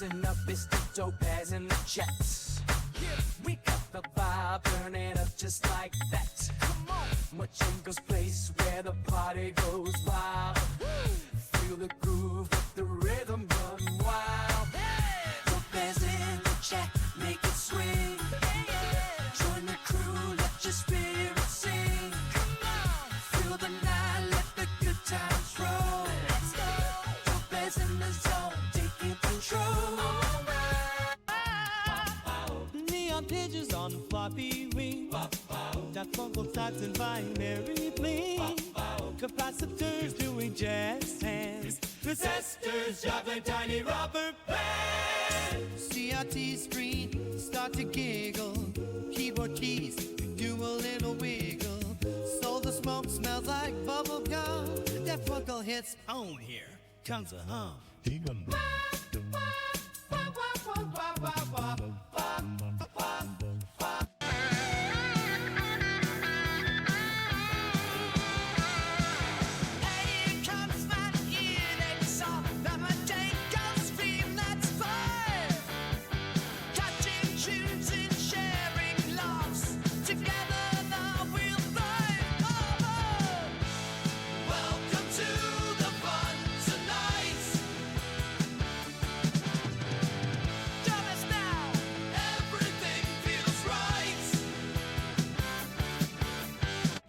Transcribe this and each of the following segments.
Listen up, it's the Topaz in the chat. We got the vibe burning up just like that. Come on, Machinko's place where the party goes wild. Feel the groove with the rhythm run wild. Topaz in the chat, make it swing. Join the crew, let your spirit sing. Feel the night, let the good times roll. Topaz in the zone, taking control. Neon pages on floppy wings. Diphonal sax and binary bling. Capacitors doing jazz hands. Resistors juggling tiny rubber bands. CRT screen start to giggle. Keyboard keys do a little wiggle. So the smoke smells like bubble gum. That vocal hits home here. Comes a hum.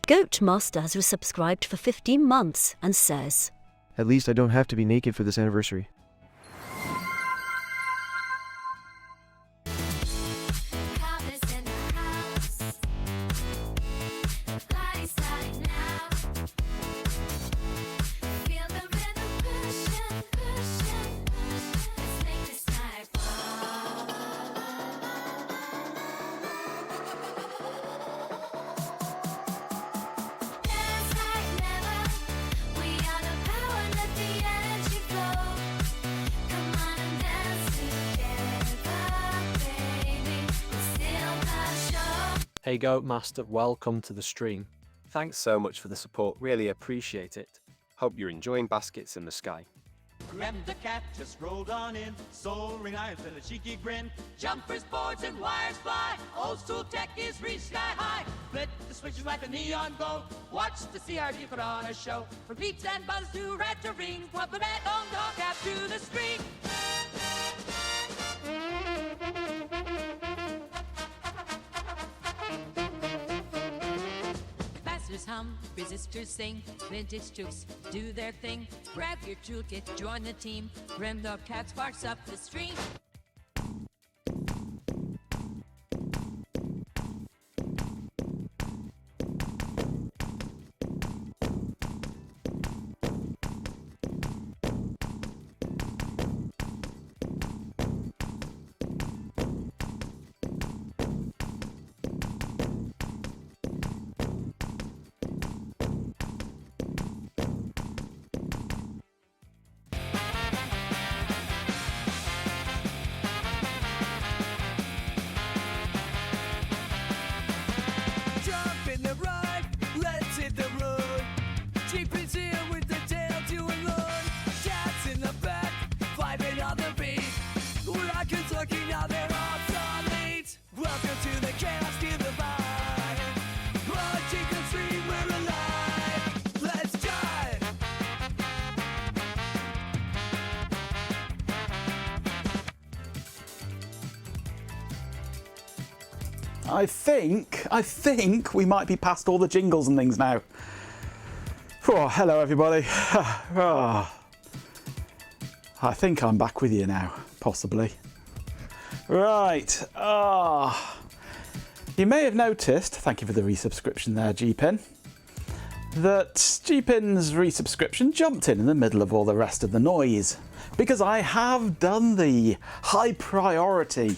Goat Master has resubscribed for 15 months and says, At least I don't have to be naked for this anniversary. Hey Goat Master, welcome to the stream. Thanks so much for the support, really appreciate it. Hope you're enjoying Baskets in the Sky. Grab the cat, just rolled on in. Soaring eyes with a cheeky grin. Jumpers, boards, and wires fly. Old school tech is reached sky high. Flip the switches like a neon glow. Watch the CRT put on a show. From beats and buzz to retro rings. Pump the bat on dog out to the string. Capacitors hum, resistors sing, vintage jukes do their thing. Grab your toolkit, join the team. Grim the cat sparks up the stream. I think we might be past all the jingles and things now. Oh, hello everybody. Oh, I think I'm back with you now, possibly. Right. You may have noticed, thank you for the resubscription there, GPin, that GPin's resubscription jumped in the middle of all the rest of the noise. Because I have done the high priority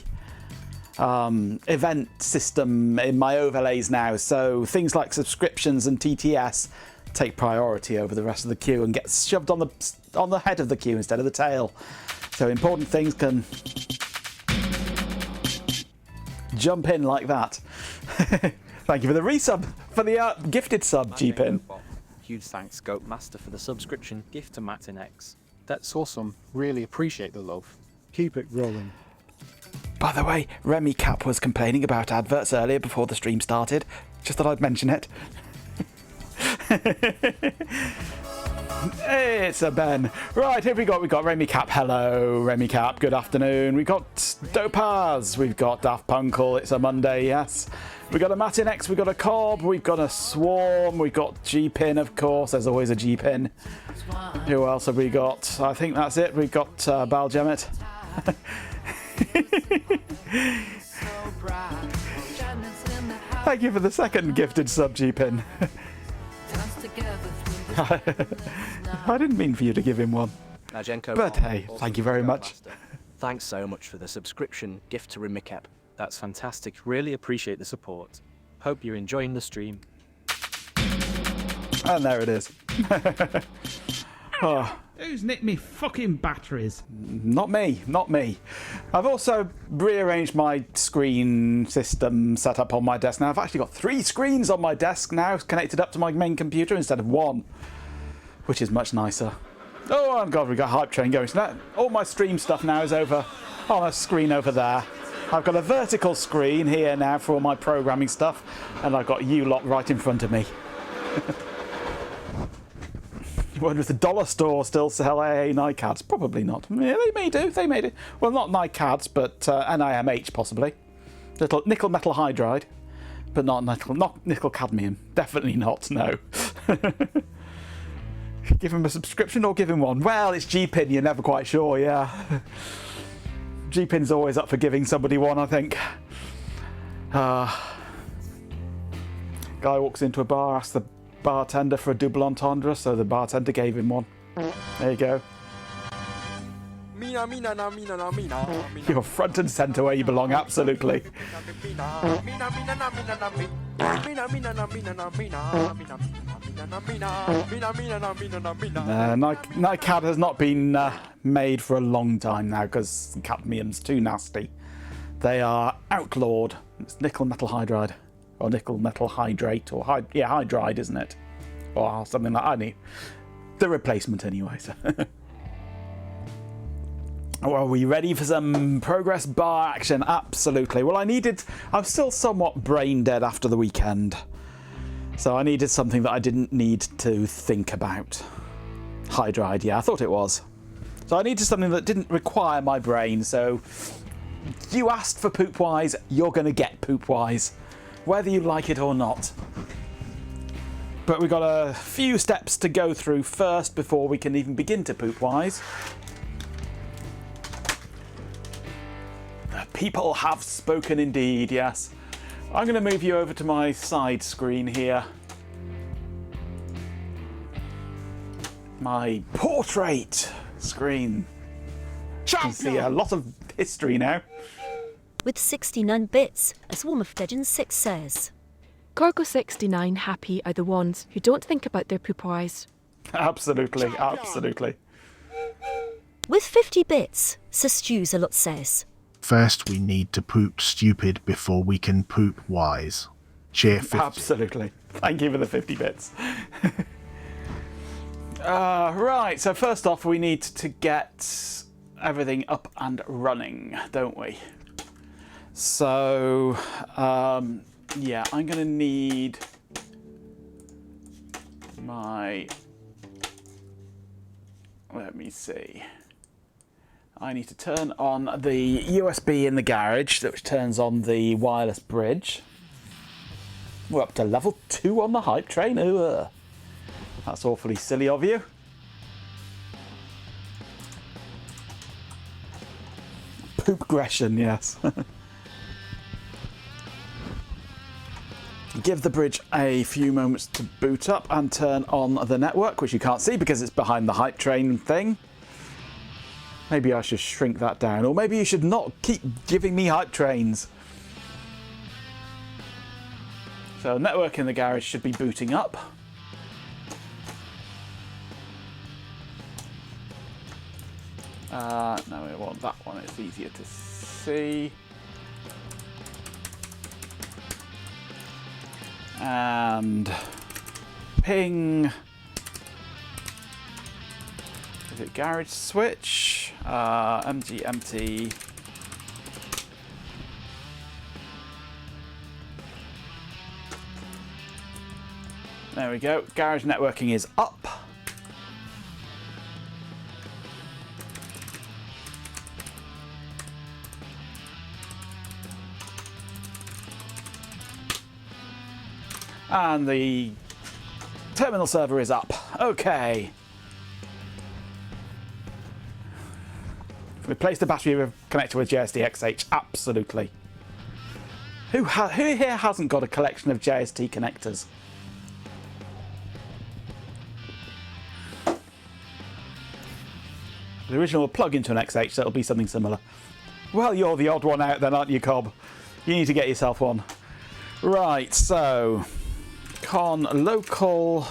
event system in my overlays now, so things like subscriptions and TTS take priority over the rest of the queue and get shoved on the head of the queue instead of the tail. So important things can jump in like that. Thank you for the resub, for the gifted sub, GPin. Huge thanks Goat Master for the subscription gift to Matin X. That's awesome, really appreciate the love. Keep it rolling. By the way, Remy Cap was complaining about adverts earlier before the stream started. Just thought I'd mention it. It's a Ben. Right, here we got. We've got Remy Cap. Hello, Remy Cap. Good afternoon. We've got Dopaz. We've got Daft Punkle. It's a Monday, yes. We've got a Matinex. We've got a Cobb. We've got a Swarm. We've got G-Pin, of course. There's always a G-Pin. Who else have we got? I think that's it. We've got Balgemit. Thank you for the second gifted sub, G-Pin. I didn't mean for you to give him one. Now, Jenko, But hey, thank you very much. Thanks so much for the subscription gift to Rimikep. That's fantastic. Really appreciate the support. Hope you're enjoying the stream. And there it is. Oh, Who's nicked me fucking batteries? not me, not me. I've also rearranged my screen system set up on my desk now. I've actually got 3 screens on my desk now connected up to my main computer instead of 1, which is much nicer. Oh, God, we've got Hype Train going. So now, all my stream stuff now is over on a screen over there. I've got a vertical screen here now for all my programming stuff, and I've got you lot right in front of me. You wonder if the dollar store still sell AA NiCads? Probably not. Yeah, they may do. They may do. Well, not NiCads, but NIMH possibly. Little nickel metal hydride, but not nickel cadmium. Definitely not. No. Give him a subscription or give him one. Well, it's G-Pin. You're never quite sure. Yeah. G-Pin's always up for giving somebody one, I think. Guy walks into a bar, asks the bartender for a double entendre, so the bartender gave him one. There you go. You're front and centre where you belong, absolutely. NiCad has not been made for a long time now because cadmium's too nasty. They are outlawed. It's nickel metal hydride. Or nickel metal hydrate, or hydride, isn't it? Or something like that. I need the replacement anyway. So. Well, are we ready for some progress bar action? Absolutely. Well, I'm still somewhat brain dead after the weekend. So I needed something that I didn't need to think about. Hydride, yeah, I thought it was. So I needed something that didn't require my brain. So you asked for Poopwise, you're going to get Poopwise, whether you like it or not. But we've got a few steps to go through first before we can even begin to Poopwise. The people have spoken indeed, yes. I'm going to move you over to my side screen here. My portrait screen. You can see a lot of history now. With 69 bits, a swarm of legends 6 says. Gorgo69 happy are the ones who don't think about their poopwise. Absolutely, absolutely. With 50 bits, Sir Stews a lot says. First, we need to poop stupid before we can poop wise. Cheer 50. Absolutely. Thank you for the 50 bits. Right, so first off, we need to get everything up and running, don't we? So, yeah, I'm going to need my... Let me see. I need to turn on the USB in the garage, which turns on the wireless bridge. We're up to level 2 on the hype train. Ooh, that's awfully silly of you. Poopgression, yes. Give the bridge a few moments to boot up and turn on the network, which you can't see because it's behind the hype train thing. Maybe I should shrink that down, or maybe you should not keep giving me hype trains. So network in the garage should be booting up. No, we want that one, it's easier to see. And ping. Is it garage switch? empty. There we go. Garage networking is up. And the terminal server is up. Okay. Replace the battery connector with JST-XH. Absolutely. Who here hasn't got a collection of JST connectors? The original will plug into an XH, so it'll be something similar. Well, you're the odd one out then, aren't you, Cobb? You need to get yourself one. Right, so local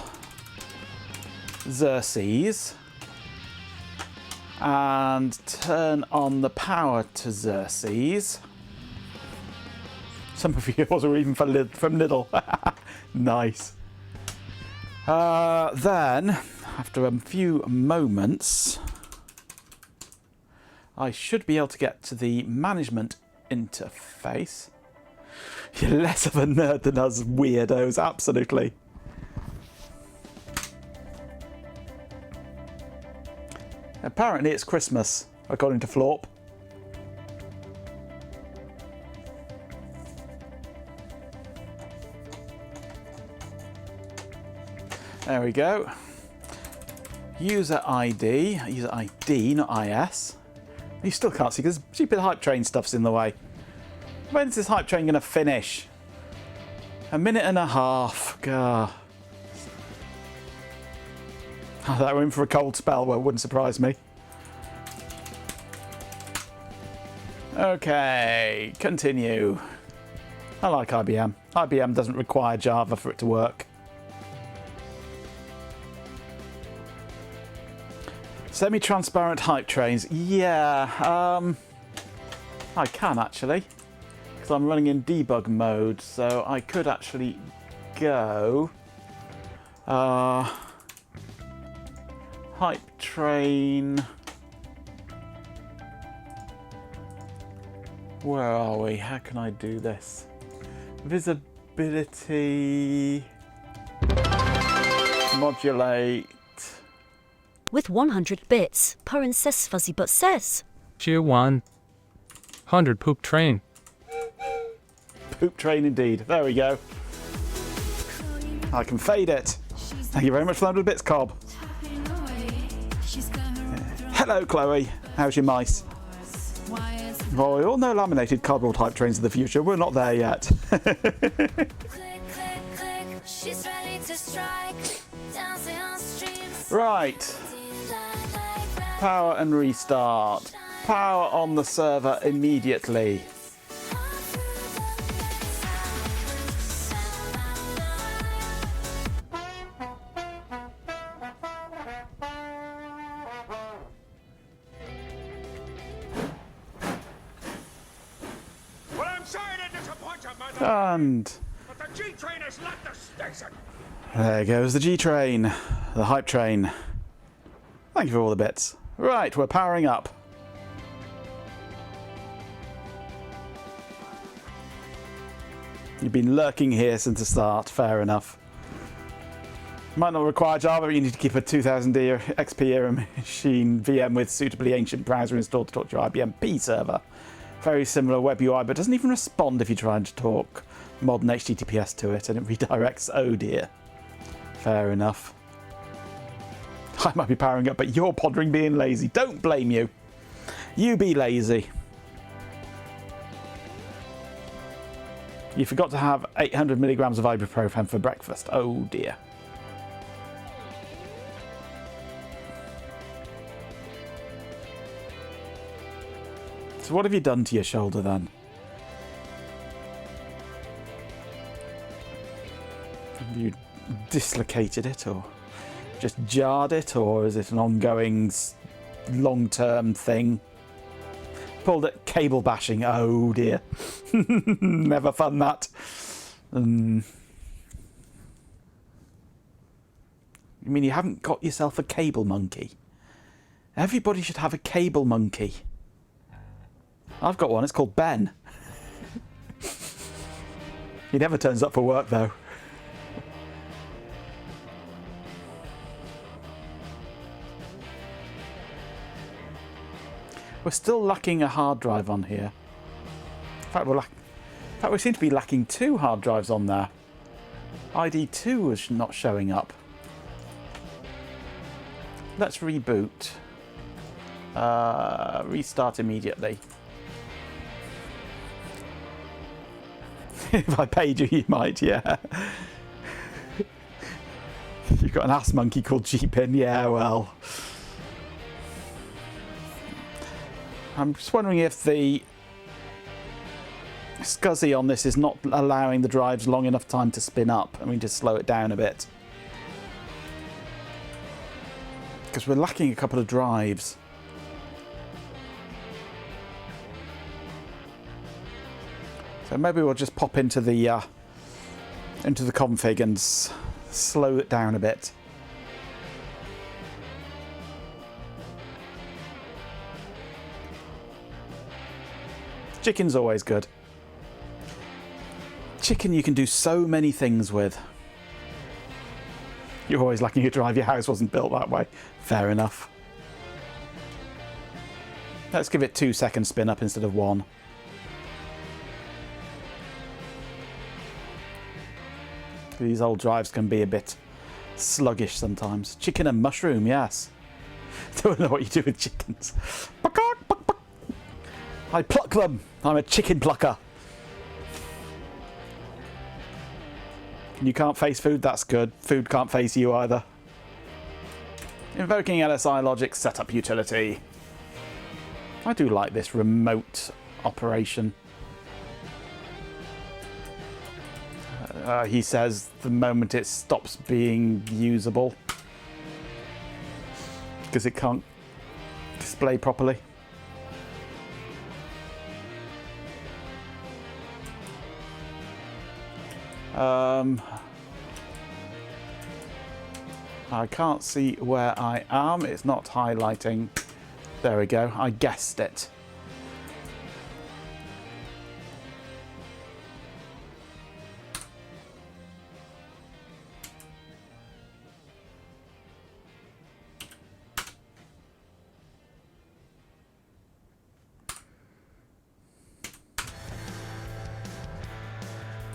Xerxes and turn on the power to Xerxes. Some of yours are even from Lidl. Nice. Then, after a few moments, I should be able to get to the management interface. You're less of a nerd than us weirdos, absolutely. Apparently it's Christmas, according to Florp. There we go. User ID, not IS. You still can't see because stupid hype train stuff's in the way. When's this hype train going to finish? A minute and a half. Gah. Oh, that we're in for a cold spell. Well, wouldn't surprise me. Okay, continue. I like IBM. IBM doesn't require Java for it to work. Semi-transparent hype trains. Yeah, I can actually. Because I'm running in debug mode, so I could actually go hype train. Where are we? How can I do this? Visibility, modulate. With 100 bits, Purin says fuzzy but says. Cheer 100 poop train. Poop train indeed. There we go. I can fade it. Thank you very much for 100 bits, Cobb. Hello, Chloe. How's your mice? Well, we all know laminated cardboard hype trains of the future. We're not there yet. Right. Power and restart. Power on the server immediately. And but the G train has left the station. There goes the G train, the hype train. Thank you for all the bits. Right, we're powering up. You've been lurking here since the start, fair enough. Might not require Java, but you need to keep a 2000 XP era machine VM with suitably ancient browser installed to talk to your IBM P server. Very similar web UI, but doesn't even respond if you try to talk modern HTTPS to it, and it redirects. Oh dear. Fair enough. I might be powering up, but you're pondering being lazy. Don't blame you. You be lazy. You forgot to have 800 milligrams of ibuprofen for breakfast. Oh dear. So what have you done to your shoulder then? Have you dislocated it or just jarred it, or is it an ongoing long-term thing? Pulled it cable bashing. Oh dear. Never fun that. You mean you haven't got yourself a cable monkey? Everybody should have a cable monkey. I've got one, it's called Ben. He never turns up for work though. We're still lacking a hard drive on here. In fact, we seem to be lacking 2 hard drives on there. ID2 is not showing up. Let's reboot. Restart immediately. If I paid you, you might, yeah. You've got an ass monkey called G-Pin, yeah, well. I'm just wondering if the SCSI on this is not allowing the drives long enough time to spin up, and we need to slow it down a bit. Because we're lacking a couple of drives. So maybe we'll just pop into the config and slow it down a bit. Chicken's always good. Chicken you can do so many things with. You're always lacking a drive. Your house wasn't built that way. Fair enough. Let's give it 2 seconds spin up instead of 1. These old drives can be a bit sluggish sometimes. Chicken and mushroom, yes. Don't know what you do with chickens. I pluck them. I'm a chicken plucker. You can't face food, that's good. Food can't face you either. Invoking LSI logic setup utility. I do like this remote operation. He says the moment it stops being usable because it can't display properly. I can't see where I am. It's not highlighting. There we go. I guessed it.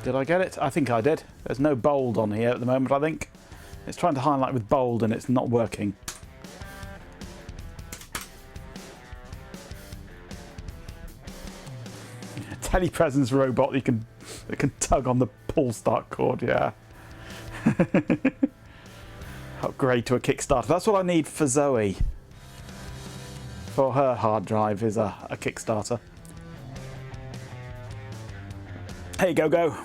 Did I get it? I think I did. There's no bold on here at the moment, I think. It's trying to highlight with bold and it's not working. Telepresence robot that can tug on the pull start cord, yeah. Upgrade to a Kickstarter. That's what I need for Zoe. For her hard drive is a Kickstarter. Hey, Go.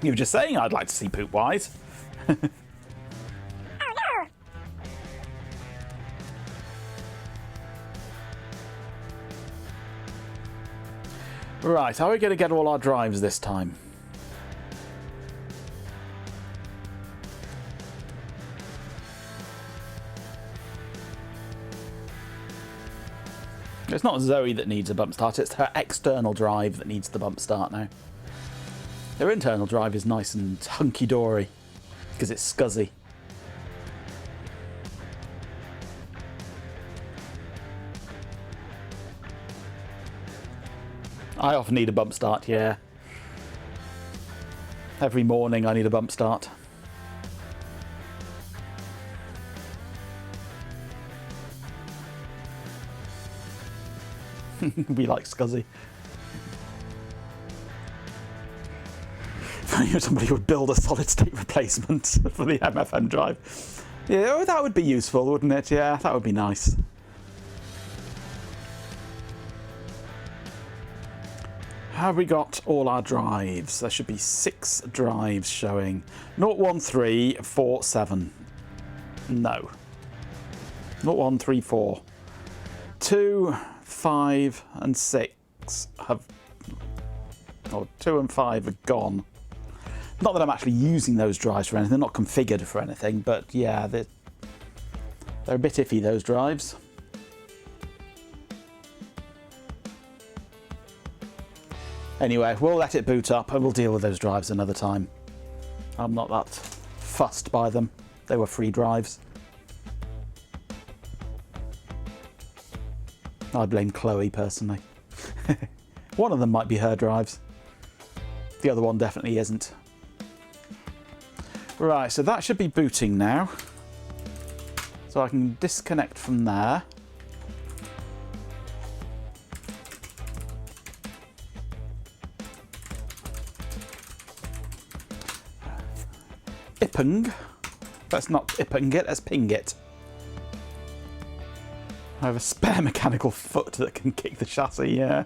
You were just saying I'd like to see Poopwise. Right, how are we going to get all our drives this time? It's not Zoe that needs a bump start, it's her external drive that needs the bump start now. Her internal drive is nice and hunky-dory because it's SCSI. I often need a bump start, yeah. Every morning I need a bump start. We like SCSI. Somebody would build a solid-state replacement for the MFM drive. Yeah, oh, that would be useful, wouldn't it? Yeah, that would be nice. Have we got all our drives? There should be 6 drives showing. 01347. No. 0134. 2, 5 and 6 have... Oh, 2 and 5 are gone. Not that I'm actually using those drives for anything. They're not configured for anything, but yeah, They're a bit iffy, those drives. Anyway, we'll let it boot up and we'll deal with those drives another time. I'm not that fussed by them. They were free drives. I blame Chloe personally. One of them might be her drives. The other one definitely isn't. Right, so that should be booting now. So I can disconnect from there. Ipung. Let's not Ipung it, let's ping it. I have a spare mechanical foot that can kick the chassis, yeah.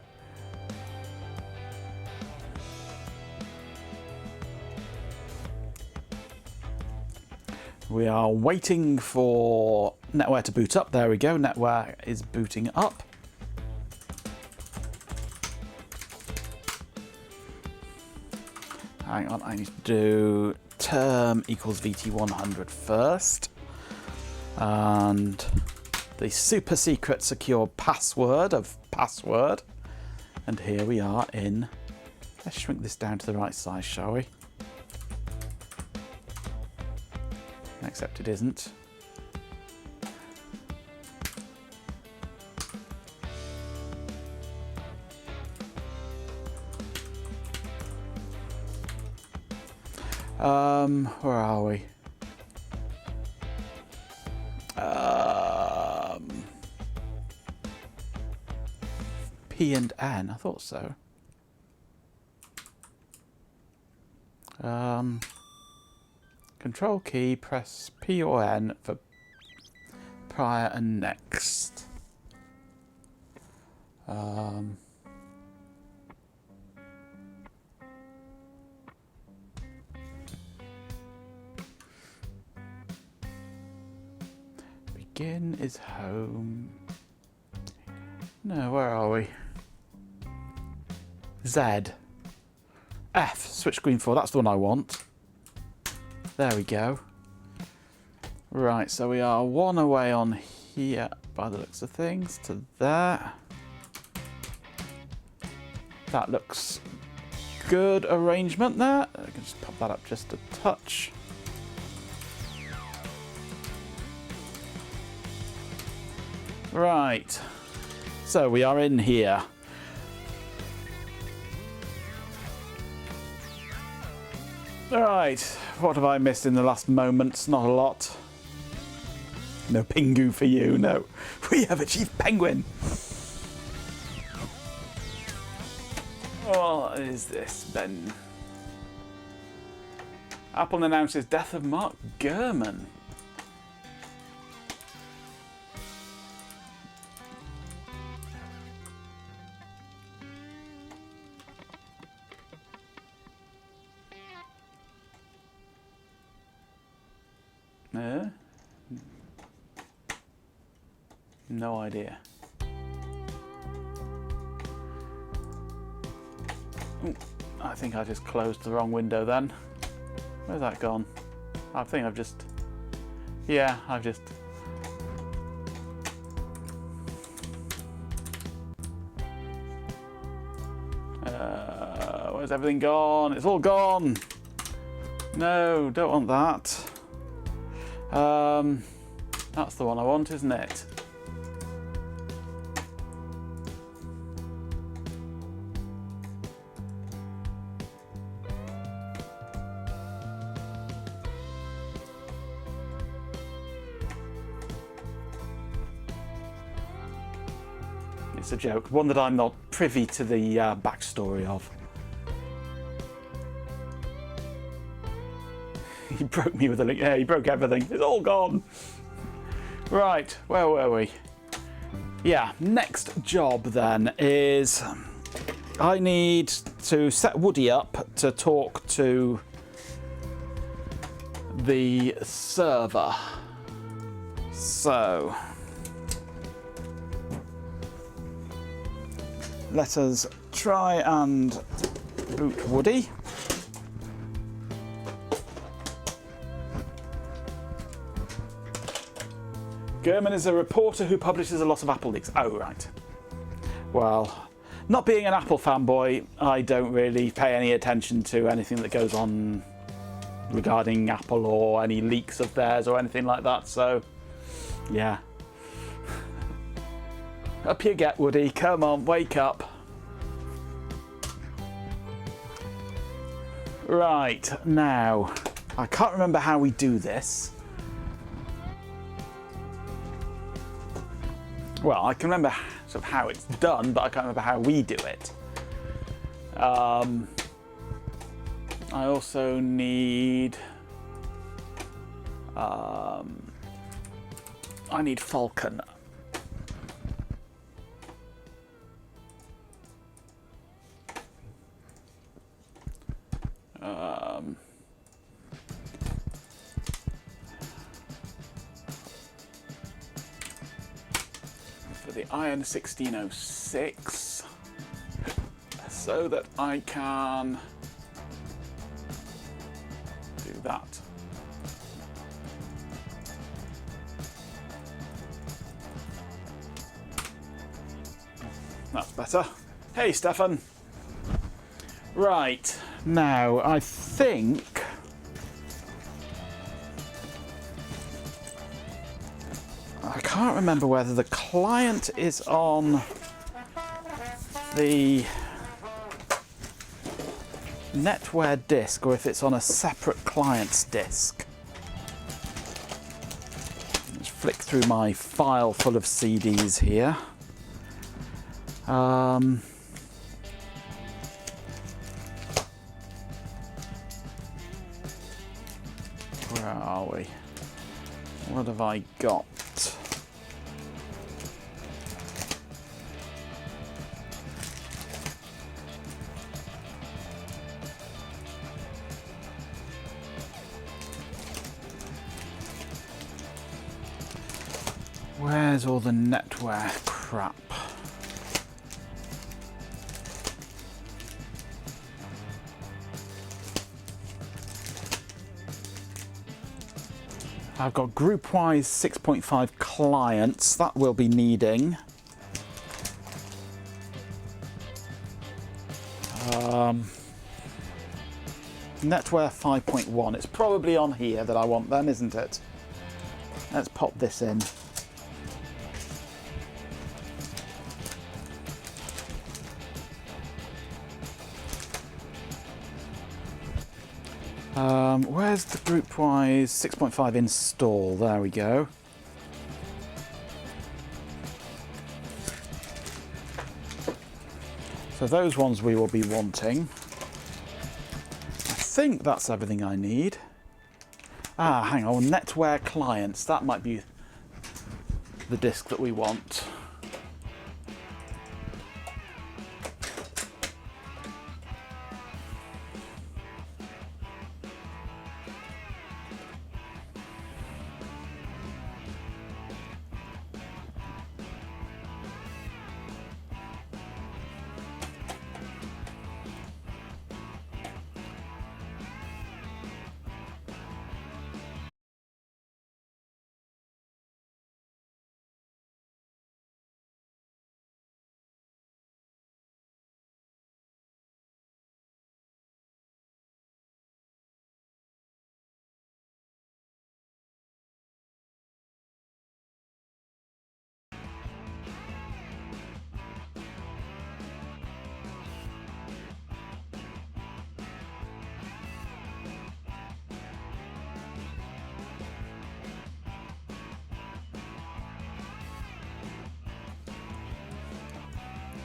We are waiting for NetWare to boot up. There we go, NetWare is booting up. Hang on, I need to do term equals VT100 first. And the super secret secure password of password. And here we are in, let's shrink this down to the right size, shall we? Except it isn't. Where are we? P and N, I thought so. Control key, press P or N for prior and next. Begin is home. No, where are we? Z. F, switch screen 4, that's the one I want. There we go. Right, so we are one away on here by the looks of things to there. That looks good arrangement there. I can just pop that up just a touch. Right, so we are in here. Right, what have I missed in the last moments? Not a lot. No Pingu for you, no. We have achieved Penguin! What is this, Ben? Apple announces death of Mark Gurman. No idea. Ooh, I think I just closed the wrong window then. Where's that gone? I think I've just... Yeah, I've just... Where's everything gone? It's all gone! No, don't want that. That's the one I want, isn't it? It's a joke, one that I'm not privy to the backstory of. He broke me with a link. Yeah, he broke everything. It's all gone. Right, where were we? Yeah, next job then is I need to set Woody up to talk to the server. So let us try and boot Woody. Gurman is a reporter who publishes a lot of Apple leaks. Oh, right. Well, not being an Apple fanboy, I don't really pay any attention to anything that goes on regarding Apple or any leaks of theirs or anything like that, so yeah. Up you get, Woody. Come on, wake up. Right, now, I can't remember how we do this. Well, I can remember sort of how it's done, but I can't remember how we do it. I also need... I need Falcon. For the Iron 1606, so that I can do that. That's better. Hey, Stefan. Right, now I think I can't remember whether the client is on the NetWare disk or if it's on a separate client's disk. Let's flick through my file full of CDs here. Where are we? What have I got? Where's all the NetWare crap? I've got Poopwise 6.5 clients, that we'll be needing. NetWare 5.1, it's probably on here that I want then, isn't it? Let's pop this in. Where's the Poopwise 6.5 install? There we go. So those ones we will be wanting. I think that's everything I need. Ah, hang on, NetWare clients. That might be the disk that we want.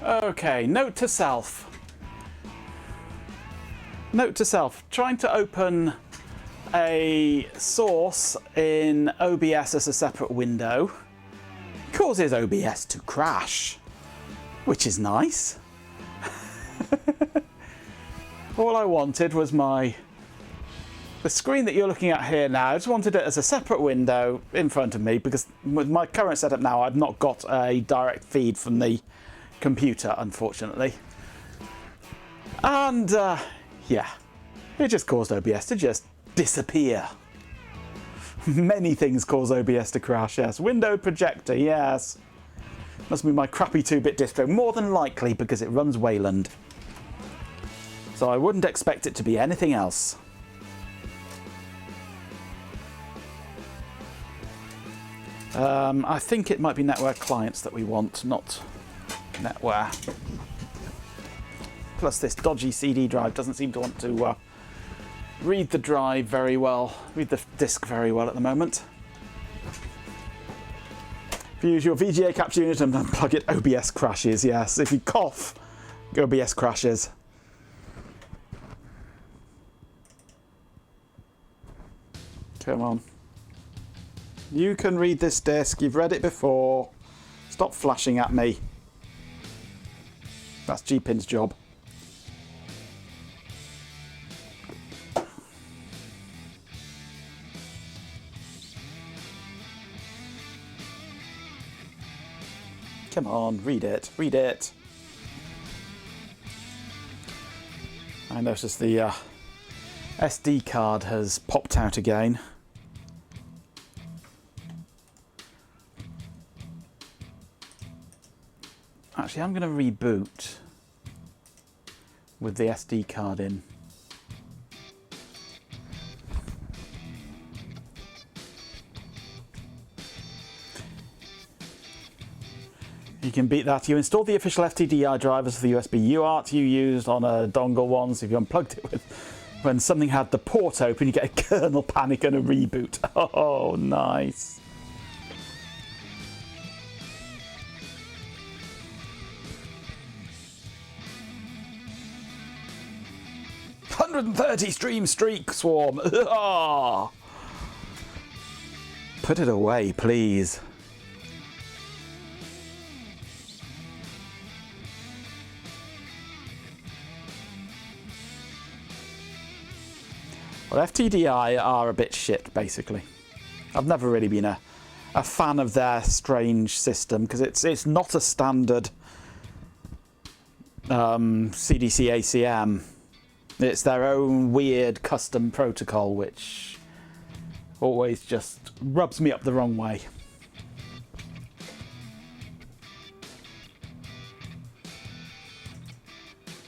Okay, note to self. Note to self, trying to open a source in OBS as a separate window causes OBS to crash, which is nice. All I wanted was the screen that you're looking at here now. I just wanted it as a separate window in front of me because with my current setup now I've not got a direct feed from the computer, unfortunately. And yeah, it just caused OBS to just disappear. Many things cause OBS to crash, yes. Window projector, yes. Must be my crappy 2-bit distro, more than likely because it runs Wayland. So I wouldn't expect it to be anything else. I think it might be network clients that we want, not netware. Plus this dodgy CD drive doesn't seem to want to read the drive very well, read the disk very well at the moment. If you use your VGA capture unit and unplug it, OBS crashes, yes. If you cough, OBS crashes. Come on. You can read this disk, you've read it before. Stop flashing at me. That's G-Pin's job. Come on, read it, read it. I noticed the SD card has popped out again. Actually, I'm going to reboot with the SD card in. You can beat that. You installed the official FTDI drivers for the USB UART you used on a dongle once. If you unplugged it with, when something had the port open, you get a kernel panic and a reboot. Oh, nice. "130 stream streak, Swarm." Put it away, please. Well, FTDI are a bit shit, basically. I've never really been a fan of their strange system because it's not a standard CDC ACM. It's their own weird custom protocol, which always just rubs me up the wrong way.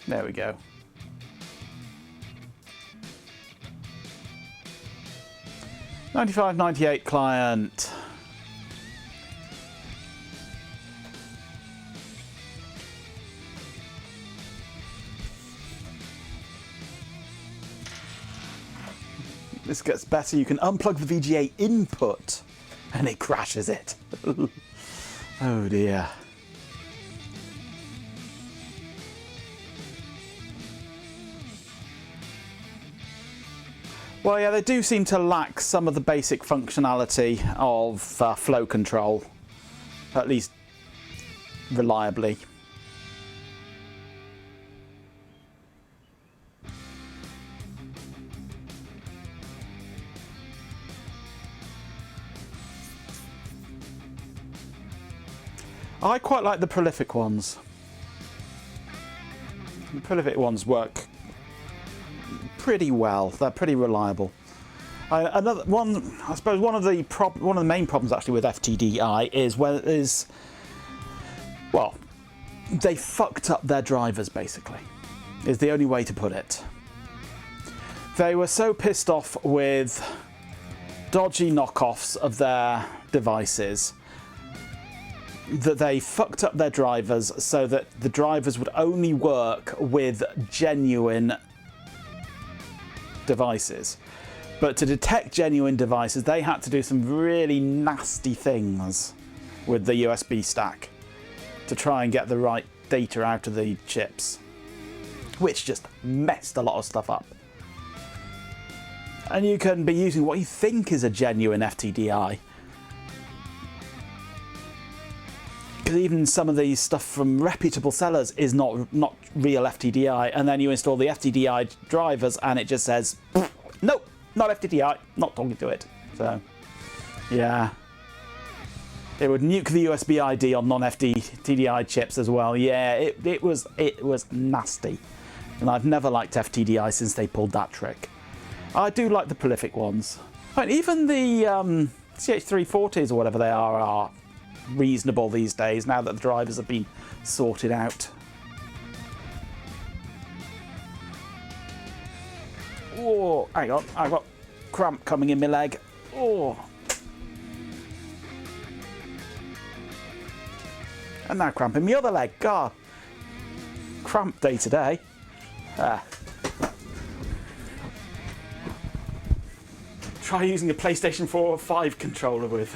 There we go. "9598 client." This gets better. You can unplug the VGA input and it crashes it. Oh dear. Well, yeah, they do seem to lack some of the basic functionality of flow control, at least reliably. I quite like the prolific ones. The prolific ones work pretty well. They're pretty reliable. Another one, I suppose, one of the main problems actually with FTDI is well, they fucked up their drivers, basically, is the only way to put it. They were so pissed off with dodgy knockoffs of their devices that they fucked up their drivers so that the drivers would only work with genuine devices. But to detect genuine devices, they had to do some really nasty things with the USB stack to try and get the right data out of the chips, which just messed a lot of stuff up. And you can be using what you think is a genuine FTDI, because even some of these stuff from reputable sellers is not real FTDI, and then you install the FTDI drivers and it just says, nope, not FTDI, not talking to it. So, yeah. It would nuke the USB ID on non-FTDI chips as well. Yeah, it was nasty. And I've never liked FTDI since they pulled that trick. I do like the prolific ones. I mean, even the CH340s or whatever they are reasonable these days now that the drivers have been sorted out. Oh, hang on, I've got cramp coming in my leg. Oh. And now cramp in my other leg. God. Cramp day today. Try using a PlayStation 4 or 5 controller with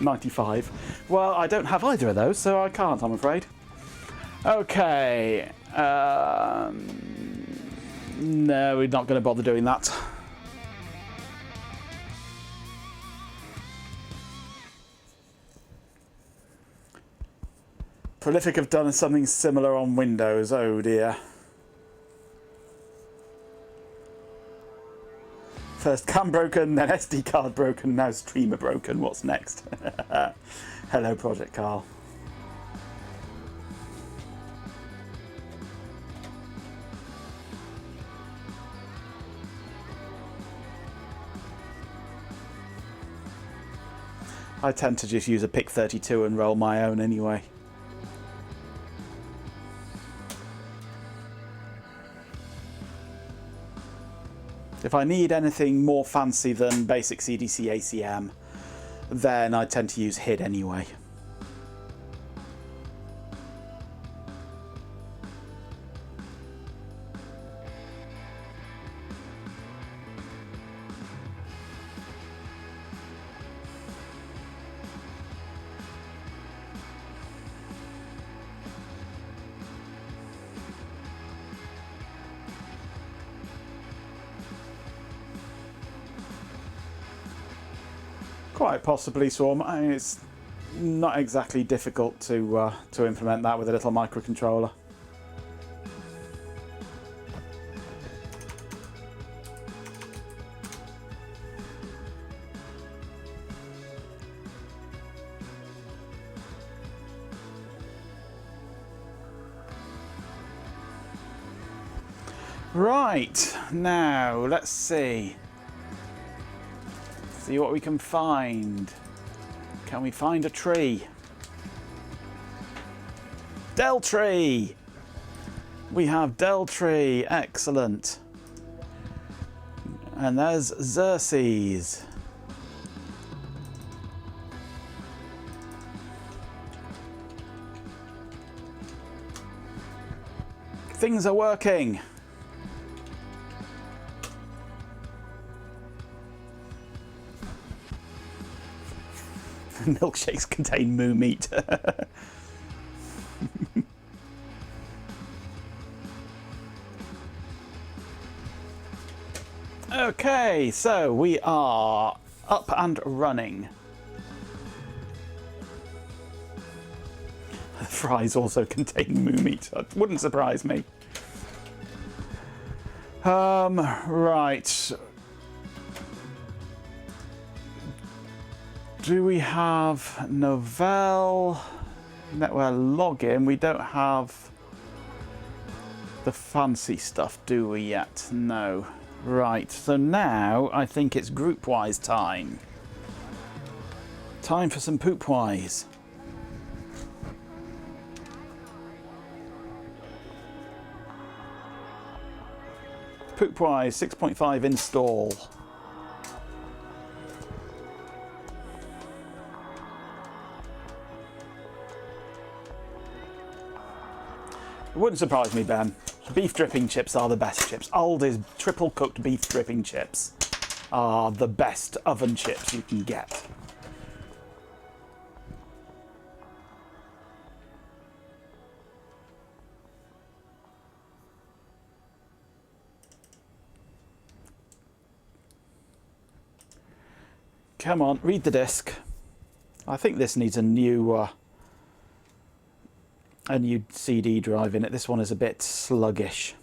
95. Well, I don't have either of those, so I can't, I'm afraid. Okay. No, we're not going to bother doing that. Prolific have done something similar on Windows. Oh dear. First cam broken, then SD card broken, now streamer broken. What's next? Hello, Project Carl. I tend to just use a PIC 32 and roll my own anyway. If I need anything more fancy than basic CDC ACM, then I tend to use HID anyway. Quite possibly, Swarm. I mean, it's not exactly difficult to implement that with a little microcontroller. Right, now let's see. See what we can find. Can we find a tree? Del tree! We have Del tree, excellent. And there's Xerxes. Things are working. Milkshakes contain moo meat. Okay, so we are up and running. Fries also contain moo meat. That wouldn't surprise me. Right. Do we have Novell Netware login? We don't have the fancy stuff, do we yet? No. Right, so now I think it's Groupwise time. Time for some Poopwise. Poopwise 6.5 install. It wouldn't surprise me, Ben. Beef dripping chips are the best chips. Aldi's triple cooked beef dripping chips are the best oven chips you can get. Come on, read the disc. I think this needs a new CD drive in it. This one is a bit sluggish.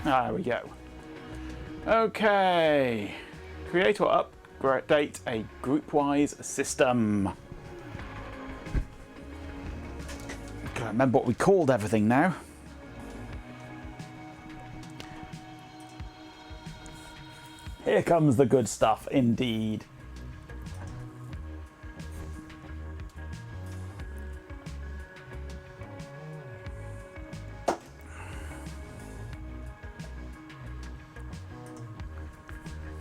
There we go. Okay. Create or update a Poopwise system. Can't remember what we called everything now. Here comes the good stuff, indeed.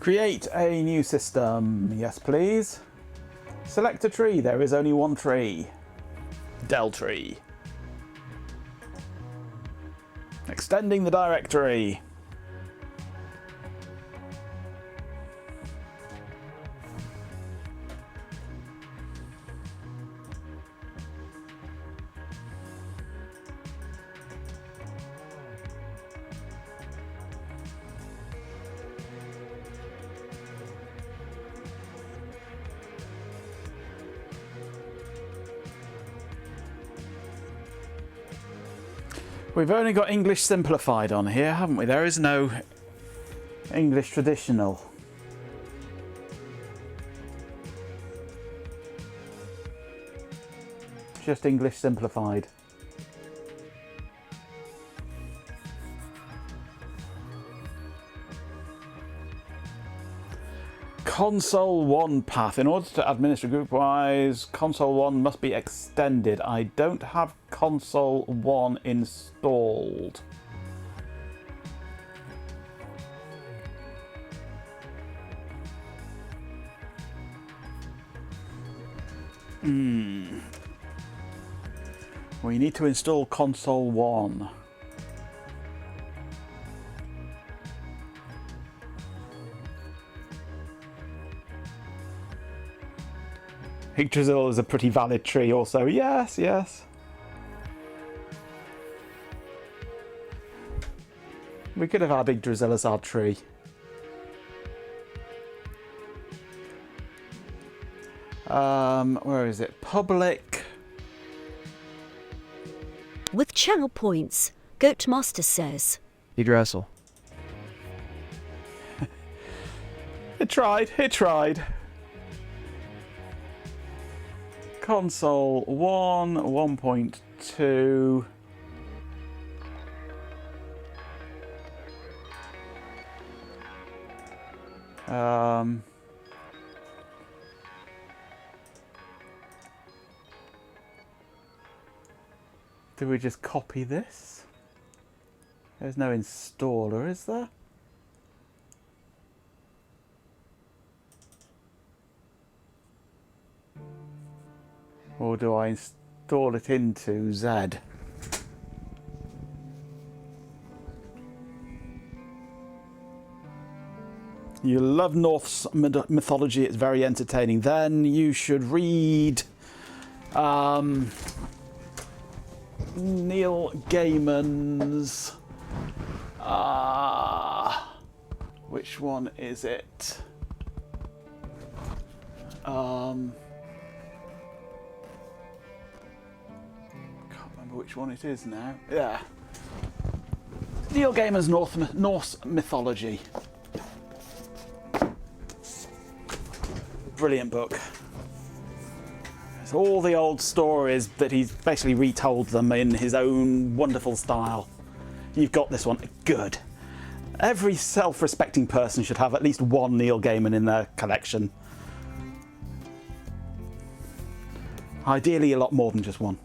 Create a new system. Yes, please. Select a tree. There is only one tree. Del tree. Extending the directory. We've only got English simplified on here, haven't we? There is no English traditional. Just English simplified. Console 1 path. In order to administer Poopwise, Console 1 must be extended. I don't have Console 1 installed. We need to install Console 1. Yggdrasil is a pretty valid tree also. Yes, yes. We could have had Yggdrasil as our tree. Where is it? Public. With channel points, Goatmaster says. Yggdrasil. It tried, it tried. Console 1, 1.2. Do we just copy this? There's no installer, is there? Or do I install it into Z? You love Norse mythology, it's very entertaining. Then you should read Neil Gaiman's... which one is it? Which one it is now. Yeah. Neil Gaiman's Norse mythology. Brilliant book. It's all the old stories that he's basically retold them in his own wonderful style. You've got this one. Good. Every self-respecting person should have at least one Neil Gaiman in their collection. Ideally a lot more than just one.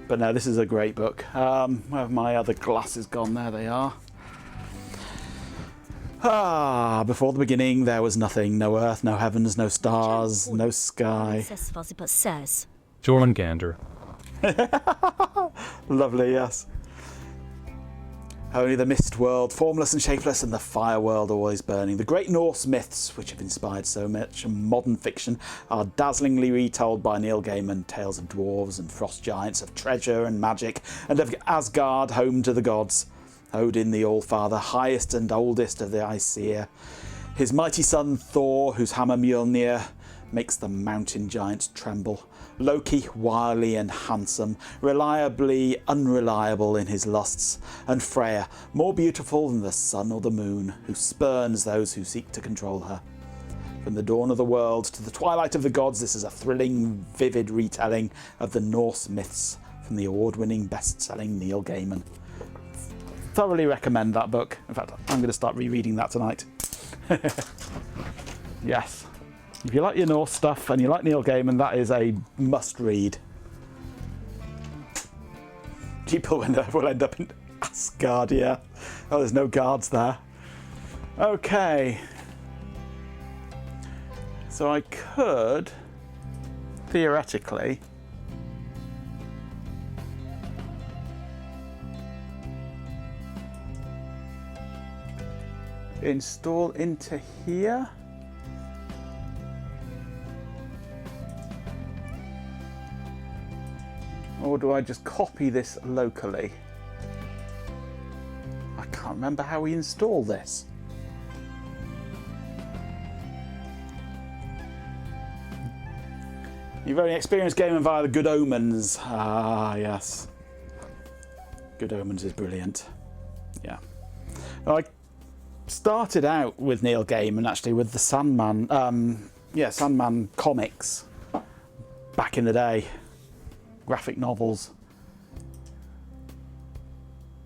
But no, this is a great book. Where have my other glasses gone? There they are. Before the beginning there was nothing. No earth, no heavens, no stars, no sky. Says Fuzzy but says. Jormungandr. Lovely, yes. Only the mist world, formless and shapeless, and the fire world always burning. The great Norse myths, which have inspired so much modern fiction, are dazzlingly retold by Neil Gaiman. Tales of dwarves and frost giants, of treasure and magic, and of Asgard, home to the gods. Odin, the All-Father, highest and oldest of the Aesir. His mighty son Thor, whose hammer Mjolnir makes the mountain giants tremble. Loki, wily and handsome, reliably unreliable in his lusts, and Freya, more beautiful than the sun or the moon, who spurns those who seek to control her. From the dawn of the world to the twilight of the gods, this is a thrilling, vivid retelling of the Norse myths from the award-winning, best-selling Neil Gaiman. Thoroughly recommend that book. In fact, I'm going to start rereading that tonight. Yes. If you like your Norse stuff and you like Neil Gaiman, that is a must-read. People will end up in Asgard, yeah. Oh, there's no guards there. Okay. So I could, theoretically, install into here. Or do I just copy this locally? I can't remember how we install this. You've only experienced gaming via the Good Omens. Ah, yes. Good Omens is brilliant. Yeah. I started out with Neil Gaiman, actually, with the Sandman, Sandman comics back in the day. Graphic novels,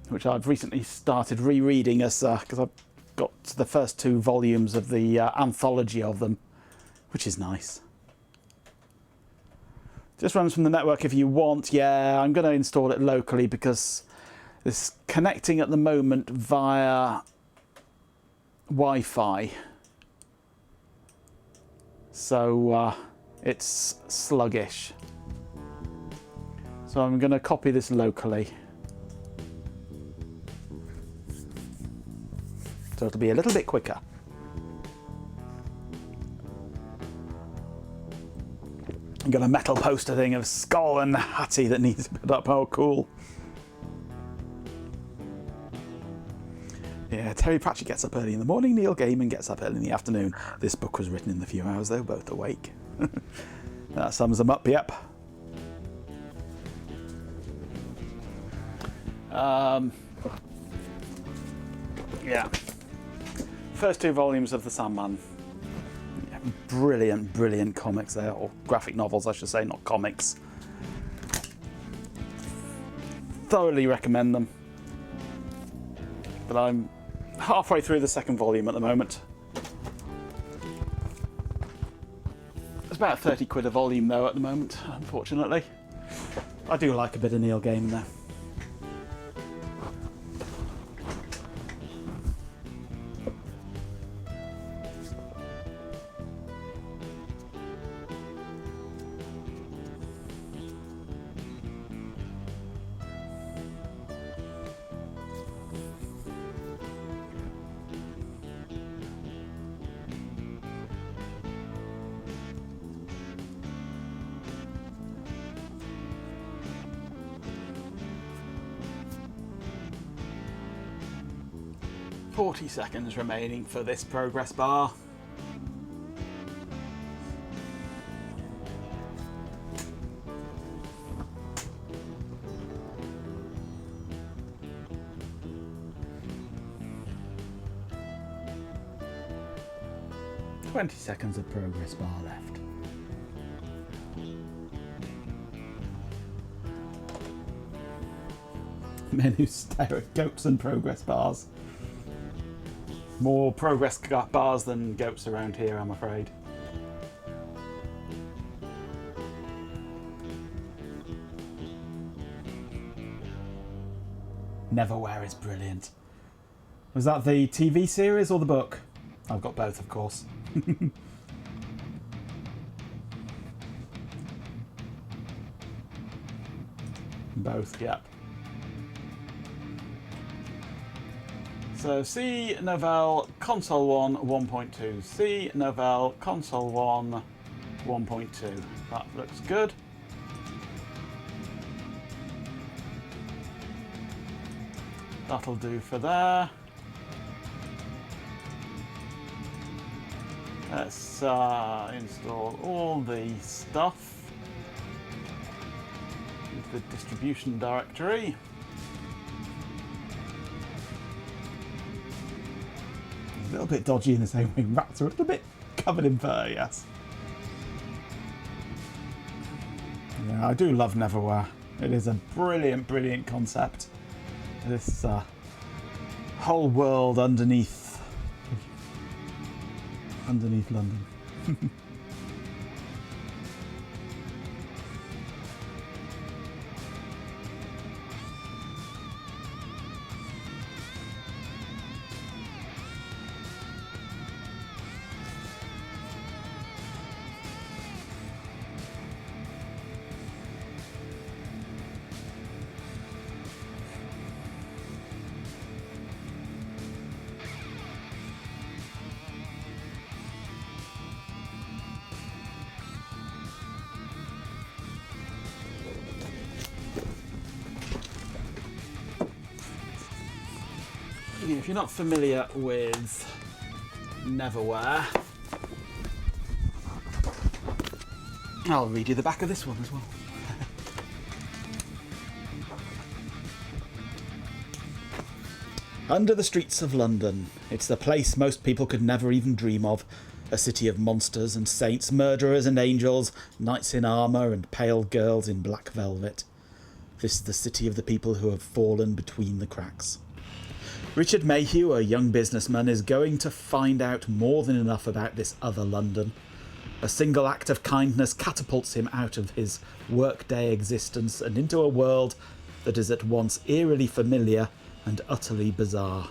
which I've recently started rereading as because I've got the first 2 volumes of the anthology of them, which is nice. Just runs from the network if you want. Yeah, I'm going to install it locally because it's connecting at the moment via Wi-Fi, so it's sluggish. So I'm going to copy this locally. So it'll be a little bit quicker. I've got a metal poster thing of Skull and Hattie that needs to put up. Oh, cool. Yeah, Terry Pratchett gets up early in the morning, Neil Gaiman gets up early in the afternoon. This book was written in the few hours they were both awake. That sums them up, yep. Yeah. First 2 volumes of the Sandman. Yeah, brilliant, brilliant comics there, or graphic novels, I should say, not comics. Thoroughly recommend them. But I'm halfway through the 2nd volume at the moment. It's about 30 quid a volume though at the moment, unfortunately. I do like a bit of Neil Gaiman though. .40 seconds remaining for this progress bar. .20 seconds of progress bar left. Men who stare at goats and progress bars. More progress bars than goats around here, I'm afraid. Neverwhere is brilliant. Was that the TV series or the book? I've got both, of course. Both, yep. So C Novell Console 1 1.2, C Novell Console 1 1.2. That looks good. That'll do for there. Let's install all the stuff with the distribution directory. A little bit dodgy in the same way. Rats are a little bit covered in fur, yes. Yeah, I do love Neverwhere. It is a brilliant, brilliant concept. This whole world underneath London. If you're not familiar with Neverwhere, I'll read you the back of this one as well. Under the streets of London, it's the place most people could never even dream of. A city of monsters and saints, murderers and angels, knights in armour and pale girls in black velvet. This is the city of the people who have fallen between the cracks. Richard Mayhew, a young businessman, is going to find out more than enough about this other London. A single act of kindness catapults him out of his workday existence and into a world that is at once eerily familiar and utterly bizarre.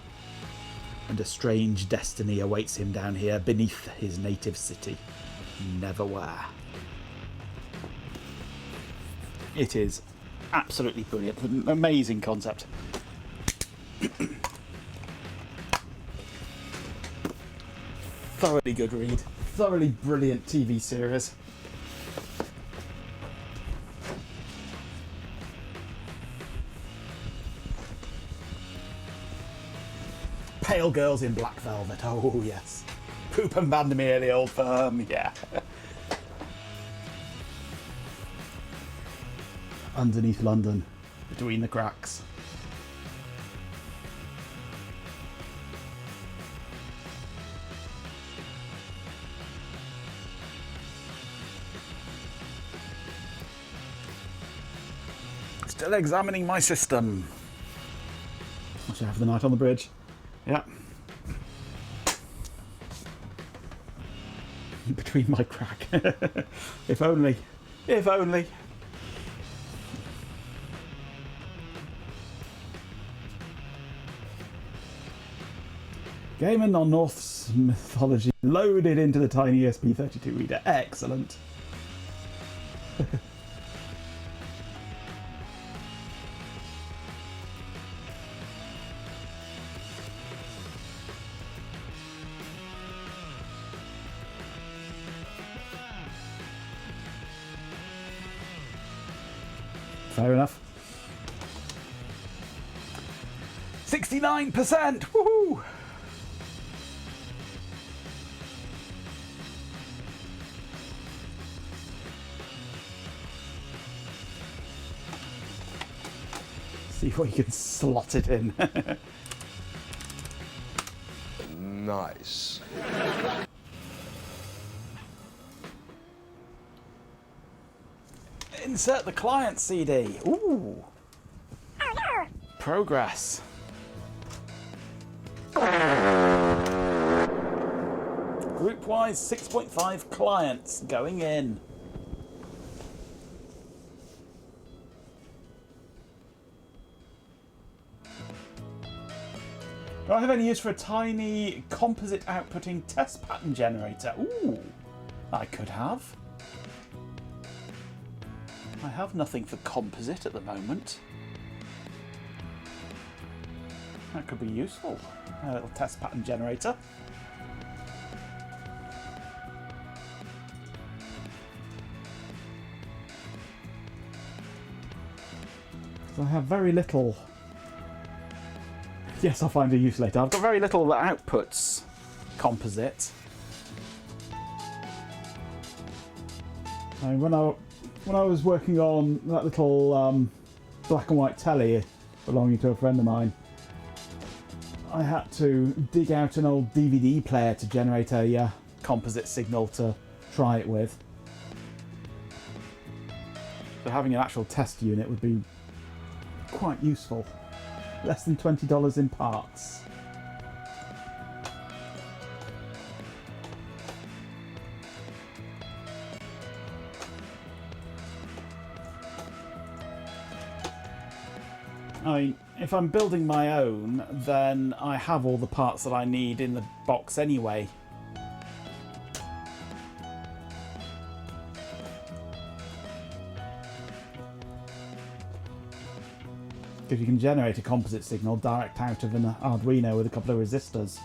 And a strange destiny awaits him down here beneath his native city, Neverwhere. It is absolutely brilliant. An amazing concept. Thoroughly good read. Thoroughly brilliant TV series. Pale girls in black velvet. Oh, yes. Poop and Vandermeer, the old firm. Yeah. Underneath London, between the cracks. Still examining my system. I should have the night on the bridge. Yeah. Between my crack. If only. If only. Game and non-North's mythology loaded into the tiny ESP32 reader. Excellent. Fair enough. 69%! Woohoo! See what you can slot it in. Nice. Insert the client CD. Ooh. Progress. Group-wise 6.5 clients going in. Do I have any use for a tiny composite outputting test pattern generator? Ooh, I could have. I have nothing for composite at the moment. That could be useful. A little test pattern generator. So I have very little. Yes, I'll find a use later. I've got very little that outputs composite. I mean, when I was working on that little black and white telly belonging to a friend of mine, I had to dig out an old DVD player to generate a composite signal to try it with. So having an actual test unit would be quite useful. Less than $20 in parts. I mean, if I'm building my own, then I have all the parts that I need in the box anyway. Because you can generate a composite signal direct out of an Arduino with a couple of resistors.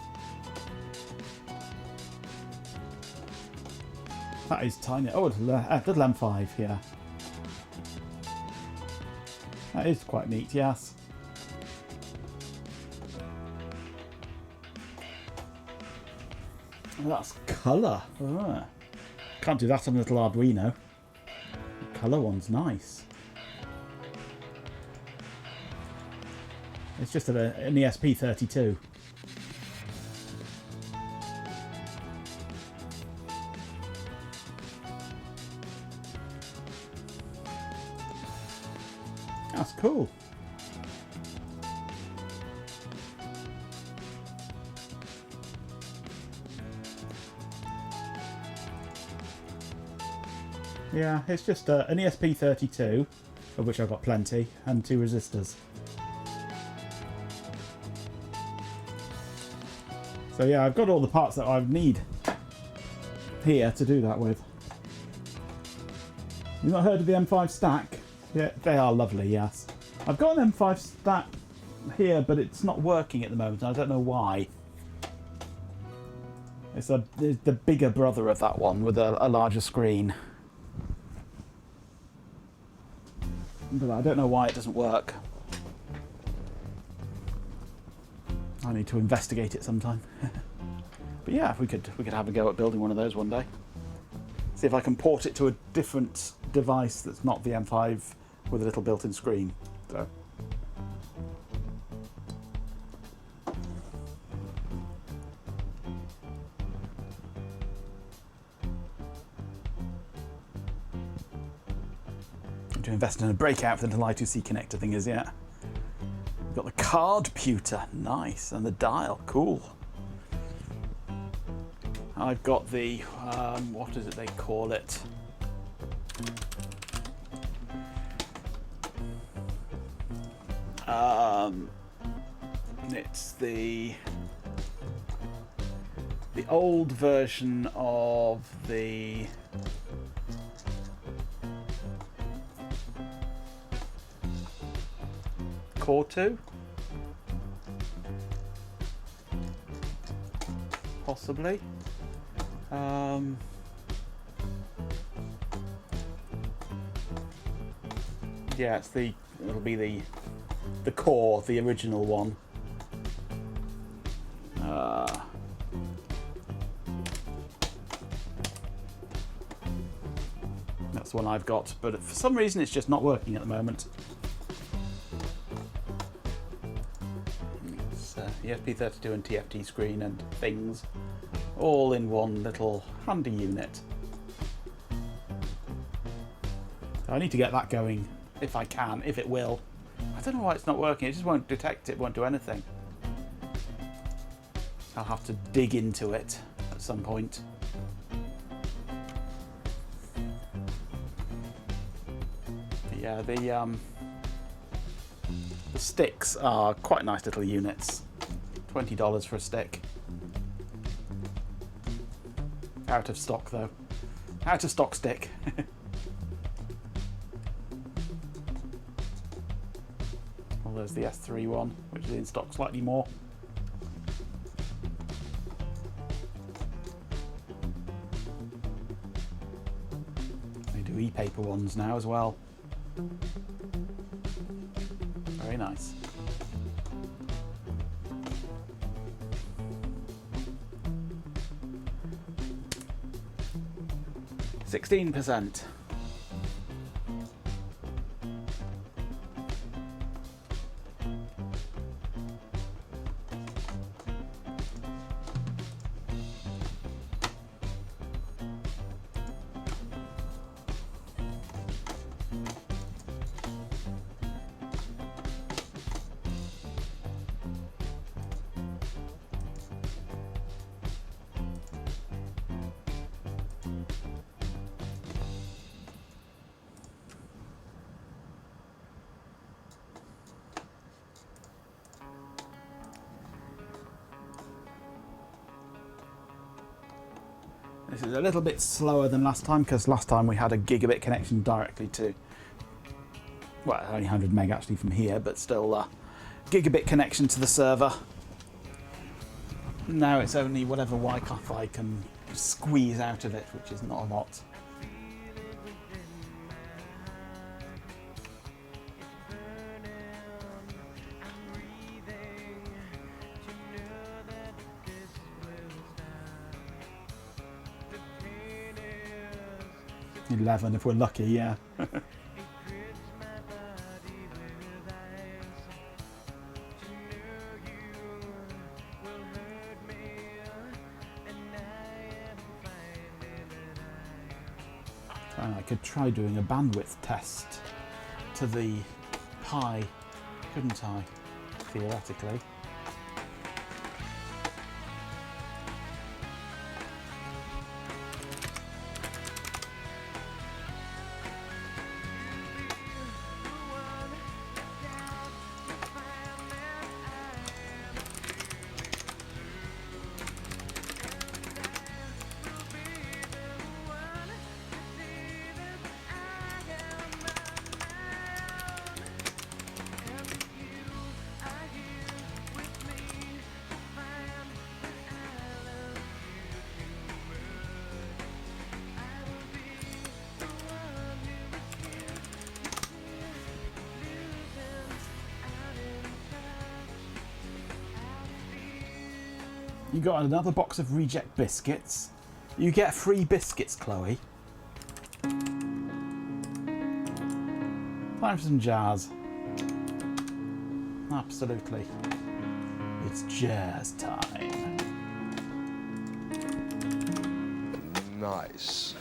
That is tiny. Oh, it's a little M5, yeah. That is quite neat, yes. Oh, that's colour. Ah. Can't do that on a little Arduino. The colour one's nice. It's just an ESP32. That's cool. Yeah, it's just an ESP32, of which I've got plenty, and 2 resistors. So yeah, I've got all the parts that I would need here to do that with. You've not heard of the M5 stack? Yeah, they are lovely, yes. I've got an M5 stack here, but it's not working at the moment, and I don't know why. It's the bigger brother of that one with a larger screen. But I don't know why it doesn't work. I need to investigate it sometime. But yeah, we could have a go at building one of those one day. See if I can port it to a different device that's not the M5 with a little built-in screen. So. To invest in a breakout for the little I2C connector thing is, yeah. We've got the card pewter, nice, and the dial, cool. I've got the, what is it they call it? It's the old version of the Core 2? Possibly. Yeah, it'll be the core, the original one. That's the one I've got, but for some reason it's just not working at the moment. It's ESP32 and TFT screen and things, all in one little handy unit. I need to get that going if I can, if it will. I don't know why it's not working, it just won't detect it, won't do anything. I'll have to dig into it at some point. But yeah, the sticks are quite nice little units. $20 for a stick. Out of stock though. Out of stock stick. Well, there's the S3 one, which is in stock slightly more. They do e-paper ones now as well. Very nice. %16%. This is a little bit slower than last time because last time we had a gigabit connection directly to, well, only 100 meg actually from here, but still a gigabit connection to the server. Now it's only whatever Wi-Fi can squeeze out of it, which is not a lot. $11 if we're lucky, yeah. I could try doing a bandwidth test to the Pi, couldn't I? Theoretically. You got another box of reject biscuits. You get free biscuits, Chloe. Time for some jazz. Absolutely. It's jazz time. Nice.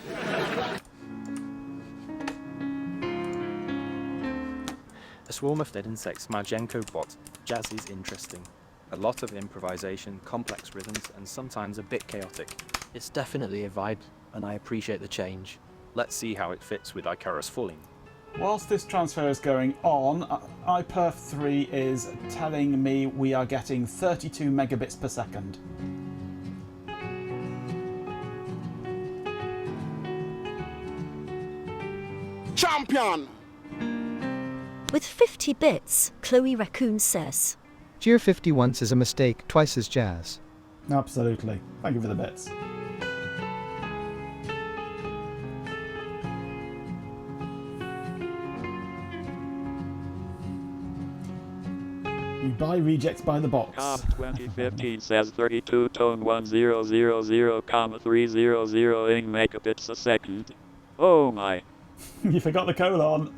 A swarm of dead insects, Marjenko bot. Jazz is interesting. A lot of improvisation, complex rhythms, and sometimes a bit chaotic. It's definitely a vibe, and I appreciate the change. Let's see how it fits with Icarus Falling. Whilst this transfer is going on, iPerf3 is telling me we are getting 32 megabits per second. Champion! With 50 bits, Chloe Raccoon says. Jeer 50 once is a mistake, twice is jazz. Absolutely. Thank you for the bits. You buy rejects by the box. COP 2015 says 32 tone 1000,300 megabits a second. Oh my. You forgot the colon.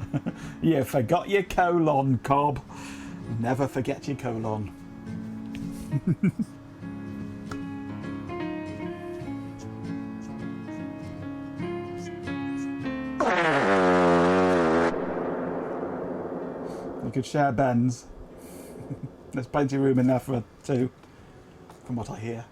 You forgot your colon, Cobb. Never forget your colon. We could share Ben's. There's plenty of room in there for two, from what I hear.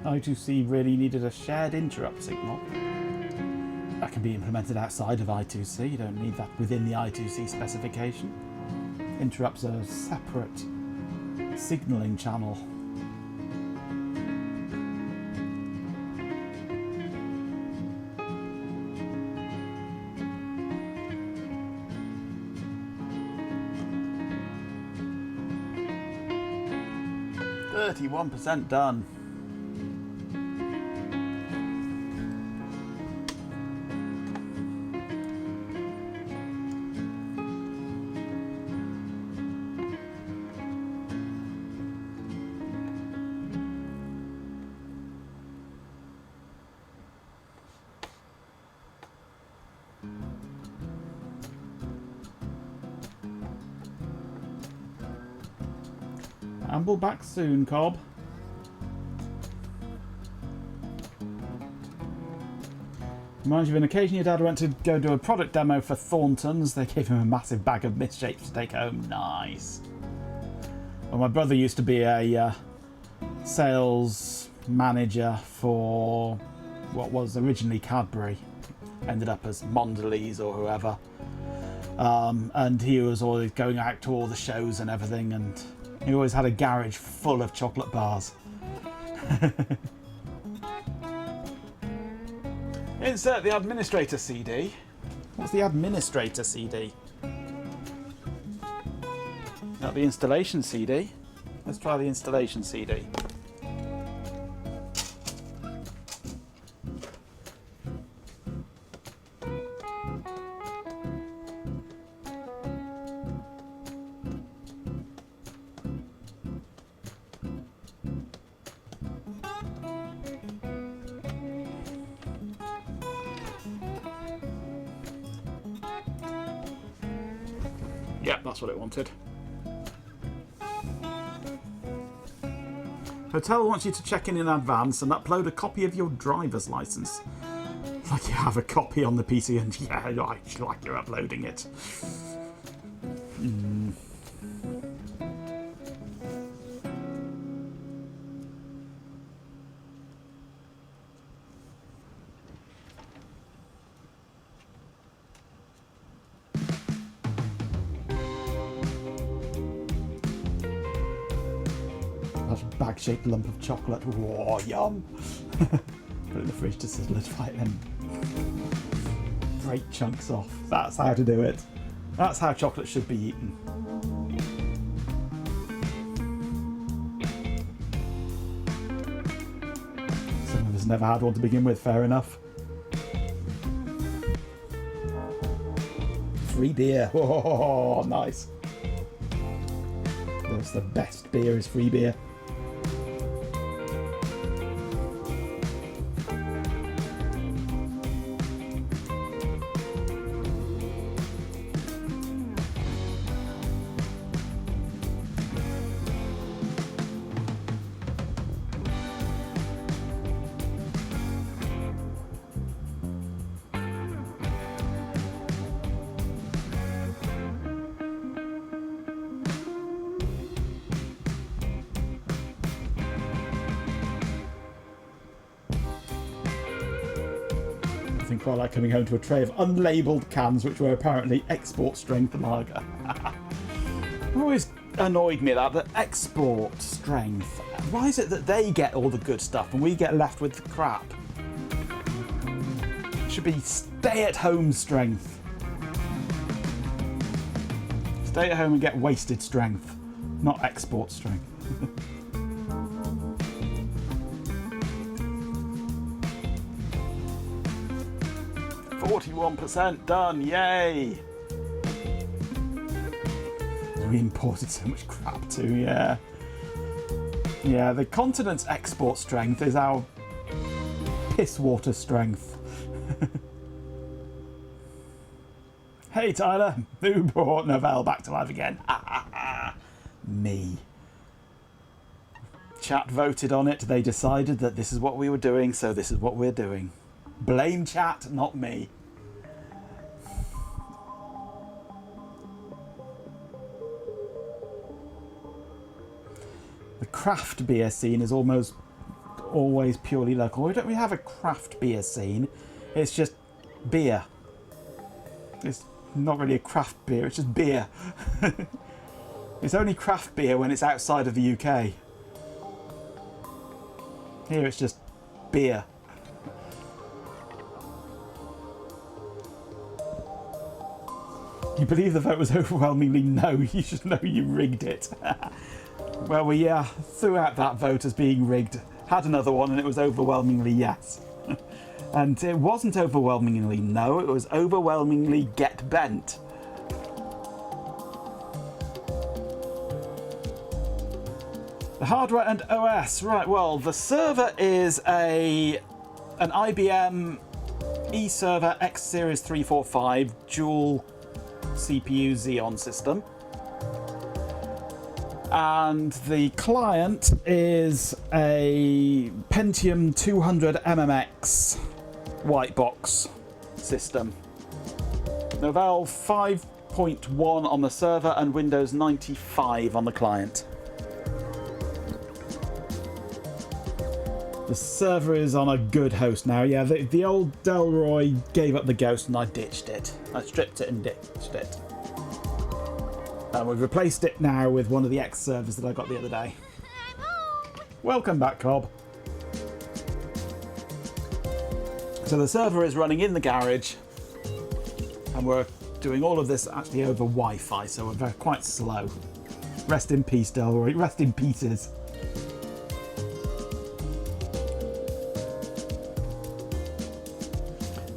I2C really needed a shared interrupt signal. That can be implemented outside of I2C, you don't need that within the I2C specification. Interrupts are a separate signalling channel. %31 done. Amble back soon, Cobb. Reminds you of an occasion your dad went to go do a product demo for Thornton's. They gave him a massive bag of misshapes to take home. Nice. Well, my brother used to be a sales manager for what was originally Cadbury. Ended up as Mondelez or whoever. And he was always going out to all the shows and everything, and he always had a garage full of chocolate bars. Insert the administrator CD. What's the administrator CD? Not the installation CD. Let's try the installation CD. Yep, that's what it wanted. Hotel wants you to check in advance and upload a copy of your driver's license. Like you have a copy on the PC and yeah, like you're uploading it. Bag-shaped lump of chocolate. Whoa, yum! Put it in the fridge to solidify it and break chunks off. That's how to do it. That's how chocolate should be eaten. Some of us never had one to begin with, fair enough. Free beer. Oh, nice. That's the best beer is free beer. Quite like coming home to a tray of unlabelled cans which were apparently export strength lager. It always annoyed me that export strength. Why is it that they get all the good stuff and we get left with the crap? It should be stay at home strength. Stay at home and get wasted strength, not export strength. 41% done, yay! We imported so much crap too, yeah. Yeah, the continent's export strength is our piss water strength. Hey Tyler, who brought Novell back to life again? Me. Chat voted on it, they decided that this is what we were doing, so this is what we're doing. Blame chat, not me. The craft beer scene is almost always purely local. We don't really have a craft beer scene. It's just beer. It's not really a craft beer, it's just beer. It's only craft beer when it's outside of the UK. Here it's just beer. You believe the vote was overwhelmingly no, you should know you rigged it. Well, we threw out that vote as being rigged, had another one and it was overwhelmingly yes. And it wasn't overwhelmingly no, it was overwhelmingly get bent. The hardware and OS, right, well, the server is an IBM eServer X Series 345 dual CPU Xeon system. And the client is a Pentium 200 MMX white box system. Novell 5.1 on the server and Windows 95 on the client. The server is on a good host now. Yeah, the old Delroy gave up the ghost and I ditched it. I stripped it and ditched it. And we've replaced it now with one of the X servers that I got the other day. Welcome back, Cobb. So the server is running in the garage, and we're doing all of this actually over Wi-Fi, so we're quite slow. Rest in peace, Delroy. Rest in pieces.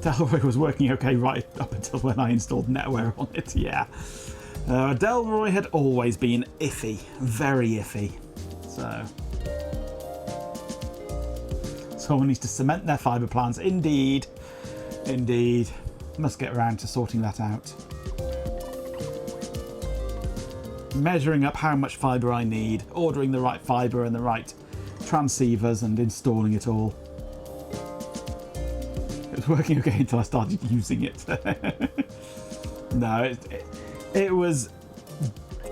Delroy was working okay right up until when I installed NetWare on it, yeah. Delroy had always been iffy, very iffy. So someone needs to cement their fibre plans. Indeed, indeed. Must get around to sorting that out. Measuring up how much fibre I need, ordering the right fibre and the right transceivers and installing it all. It was working okay until I started using it. No, it was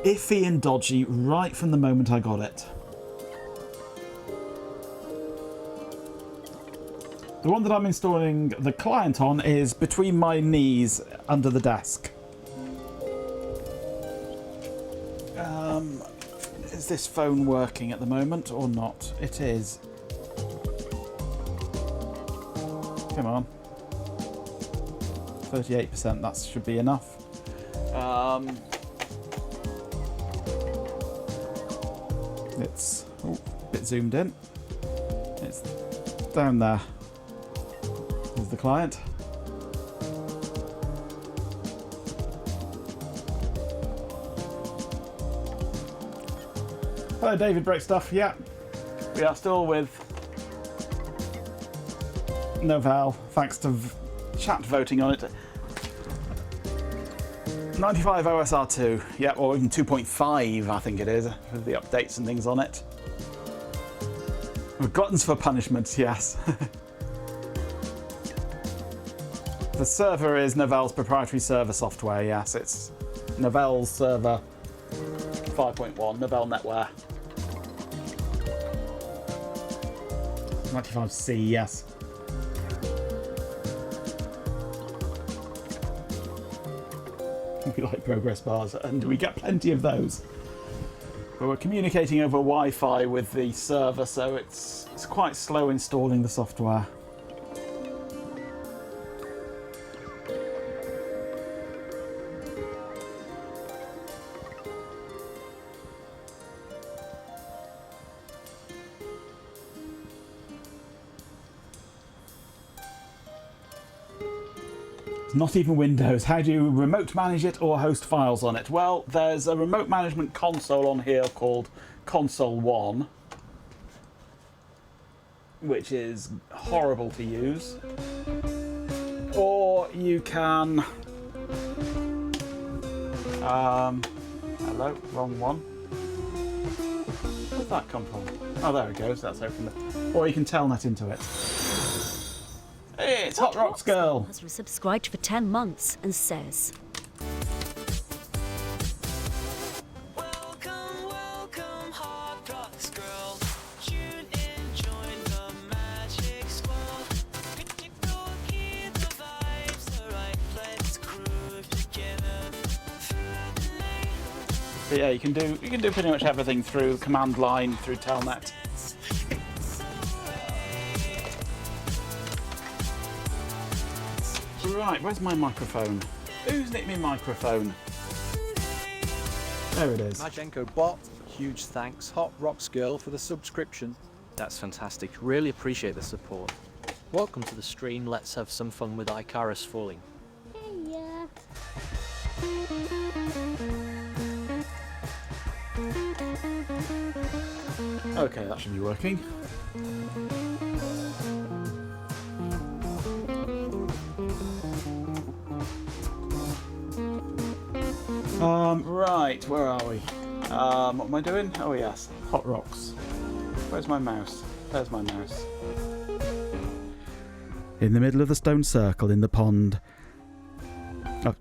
iffy and dodgy right from the moment I got it. The one that I'm installing the client on is between my knees under the desk. Is this phone working at the moment or not? It is. Come on. 38%, that should be enough. It's a bit zoomed in. It's down there. There's the client. Hello, David Breakstuff. Yeah, we are still with Novell, thanks to chat voting on it. 95 OSR2, yeah, or even 2.5, I think it is, with the updates and things on it. With gluttons for punishment, yes. The server is Novell's proprietary server software, yes, it's Novell's server 5.1, Novell NetWare. 95C, yes. We like progress bars, and we get plenty of those. But we're communicating over Wi-Fi with the server, so it's quite slow installing the software. Not even Windows. How do you remote manage it or host files on it? Well, there's a remote management console on here called Console 1, which is horrible to use. Or you can... hello, wrong one. Where'd that come from? Oh, there it goes. That's opened it. Or you can telnet into it. Hey, it's Hot Rocks Girl. Has subscribed for 10 months and says, Welcome, welcome, Hot Rocks Girl. Tune in, join the magic squad. Go hear the vibes, alright, let's groove together through the night. But yeah, you can do pretty much everything through command line, through telnet. Right, where's my microphone? Who's nicked me microphone? There it is. Majenko Bot, huge thanks. Hot Rocks Girl for the subscription. That's fantastic. Really appreciate the support. Welcome to the stream. Let's have some fun with Icarus falling. Yeah. Okay, that should be working. Right, where are we? What am I doing? Oh yes, Hot Rocks. Where's my mouse? There's my mouse. In the middle of the stone circle in the pond... Oh,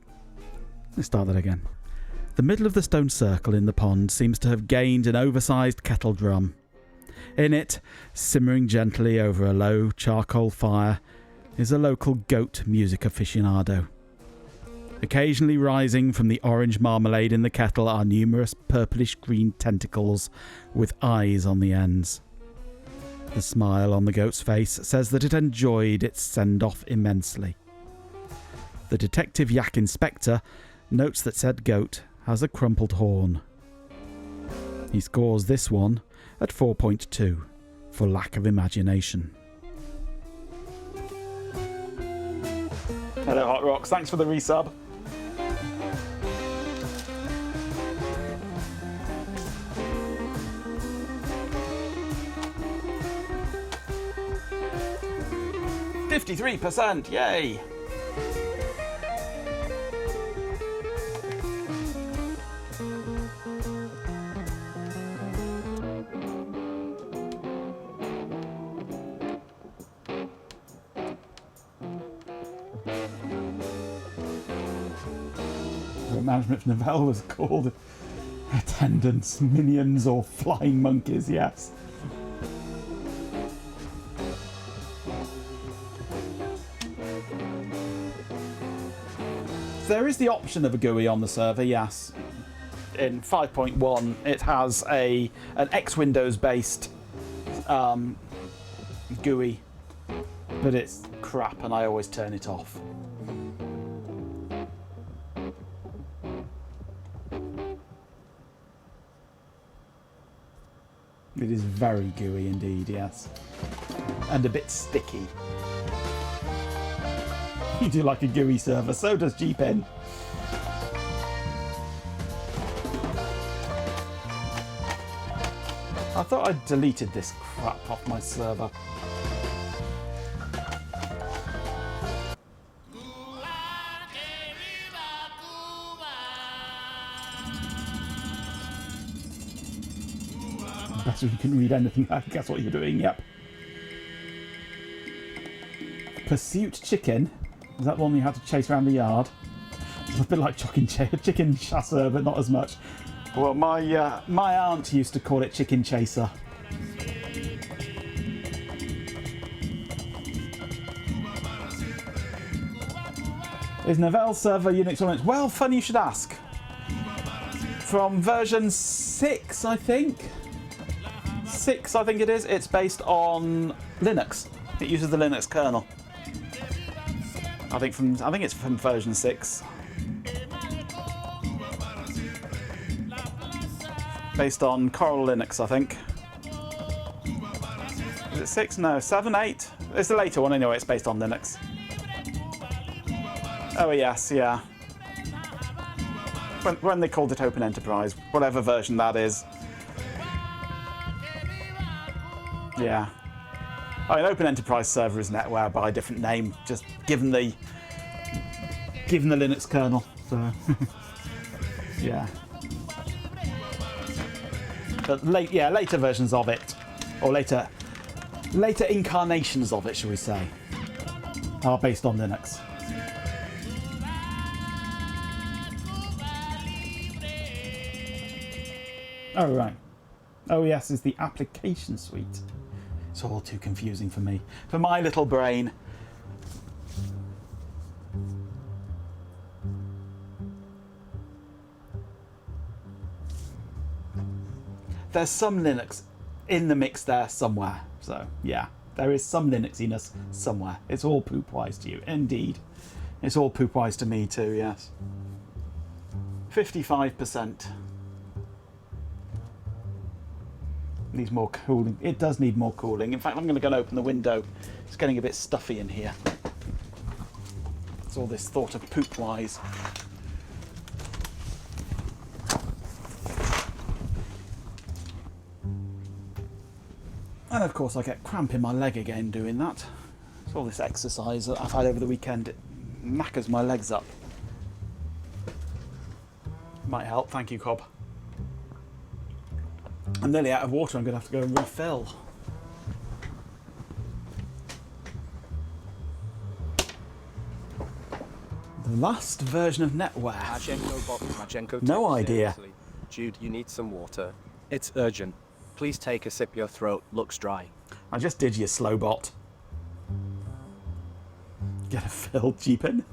let's start that again. The middle of the stone circle in the pond seems to have gained an oversized kettle drum. In it, simmering gently over a low charcoal fire, is a local goat music aficionado. Occasionally rising from the orange marmalade in the kettle are numerous purplish-green tentacles with eyes on the ends. The smile on the goat's face says that it enjoyed its send-off immensely. The detective yak inspector notes that said goat has a crumpled horn. He scores this one at 4.2 for lack of imagination. Hello Hot Rocks, thanks for the resub. %, yay! The management of Novell was called attendants, minions, or flying monkeys, yes. There is the option of a GUI on the server, yes. In 5.1 it has an X-Windows based GUI, but it's crap and I always turn it off. It is very GUI indeed, yes. And a bit sticky. You do like a GUI server, so does GPin. I thought I'd deleted this crap off my server. Better you can read anything, I guess what you're doing, yep. Pursuit Chicken. Is that the one you had to chase around the yard? It's a bit like chicken chaser, but not as much. Well, my aunt used to call it chicken chaser. Is Novell server Unix or Linux? Well, funny you should ask. From version 6, I think. 6, I think it is. It's based on Linux. It uses the Linux kernel. I think it's from version 6. Based on Coral Linux, I think. Is it 6? No, 7, 8? It's the later one anyway, it's based on Linux. Oh yes, yeah. When they called it Open Enterprise, whatever version that is. Yeah. I mean, Open Enterprise server is NetWare by a different name, just given the Linux kernel. So, yeah. But later versions of it, or later incarnations of it, shall we say, are based on Linux. Oh right. OES is the application suite. It's all too confusing for me. For my little brain. There's some Linux in the mix there somewhere. So, yeah. There is some Linuxiness somewhere. It's all Poopwise to you. Indeed. It's all Poopwise to me too, yes. 55%. Needs more cooling. It does need more cooling. In fact, I'm going to go and open the window. It's getting a bit stuffy in here. It's all this thought of Poopwise. And of course I get cramp in my leg again doing that. It's all this exercise that I've had over the weekend. It knackers my legs up. Might help. Thank you, Cobb. I'm nearly out of water. I'm going to have to go and refill. The last version of NetWare. Majenko bot, Majenko No text, idea. seriously. Jude, you need some water. It's urgent. Please take a sip, your throat looks dry. I just did, you slow bot. Get a fill, cheapin.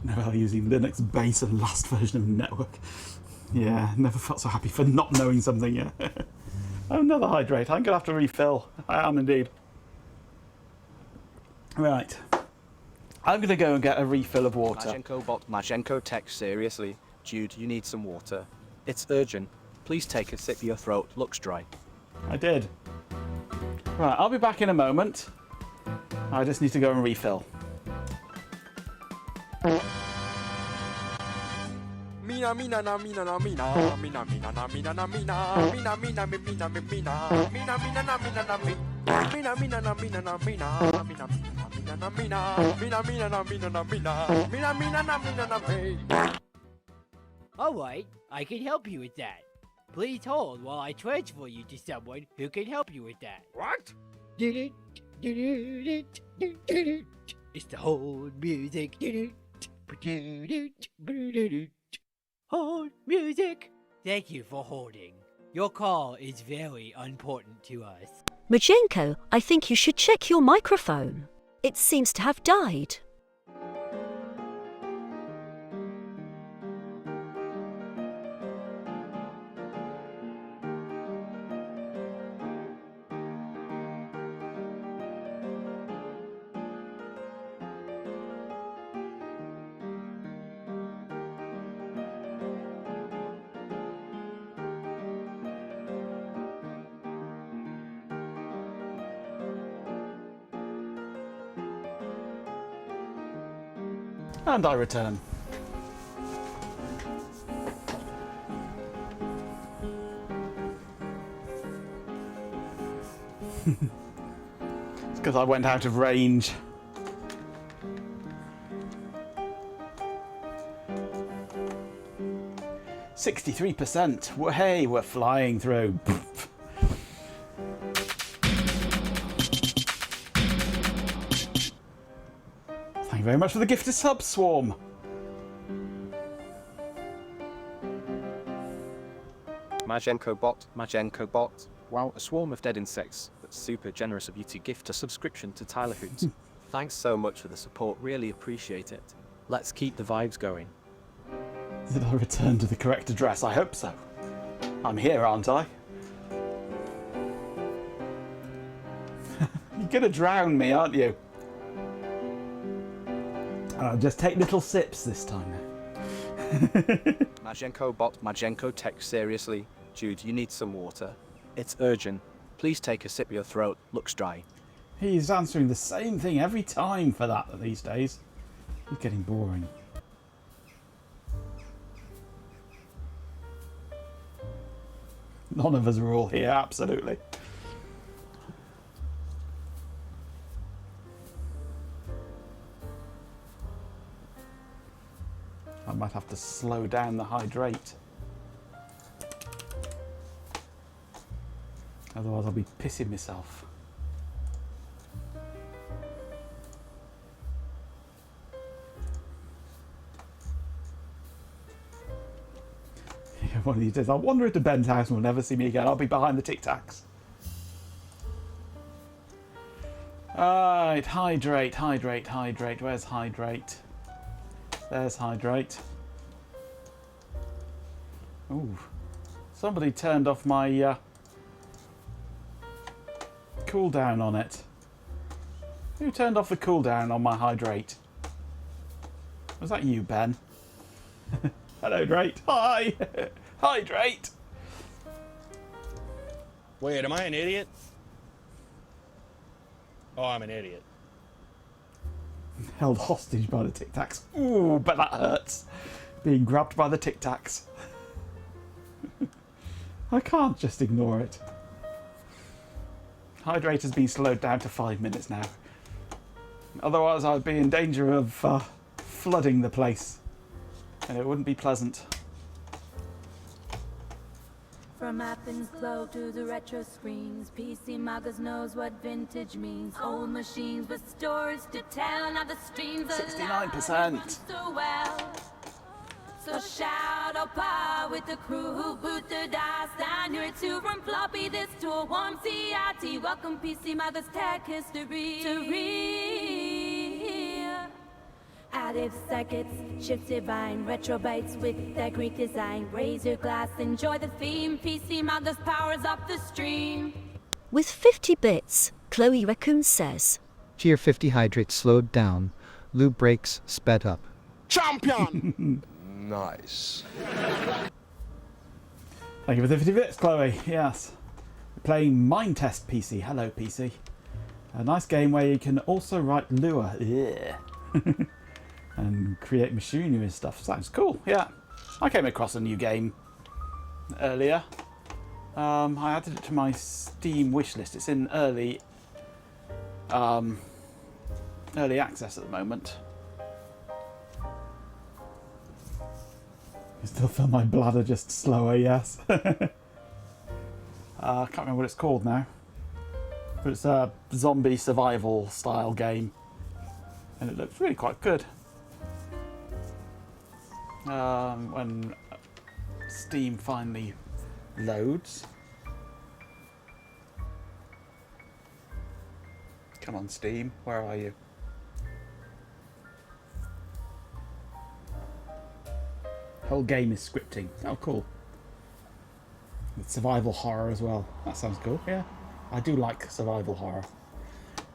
Noel using Linux base and last version of network. Yeah, never felt so happy for not knowing something yet. Oh, another hydrate. I'm going to have to refill. I am indeed. Right. I'm going to go and get a refill of water. Majenko bot, Majenko text, seriously. Jude, you need some water. It's urgent. Please take a sip, your throat looks dry. I did. Right, I'll be back in a moment. I just need to go and refill. Mina mina na mina na mina mina mina na mina na mina mina mina mina mina mina mina mina na mina na mina mina na mina na mina mina mina na mina mina mina na mina na mina mina mina na mina na mina. Alright, I can help you with that. Please hold while I transfer you to someone who can help you with that. What? It's the hold music. Hold music. Thank you for holding. Your call is very important to us. Majenko, I think you should check your microphone. It seems to have died. And I return. It's because I went out of range. %63%. Well, hey, we're flying through. Thank you very much for the gifted sub, Swarm. Majenko bot. Wow, a swarm of dead insects. That's super generous of you to gift a subscription to Tyler Hoots. Thanks so much for the support, really appreciate it. Let's keep the vibes going. Did I return to the correct address? I hope so. I'm here, aren't I? You're gonna drown me, aren't you? I'll just take little sips this time. Majenko bot, Majenko text, seriously. Jude, you need some water. It's urgent. Please take a sip, your throat looks dry. He's answering the same thing every time for that these days. He's getting boring. None of us are all here, absolutely. I might have to slow down the hydrate. Otherwise I'll be pissing myself. One of these days I'll wander into Ben's house and will never see me again. I'll be behind the Tic Tacs. Alright, hydrate. Where's hydrate? There's hydrate. Ooh. Somebody turned off my cooldown on it. Who turned off the cooldown on my hydrate? Was that you, Ben? Hello, Drake. Hi! Hydrate! Wait, am I an idiot? Oh, I'm an idiot. Held hostage by the Tic Tacs. Ooh, but that hurts. Being grabbed by the Tic Tacs. I can't just ignore it. Hydrate has been slowed down to 5 minutes now. Otherwise I'd be in danger of flooding the place, and it wouldn't be pleasant. From Athens glow to the retro screens, PC Magas knows what vintage means. Old machines with stories to tell, now the streams 69%. so well. So shout out power with the crew who boot their dice down here to from floppy this to a warm CIT. Welcome PC Magas tech history to read. Additive circuits, shift divine, retro bytes with their Greek design. Raise your glass, enjoy the theme. PC Magas powers up the stream. With 50 bits, Chloe Raccoon says, Tier 50 hydrate slowed down. Lube brakes sped up. Champion! Nice. Thank you for the 50 bits, Chloe. Yes. Playing Mind Test PC. Hello, PC. A nice game where you can also write Lua. And create machinery and stuff. Sounds cool, yeah. I came across a new game earlier. I added it to my Steam wishlist. It's in early access at the moment. I still feel my bladder just slower, yes. I can't remember what it's called now. But it's a zombie survival style game. And it looks really quite good. When Steam finally loads. Come on, Steam, where are you? Whole game is scripting. Oh, cool. With survival horror as well. That sounds cool, yeah. I do like survival horror.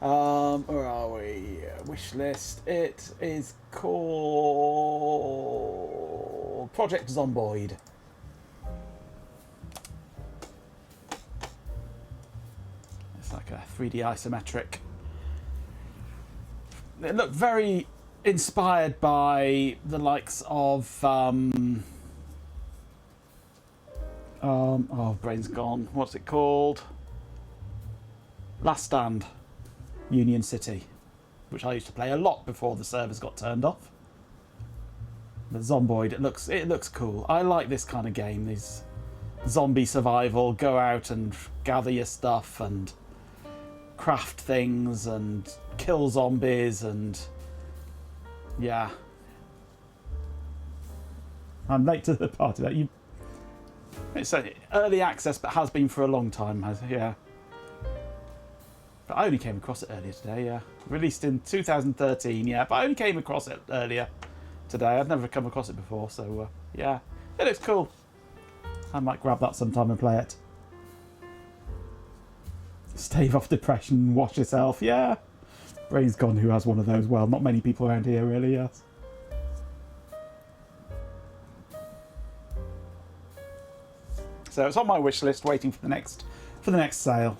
Where are we? Wish list. It is called Project Zomboid. It's like a 3D isometric. It looked very inspired by the likes of oh, brain's gone. What's it called? Last Stand. Union City, which I used to play a lot before the servers got turned off. The Zomboid, it looks cool. I like this kind of game. These zombie survival, go out and gather your stuff and craft things and kill zombies and yeah. I'm late to the party. That it's early access, but has been for a long time. Yeah. But I only came across it earlier today, yeah. Released in 2013, yeah, but I only came across it earlier today. I've never come across it before, so yeah. It looks cool. I might grab that sometime and play it. Stave off depression, wash yourself, yeah. Brain's gone, who has one of those? Well, not many people around here, really, yes. So it's on my wish list, waiting for the next sale.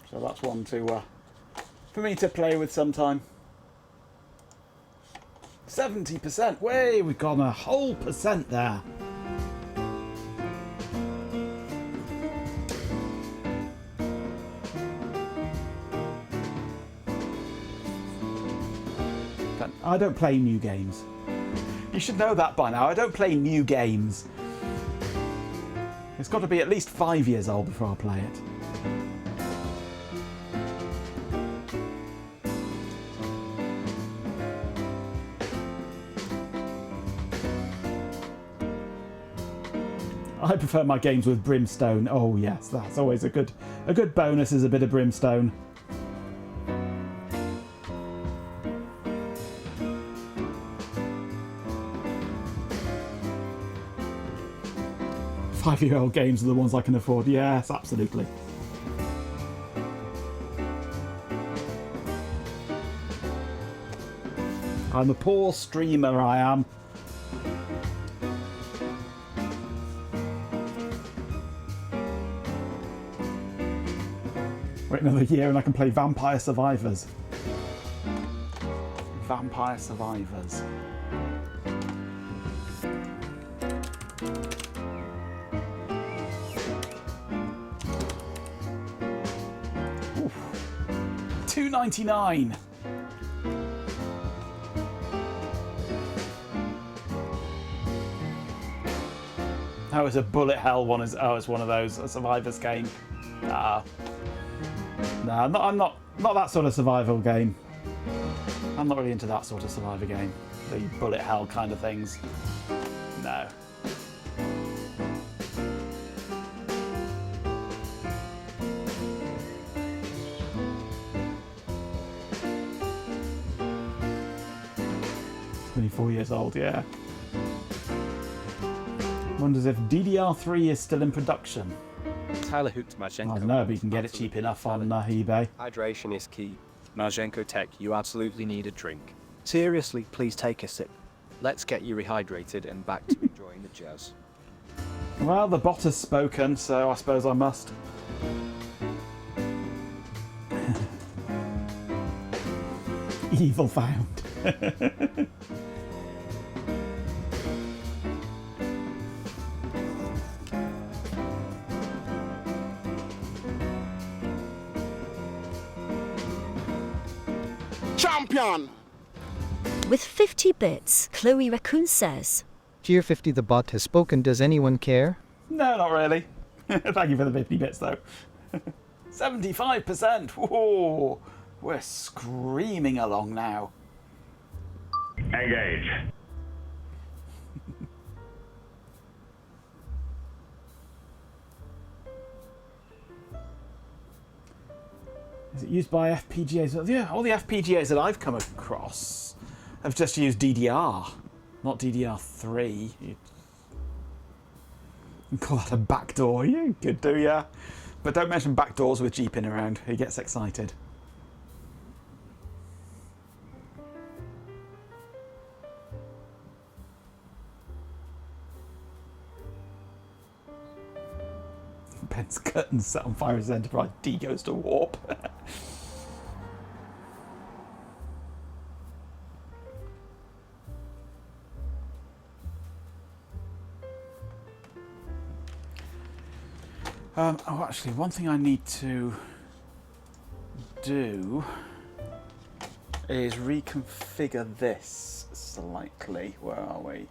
So that's one to for me to play with sometime. 70%. Way, we've gone a whole percent there. I don't play new games. You should know that by now. I don't play new games. It's got to be at least 5 years old before I play it. I prefer my games with brimstone. Oh yes, that's always a good bonus, is a bit of brimstone. Five-year-old games are the ones I can afford. Yes, absolutely. I'm a poor streamer, I am. Wait another year and I can play Vampire Survivors. Vampire Survivors. $2.99. Oh, it's a bullet hell one. It's one of those, a survivor's game. Nah, I'm not that sort of survival game. I'm not really into that sort of survivor game. The bullet hell kind of things. No. "24 years old, yeah. Wonders if DDR3 is still in production." Tyler Hoot Marzenko. I don't know, but you can get it cheap enough on eBay. Hydration is key. Marzenko Tech, you absolutely need a drink. Seriously, please take a sip. Let's get you rehydrated and back to enjoying the jazz. Well, the bot has spoken, so I suppose I must. Evil found. Champion! With 50 bits, Chloe Raccoon says, Tier 50 the bot has spoken. Does anyone care? No, not really. Thank you for the 50 bits, though. 75%! Whoa! We're screaming along now. Engage. Is it used by FPGAs? Yeah, all the FPGAs that I've come across have just used DDR, not DDR3. You can call that a backdoor. You could do, yeah. But don't mention backdoors with Jeeping around. He gets excited. Ben's curtains set on fire as Enterprise D goes to warp. Oh, actually, one thing I need to do is reconfigure this slightly. Where are we?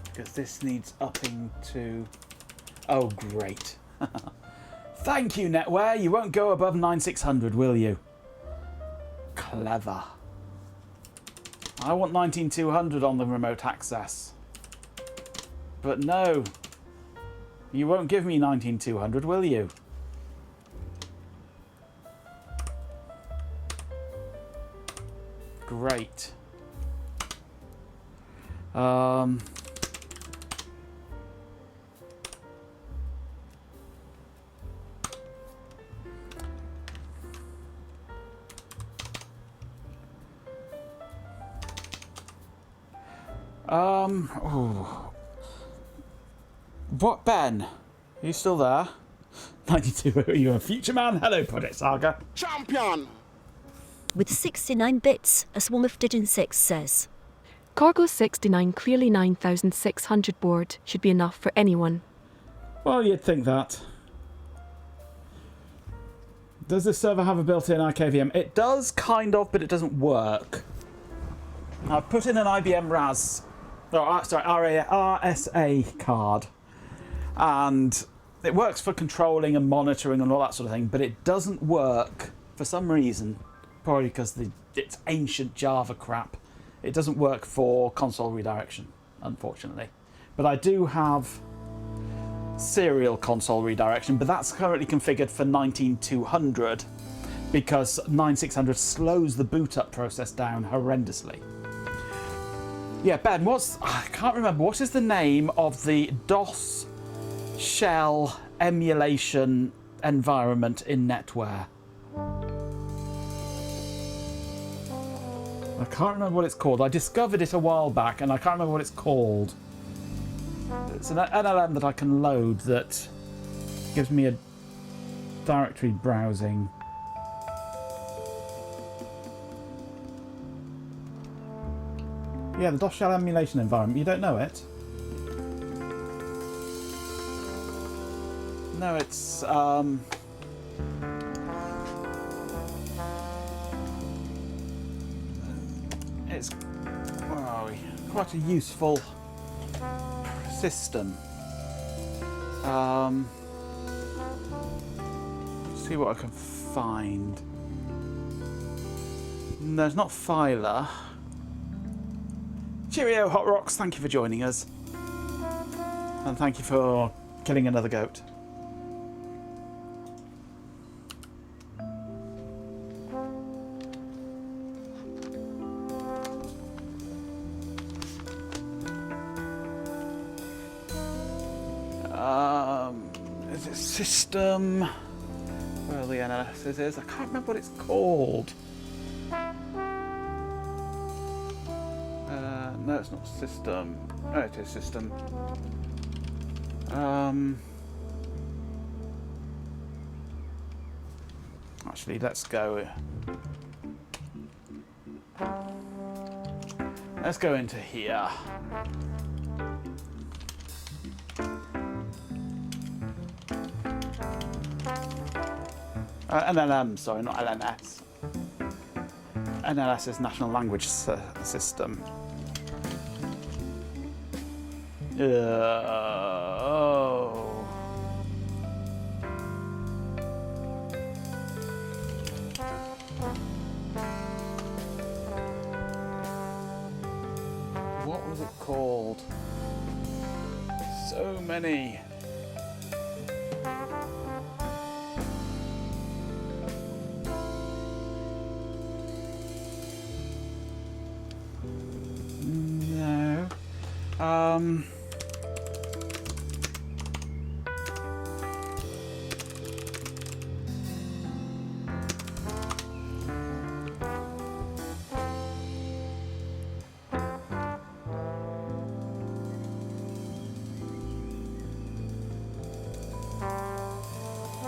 Because this needs upping to... Oh, great. Thank you, Netware. You won't go above 9600, will you? Clever. I want 19200 on the remote access. But no. You won't give me 19200, will you? Great. Oh. What, Ben? Are you still there? 92, are you a future man? Hello, Project Saga. Champion! With 69 bits, a swarm of Digin 6 says, Corgo 69 clearly 9600 board should be enough for anyone. Well, you'd think that. Does this server have a built-in RKVM? It does, kind of, but it doesn't work. I've put in an IBM RSA card, and it works for controlling and monitoring and all that sort of thing, but it doesn't work for some reason, probably because it's ancient Java crap. It doesn't work for console redirection, unfortunately. But I do have serial console redirection, but that's currently configured for 19200 because 9600 slows the boot up process down horrendously. Yeah, Ben, I can't remember, what is the name of the DOS shell emulation environment in NetWare? I can't remember what it's called. I discovered it a while back and I can't remember what it's called. It's an NLM that I can load that gives me a directory browsing. Yeah, the DOS shell emulation environment. You don't know it? No, it's where are we? Quite a useful system. See what I can find. There's not Phyla. Cheerio, Hot Rocks. Thank you for joining us. And thank you for killing another goat. Is it system? Where the analysis is? I can't remember what it's called. No, it's not system. No, it is system. Actually, let's go. Let's go into here. NLM, sorry, not LNS. NLS is National Language System. Oh. What was it called? So many. No.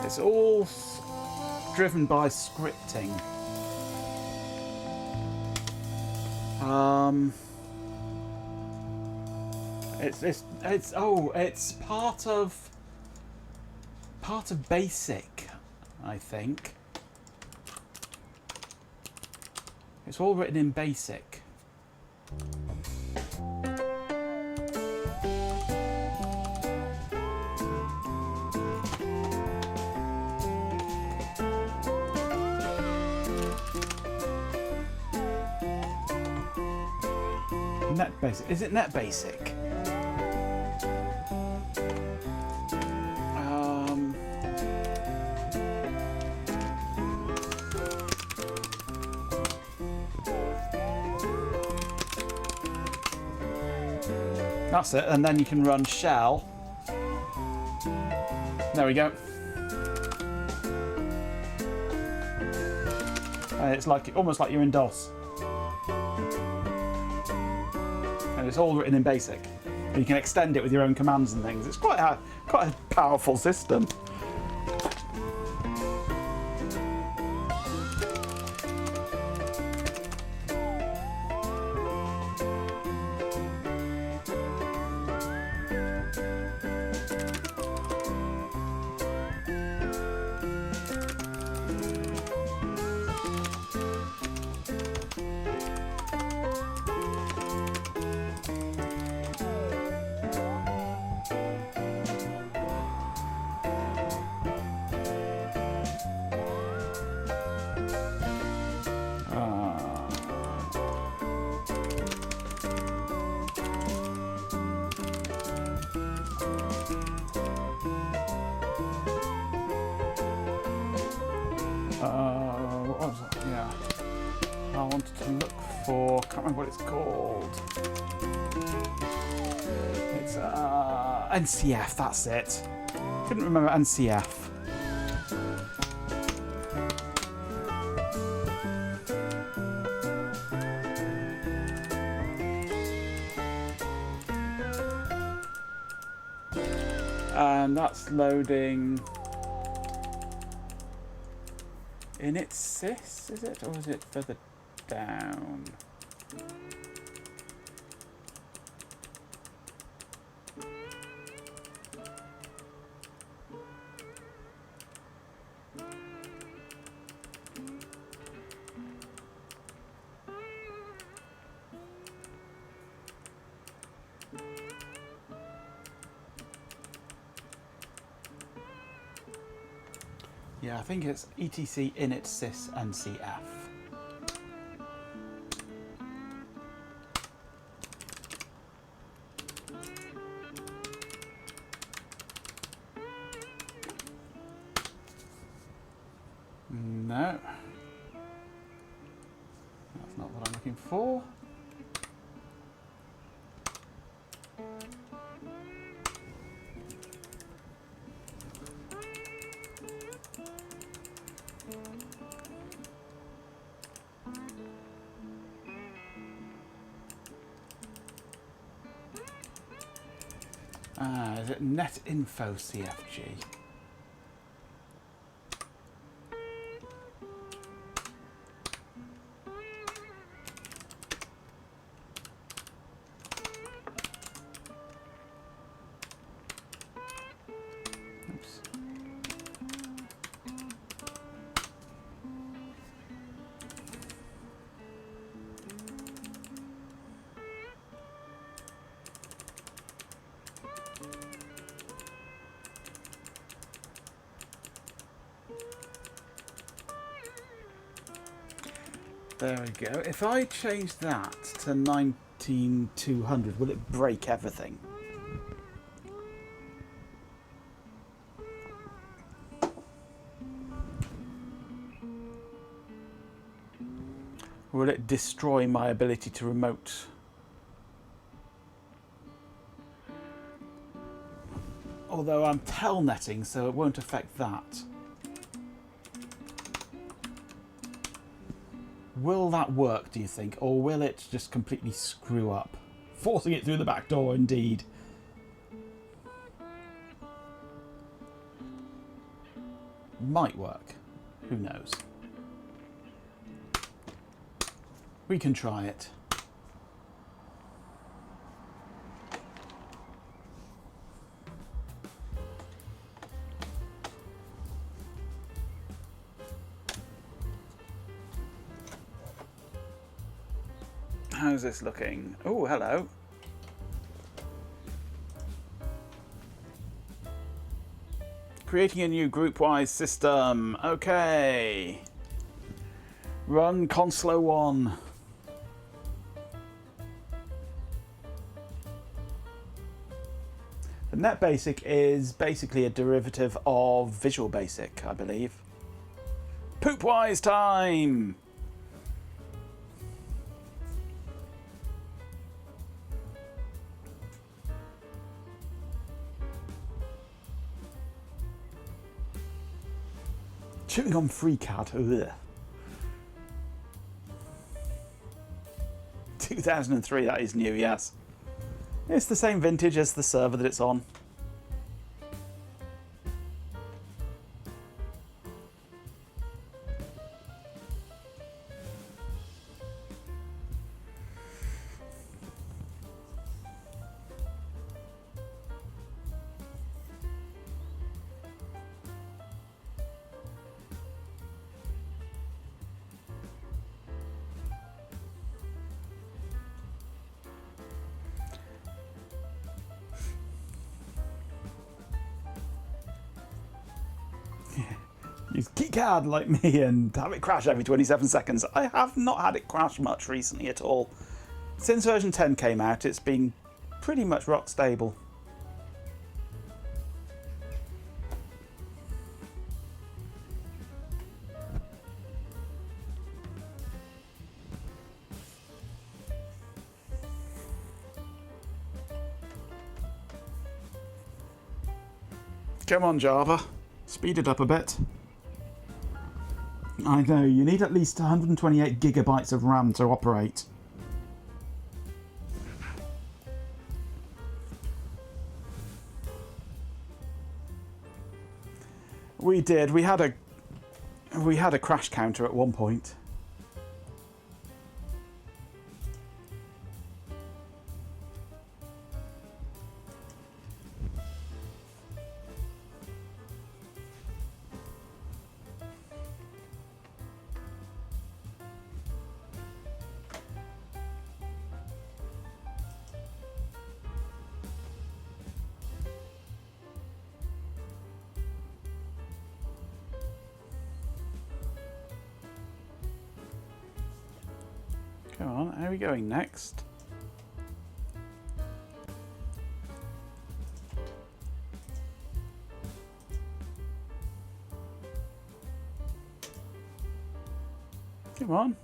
It's all driven by scripting. It's part of BASIC, I think. It's all written in BASIC. NetBasic. Is it NetBasic? That's it, and then you can run shell. There we go. It's like almost like you're in DOS. And it's all written in BASIC. And you can extend it with your own commands and things. It's quite a powerful system. What was that? Yeah. I wanted to look for, can't remember what it's called. It's NCF, that's it. Couldn't remember NCF. And that's loading in its sys, is it? Or is it further down? Yeah, I think it's etc init sys ncf. No. That's not what I'm looking for. Is it netinfo cfg? Oops. There we go. If I change that to 19200, will it break everything? Will it destroy my ability to remote? Although I'm telnetting, so it won't affect that. Will that work, do you think? Or will it just completely screw up? Forcing it through the back door, indeed. Might work. Who knows? We can try it. How's this looking? Oh, hello. Creating a new Poopwise system. Okay. Run console 1. The Net Basic is basically a derivative of Visual Basic, I believe. Poopwise time! Chewing on FreeCAD. Ugh. 2003, that is new, yes. It's the same vintage as the server that it's on. Use KeyCAD like me and have it crash every 27 seconds. I have not had it crash much recently at all. Since version 10 came out, it's been pretty much rock stable. Come on, Java. Speed it up a bit. I know, you need at least 128 gigabytes of RAM to operate. We did. We had a crash counter at one point. Come on, how are we going next? Come on,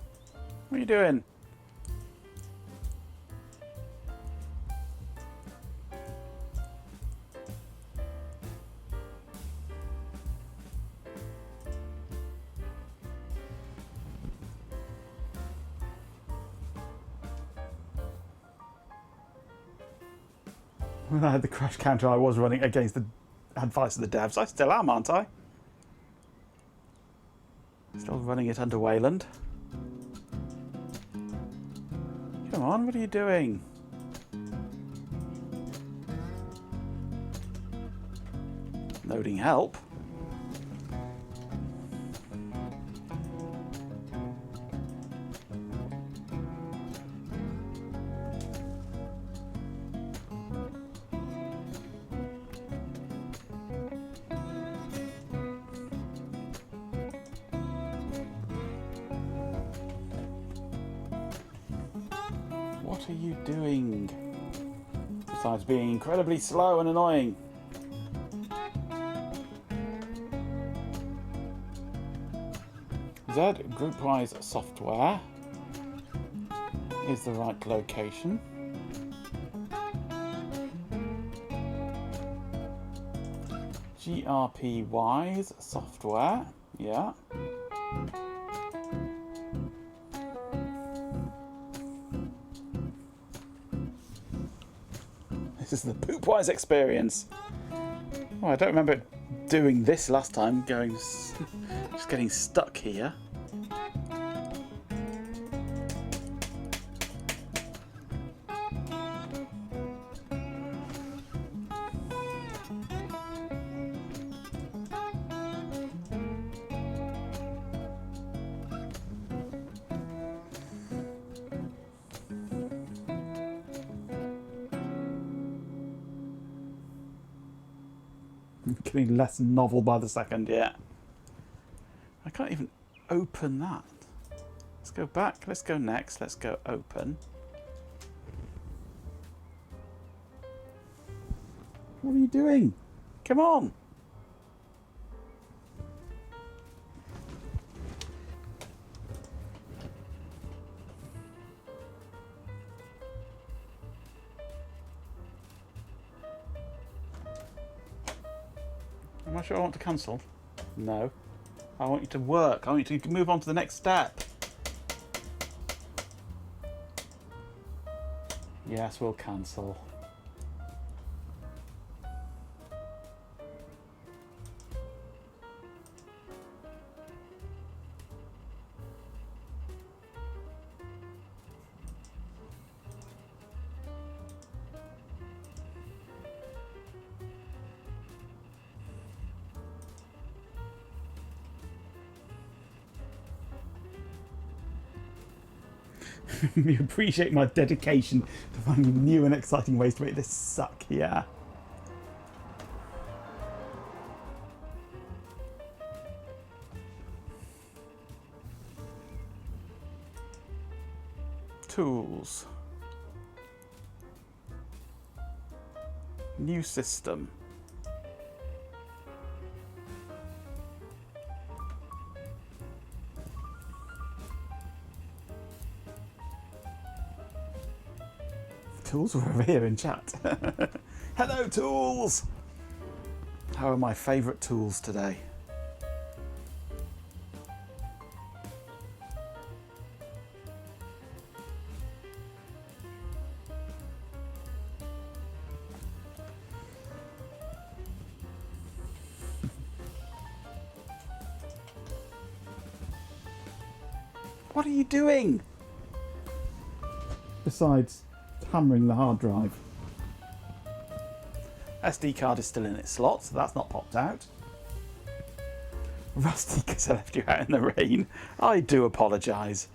what are you doing? When I had the crash counter, I was running against the advice of the devs. I still am, aren't I? Still running it under Wayland. Come on, what are you doing? Loading help. What are you doing? Besides being incredibly slow and annoying. Z Groupwise software is the right location. GRP Wise software, yeah. This is the Poopwise experience. Oh, I don't remember doing this last time, just getting stuck here. Getting less novel by the second, yeah. I can't even open that. Let's go back. Let's go next. Let's go open. What are you doing? Come on. Am I sure I want to cancel? No. I want you to work. I want you to move on to the next step. Yes, we'll cancel. You appreciate my dedication to finding new and exciting ways to make this suck, yeah. Tools. New system. Tools were over here in chat. Hello, tools! How are my favourite tools today? What are you doing? Besides hammering the hard drive. SD card is still in its slot, so that's not popped out. Rusty because I left you out in the rain. I do apologise.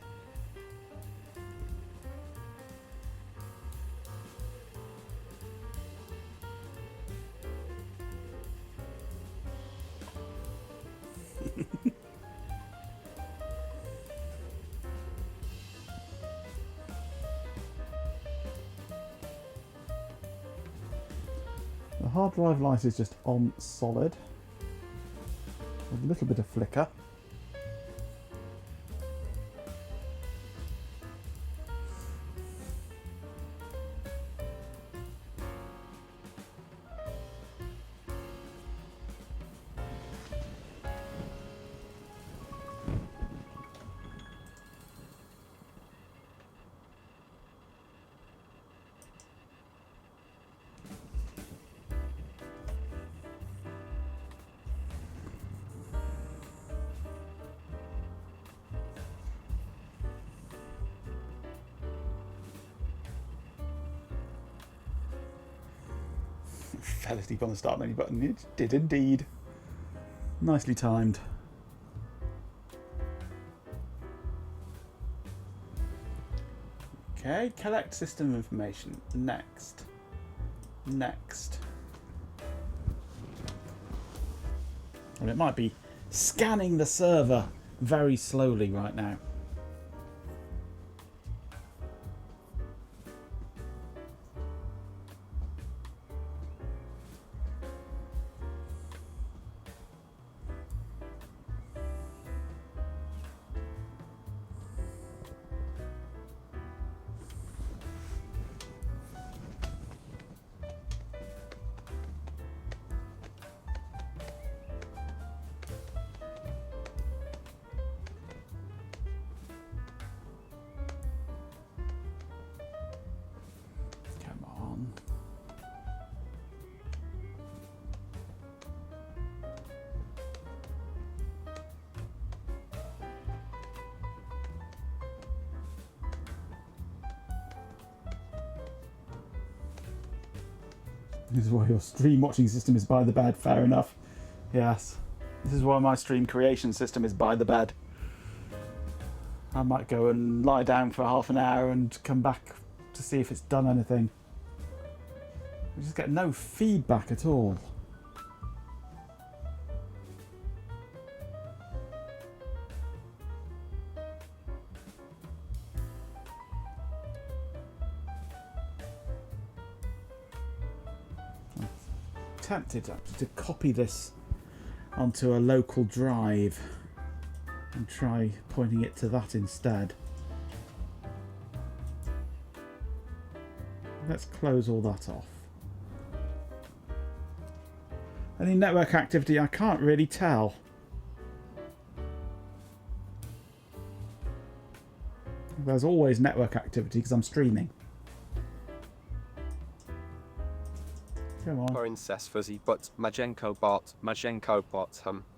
hard drive light is just on solid. With a little bit of flicker. Fell asleep on the start menu button. It did indeed. Nicely timed. Okay, collect system information. Next. Next. And it might be scanning the server very slowly right now. This is why your stream watching system is by the bed. Fair enough. Yes. This is why my stream creation system is by the bed. I might go and lie down for half an hour and come back to see if it's done anything. I just get no feedback at all. Tempted to copy this onto a local drive and try pointing it to that instead. Let's close all that off. Any network activity? I can't really tell. There's always network activity because I'm streaming. Come on. Poor incest fuzzy butt, Majenko bot,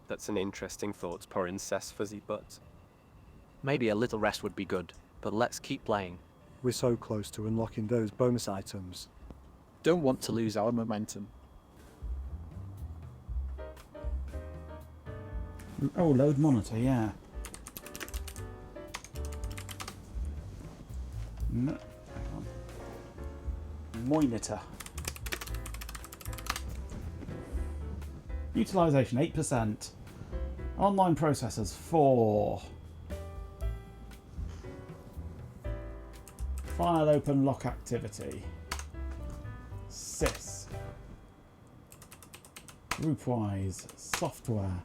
that's an interesting thought, poor incest fuzzy butt. Maybe a little rest would be good, but let's keep playing. We're so close to unlocking those bonus items. Don't want to lose our momentum. Oh, load monitor, yeah. No, hang on. Monitor. Utilization 8%. Online processors 4. File open lock activity. Sys. Poopwise. Software.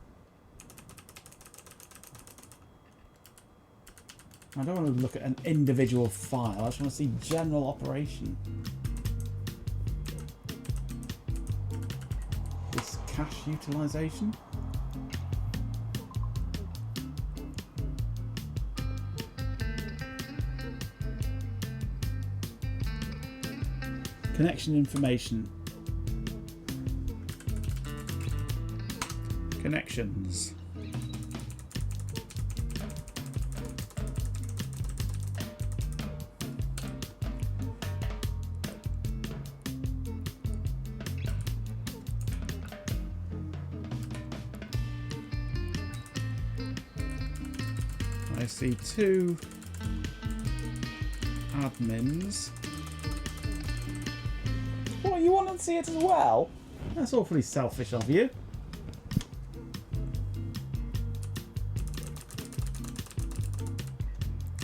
I don't want to look at an individual file, I just want to see general operation. This cache utilization. Connection information. Connections. I see 2 admins. What, you want to see it as well? That's awfully selfish of you.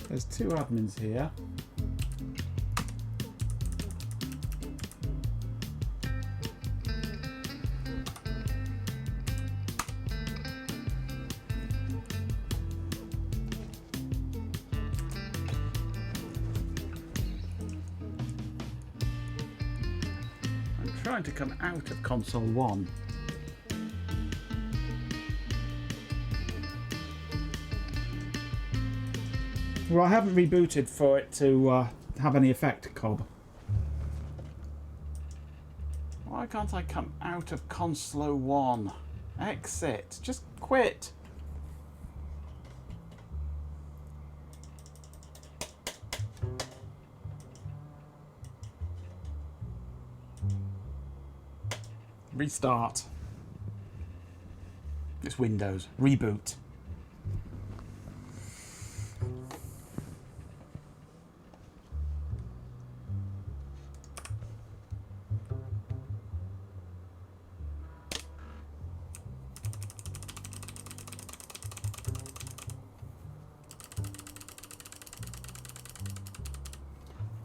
There's 2 admins here. trying to come out of console 1. Well, I haven't rebooted for it to have any effect, Cobb. Why can't I come out of console 1? Exit. Just quit. Restart. It's Windows. Reboot.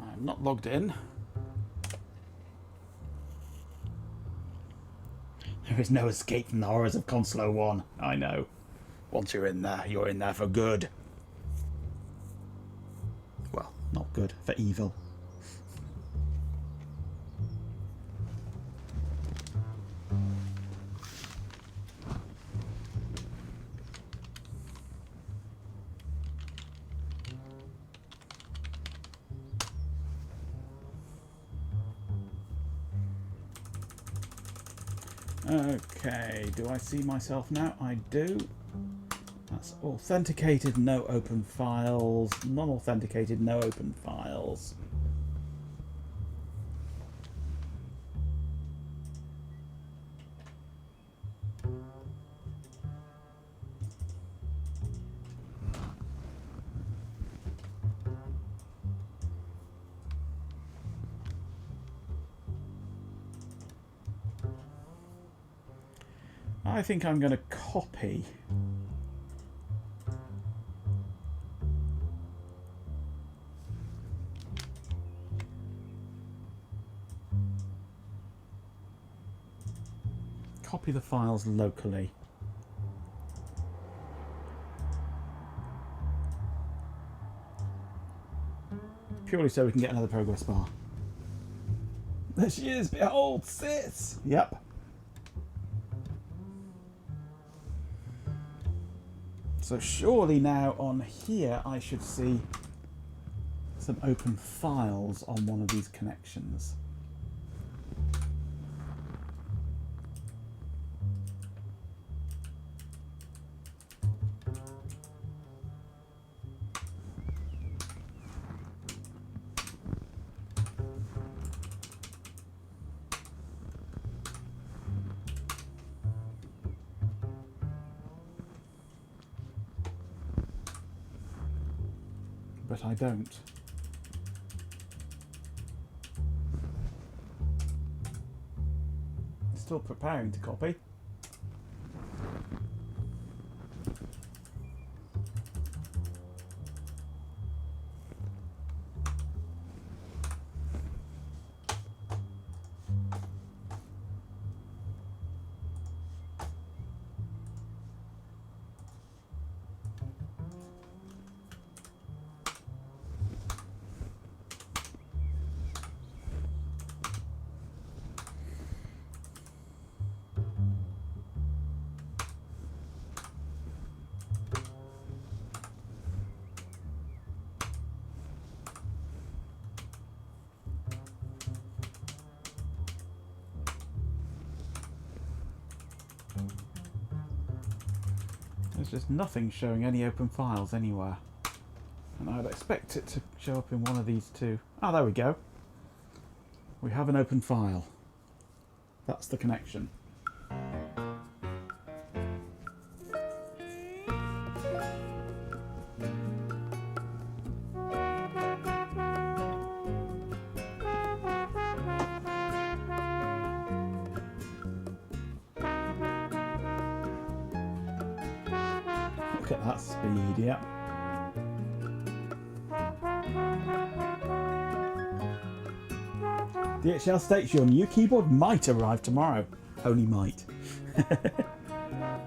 I'm not logged in. There is no escape from the horrors of Console 1. I know. Once you're in there for good. Well, not good, for evil. Okay, do I see myself now? I do. That's authenticated, no open files. Non-authenticated, no open files. I think I'm going to copy the files locally. Purely so we can get another progress bar. There she is, behold, sis! Yep. So surely now on here I should see some open files on one of these connections. But I don't. Still preparing to copy. There's just nothing showing any open files anywhere. And I'd expect it to show up in one of these two. Ah, there we go. We have an open file. That's the connection. Look at that speed, yeah. DHL states your new keyboard might arrive tomorrow. Only might.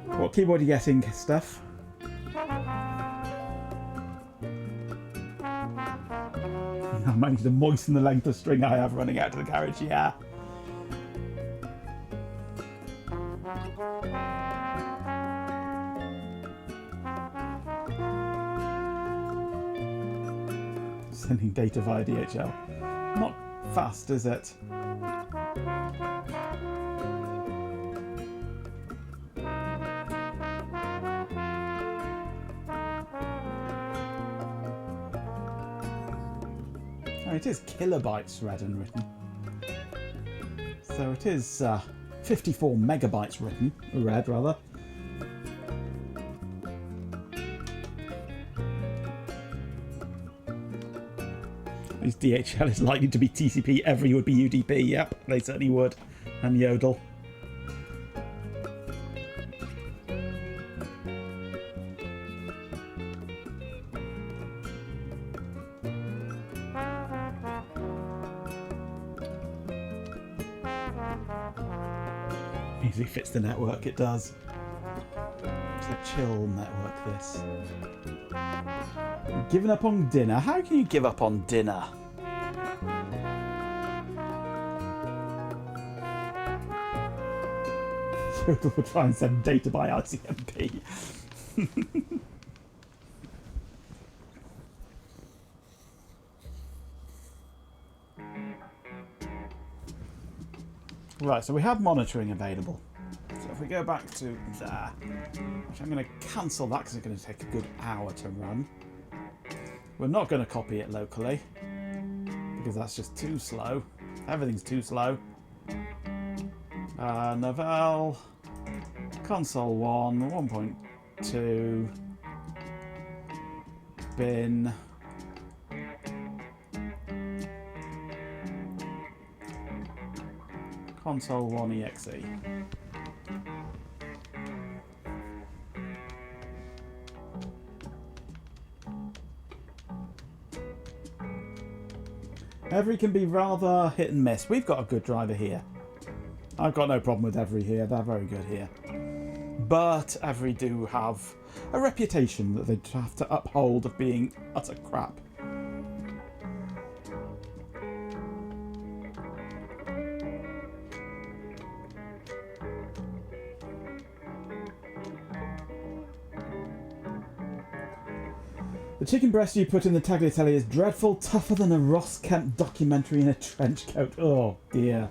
What keyboard are you getting, Steph? I managed to moisten the length of string I have running out to the carriage, yeah. Sending data via DHL. Not fast, is it? Oh, it is kilobytes read and written. So it is 54 megabytes read rather. At least DHL is likely to be TCP, every would be UDP, yep, they certainly would. And Yodel. Easily fits the network, it does. It's a chill network, this. Giving up on dinner? How can you give up on dinner? We'll try and send data by ICMP. Right, so we have monitoring available. So if we go back to there, which I'm going to cancel that because it's going to take a good hour to run. We're not going to copy it locally because that's just too slow. Everything's too slow. Novell, console 1, 1.2, bin. Console 1 exe. Every can be rather hit and miss. We've got a good driver here. I've got no problem with Every here. They're very good here. But Every do have a reputation that they have to uphold of being utter crap. The chicken breast you put in the tagliatelle is dreadful, tougher than a Ross Kemp documentary in a trench coat. Oh dear.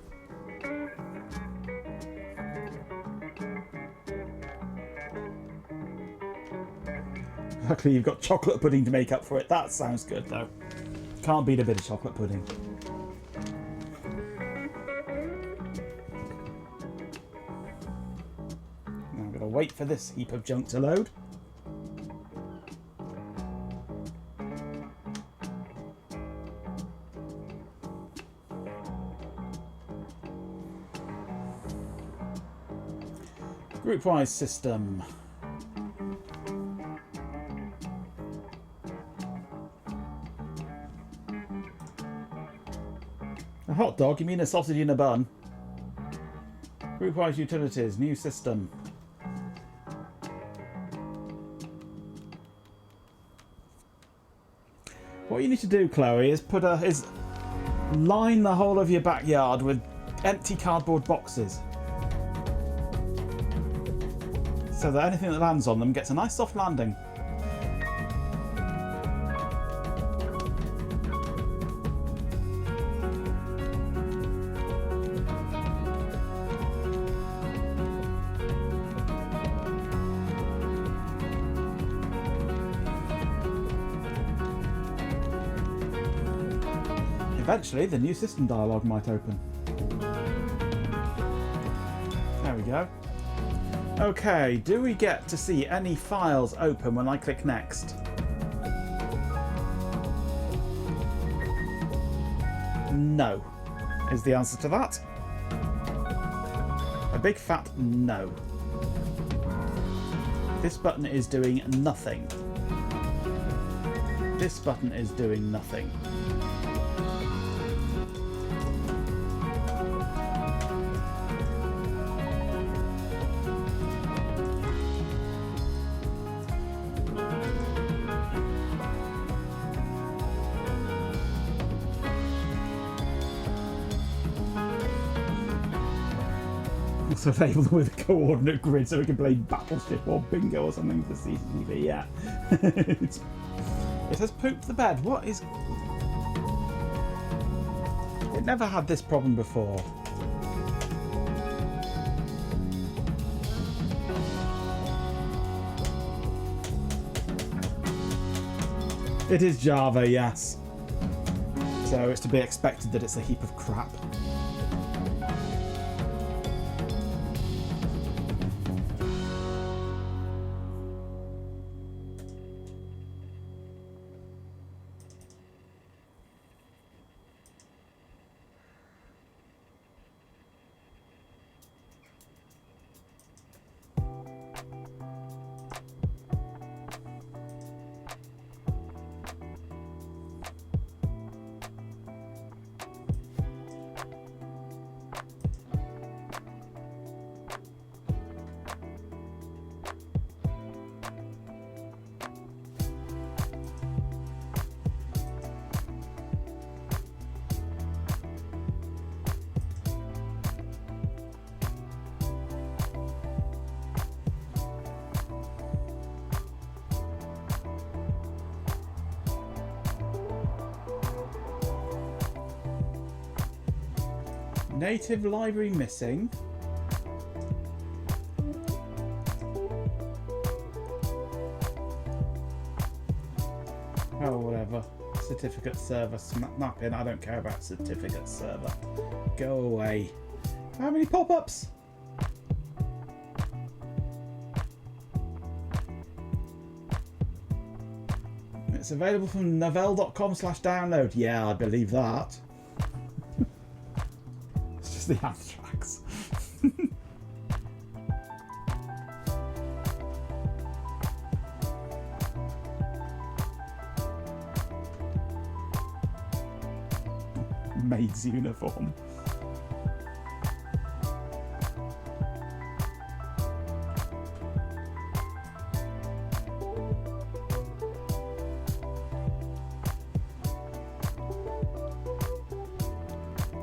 Luckily you've got chocolate pudding to make up for it. That sounds good though. Can't beat a bit of chocolate pudding. Now I'm going to wait for this heap of junk to load. Poopwise system. A hot dog? You mean a sausage in a bun? Poopwise utilities, new system. What you need to do, Chloe, is line the whole of your backyard with empty cardboard boxes, so that anything that lands on them gets a nice soft landing. Eventually, the new system dialog might open. There we go. Okay, do we get to see any files open when I click next? No, is the answer to that. A big fat no. This button is doing nothing. This button is doing nothing. Also label them with a coordinate grid so we can play Battleship or Bingo or something for CCTV, yeah. It has pooped the bed. What is... It never had this problem before. It is Java, yes. So it's to be expected that it's a heap of crap. Native library missing. Oh, whatever. Certificate server mapping. I don't care about certificate server. Go away. How many pop-ups? It's available from novell.com/download. Yeah, I believe that. It's just the abstracts. Maid's uniform.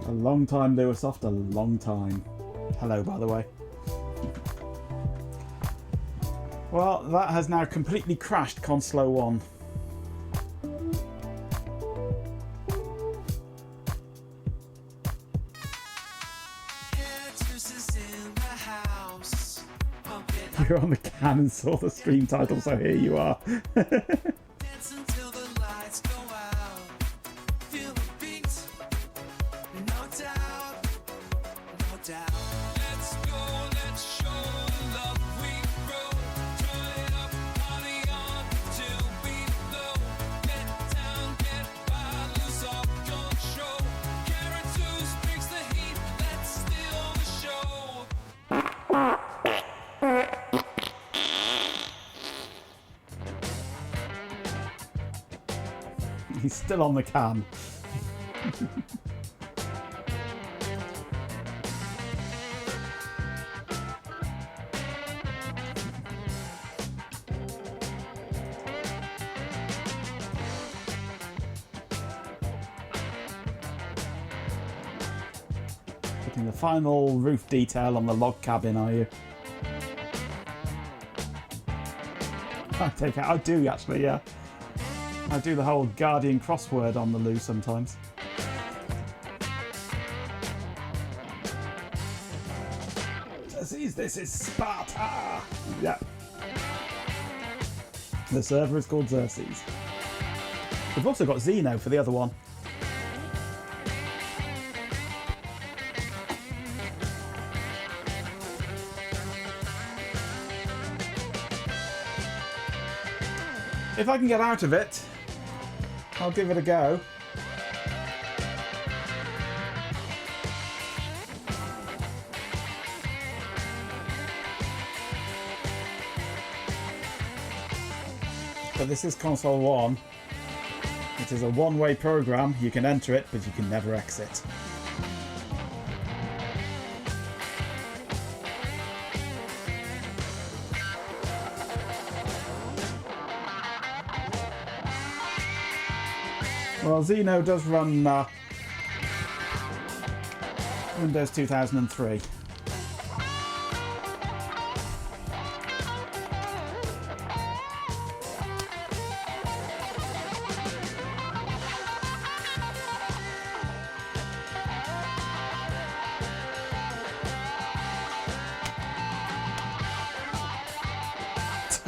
A long time, Lewisoft, a long time. Hello, by the way. Well, that has now completely crashed Conslow 1. You're on the can and saw the stream title, so here you are. He's still on the can. Putting the final roof detail on the log cabin, are you? I take it. I do actually, yeah. I do the whole Guardian crossword on the loo sometimes. This is Sparta! Yeah. The server is called Xerxes. We've also got Zeno for the other one. If I can get out of it, I'll give it a go. But this is console 1. It is a one-way program. You can enter it, but you can never exit. Well, Zeno does run Windows 2003.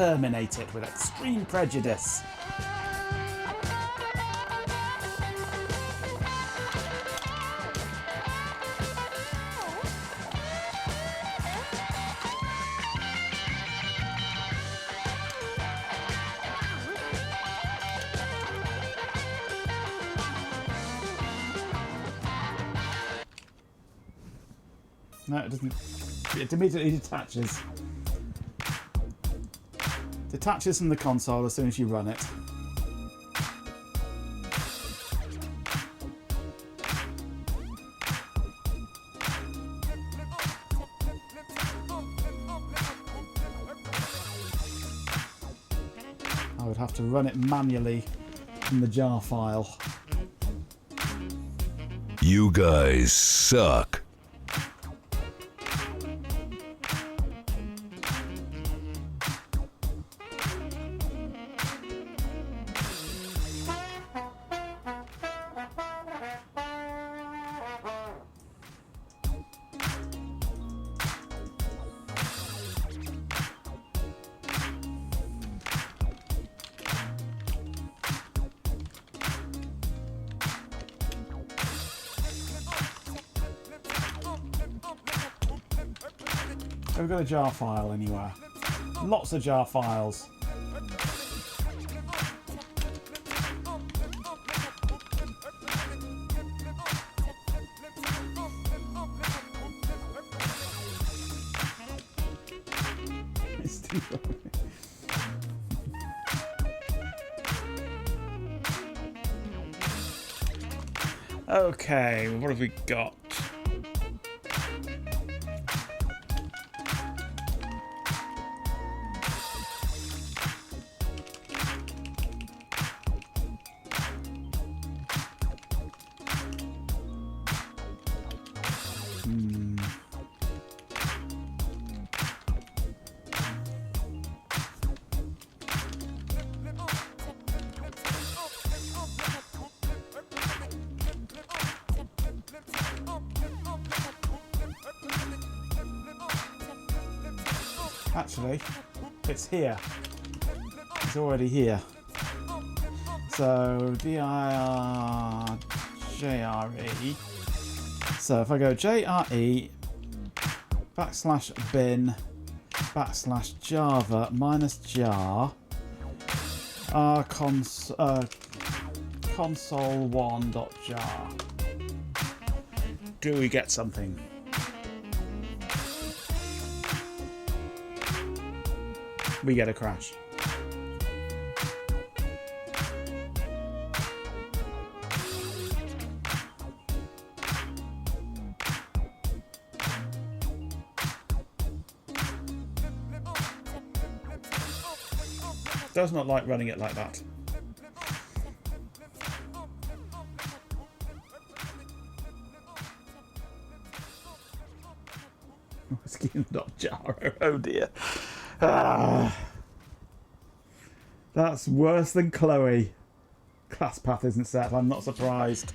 terminate it with extreme prejudice. No, it doesn't. It immediately detaches. Detaches from the console as soon as you run it. I would have to run it manually from the jar file. You guys suck. Have we got a jar file anywhere? Lots of jar files. Okay, what have we got? Actually, it's here. It's already here. So dir jre. So if I go jre /bin /java -jar console1.jar. Do we get something? We get a crash. Does not like running it like that. Whiskey.jar. Oh dear. That's worse than Chloe. Class path isn't set. I'm not surprised.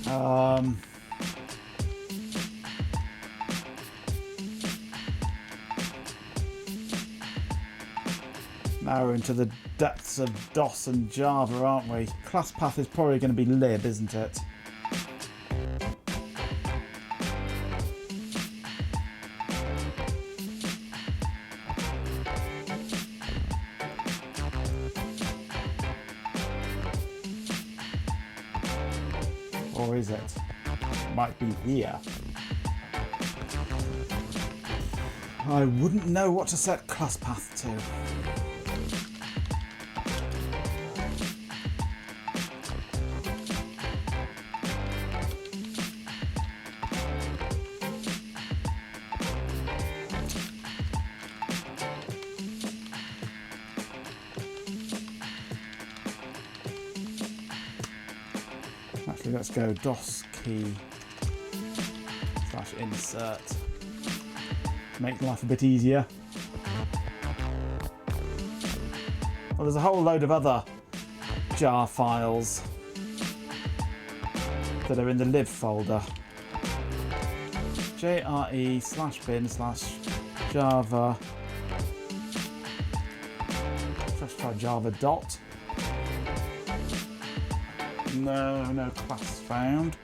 Now we're into the depths of DOS and Java, aren't we? Class path is probably going to be lib, isn't it? Or is it? Might be here. I wouldn't know what to set class path to. Actually, let's go DOS key /insert. Make life a bit easier. Well, there's a whole load of other jar files that are in the lib folder. jre /bin /java Try Java dot. No class found.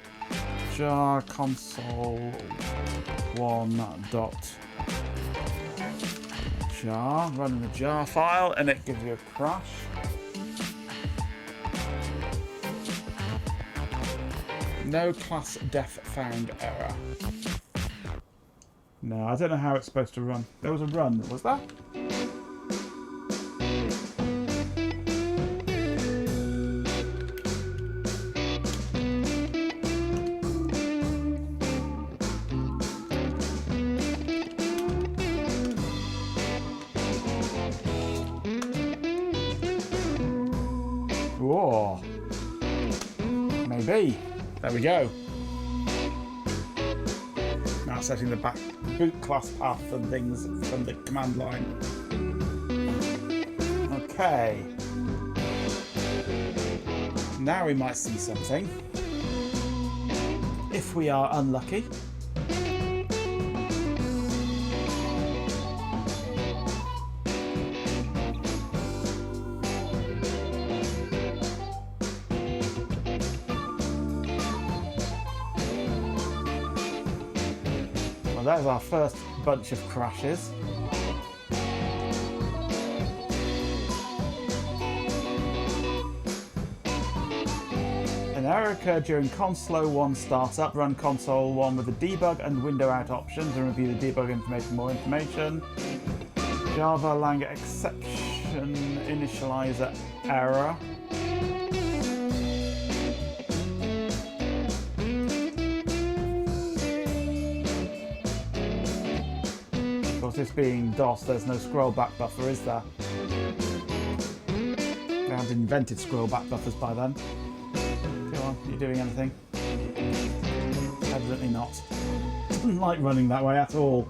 Jar console 1 dot jar. Running the jar file and it gives you a crash. No class def found error. No, I don't know how it's supposed to run. There was a run, was there? Whoa. Maybe. There we go. Now setting the back boot class path and things from the command line. Okay. Now we might see something. If we are unlucky. There's our first bunch of crashes. An error occurred during console 1 startup. Run console 1 with the debug and window out options and review the debug information for more information. Java lang exception initializer error. This being DOS, there's no scroll back buffer, is there? They haven't invented scroll back buffers by then. Come on, are you doing anything? Evidently not. Doesn't like running that way at all.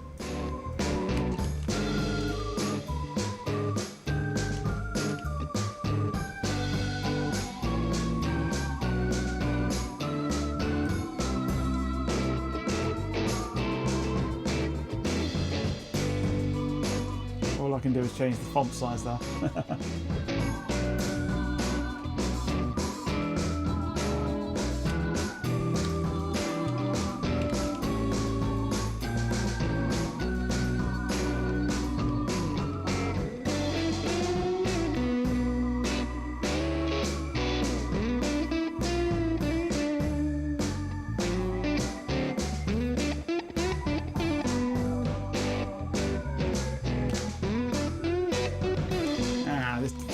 All I can do is change the font size there.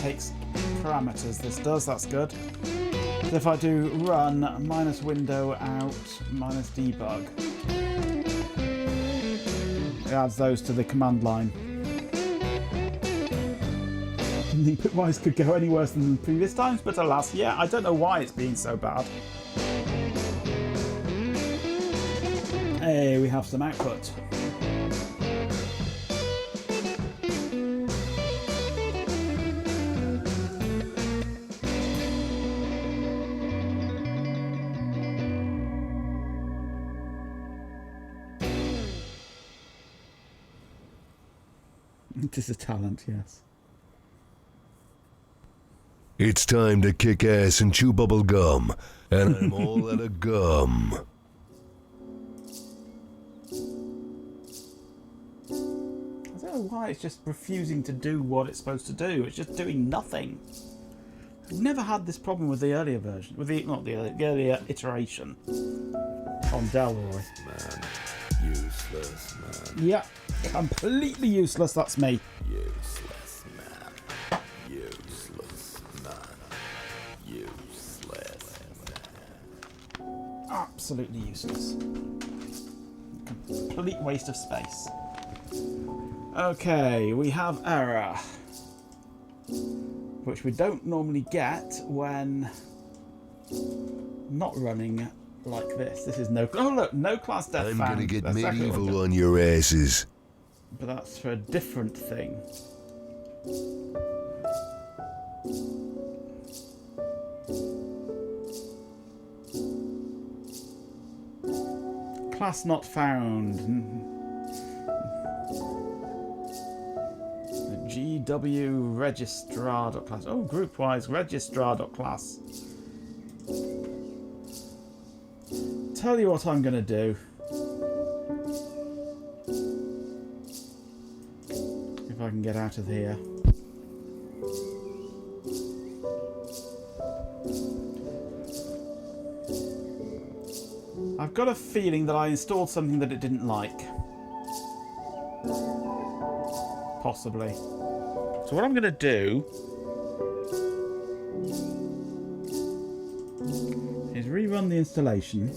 Takes parameters, this does, that's good. So if I do run minus window out minus debug, it adds those to the command line. I didn't think Poopwise could go any worse than previous times, but alas, yeah, I don't know why it's been so bad. Hey, we have some output. It is a talent, yes. It's time to kick ass and chew bubble gum, and I'm all out of gum. I don't know why it's just refusing to do what it's supposed to do. It's just doing nothing. I've never had this problem with the earlier version, with the earlier iteration on Delroy. Man, useless man. Yeah, completely useless. That's me. Useless man. Useless man. Useless man. Absolutely useless. Complete waste of space. Okay, we have error, which we don't normally get when not running like this. This is no... Oh, look, no class def I'm found. gonna get That's exactly what medieval on your asses. But that's for a different thing. Class not found. GW registrar.class. Oh, groupwise registrar.class. Tell you what I'm going to do. If I can get out of here. I've got a feeling that I installed something that it didn't like. Possibly. So what I'm going to do is rerun the installation.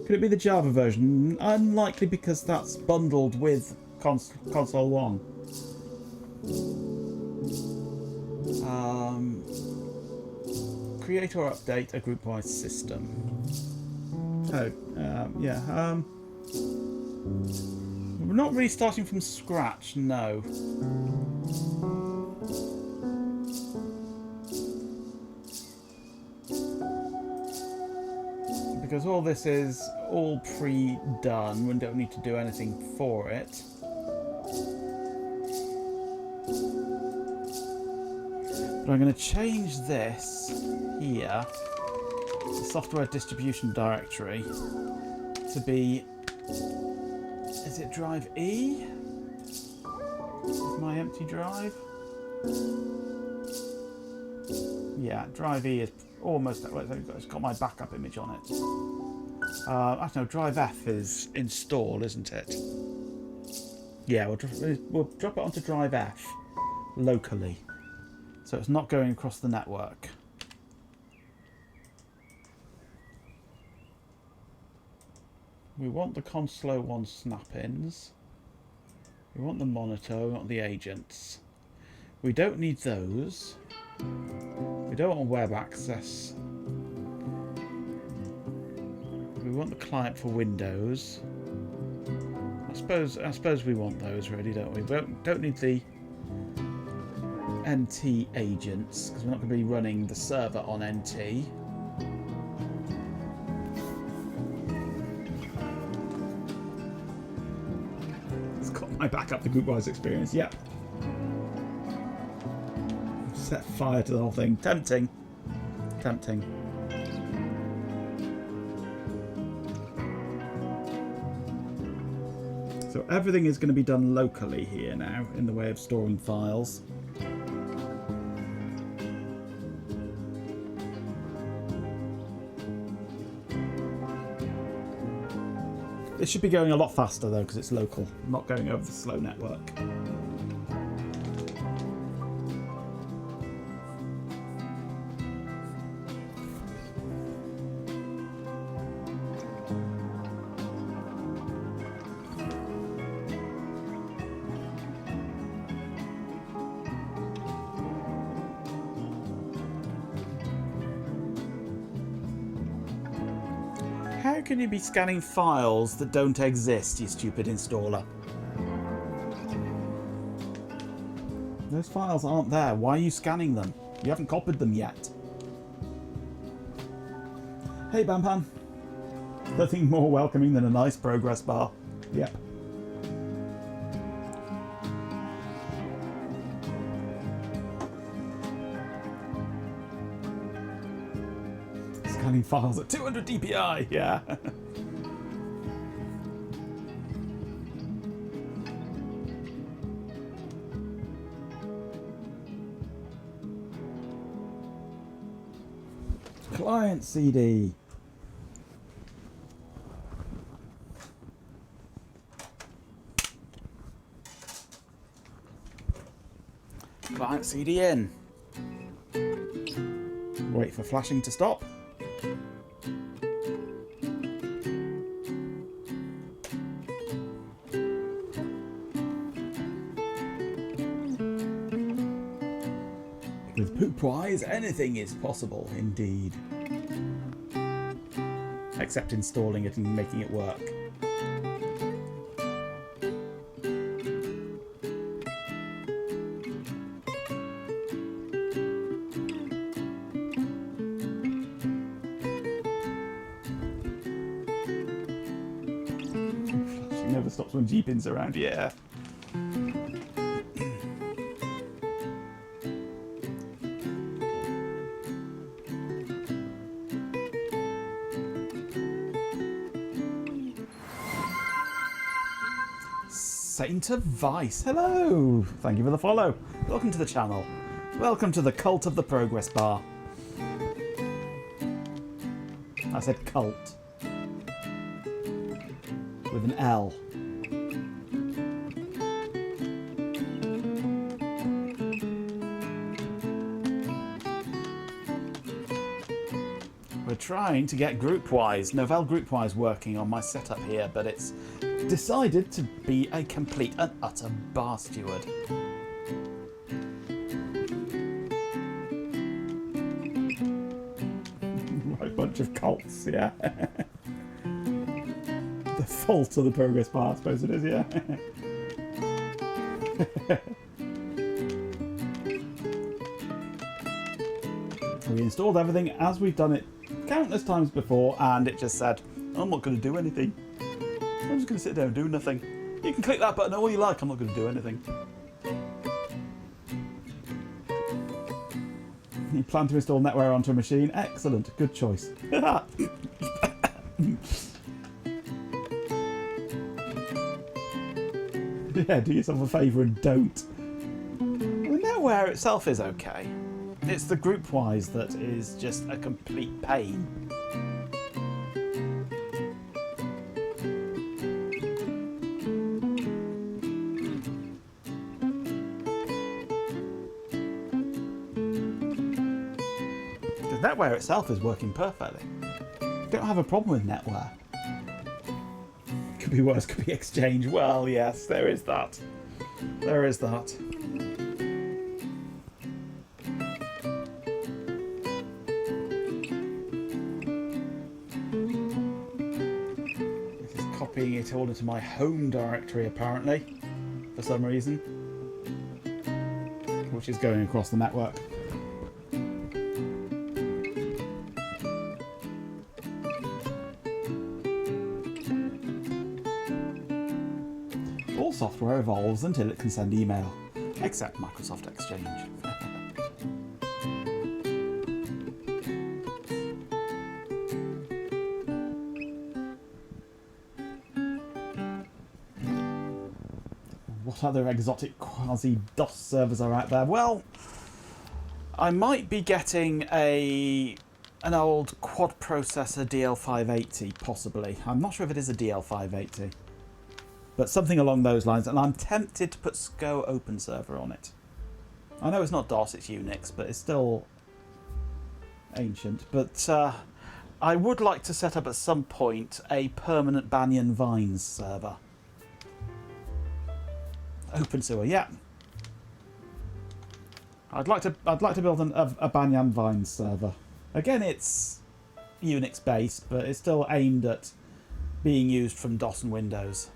Could it be the Java version? Unlikely, because that's bundled with console 1. Create or update a groupwise system. Oh, yeah. We're not really starting from scratch, no. Because all this is all pre-done, we don't need to do anything for it. But I'm going to change this here, the software distribution directory, to be, is it drive E? Is my empty drive? Yeah, drive E is almost, it's got my backup image on it. I don't know, drive F is install, isn't it? Yeah, we'll drop it onto drive F locally. So it's not going across the network. We want the console 1 snap-ins. We want the monitor, we want the agents. We don't need those. We don't want web access. We want the client for Windows. I suppose we want those really, don't we? We don't need the NT agents, because we're not going to be running the server on NT. It's got my backup, the groupwise experience, yep. Set fire to the whole thing. Tempting. Tempting. So everything is going to be done locally here now, in the way of storing files. It should be going a lot faster though, because it's local, not going over the slow network. How can you be scanning files that don't exist, you stupid installer? Those files aren't there. Why are you scanning them? You haven't copied them yet. Hey, Bampan. Nothing more welcoming than a nice progress bar. Yep. Scanning files at 200 dpi, yeah. Client CD. Client CD in. Wait for flashing to stop. With Poopwise, anything is possible, indeed. Except installing it and making it work. She never stops when G-Pin's around, yeah. Saint of Vice. Hello. Thank you for the follow. Welcome to the channel. Welcome to the cult of the progress bar. I said cult. With an L. We're trying to get Groupwise, Novell Groupwise working on my setup here, but it's decided to be a complete and utter bar steward. Right bunch of cults, yeah. The fault of the progress bar, I suppose it is, yeah. We installed everything as we've done it countless times before, and it just said, I'm not going to do anything. I'm just going to sit there and do nothing. You can click that button all you like, I'm not going to do anything. You plan to install NetWare onto a machine? Excellent, good choice. Yeah, do yourself a favour and don't. The NetWare itself is okay. It's the Groupwise that is just a complete pain. The NetWare itself is working perfectly. Don't have a problem with NetWare. Could be worse, could be Exchange. Well, yes, there is that. There is that. Copying it all into my home directory apparently, for some reason, which is going across the network. All software evolves until it can send email, except Microsoft Exchange. What other exotic quasi-DOS servers are out there? Well, I might be getting an old quad processor DL580, possibly. I'm not sure if it is a DL580, but something along those lines, and I'm tempted to put SCO Open Server on it. I know it's not DOS, it's Unix, but it's still ancient. But I would like to set up at some point a permanent Banyan Vines server. OpenSewer, yeah. I'd like to build a Banyan Vines server. Again, it's Unix based, but it's still aimed at being used from DOS and Windows.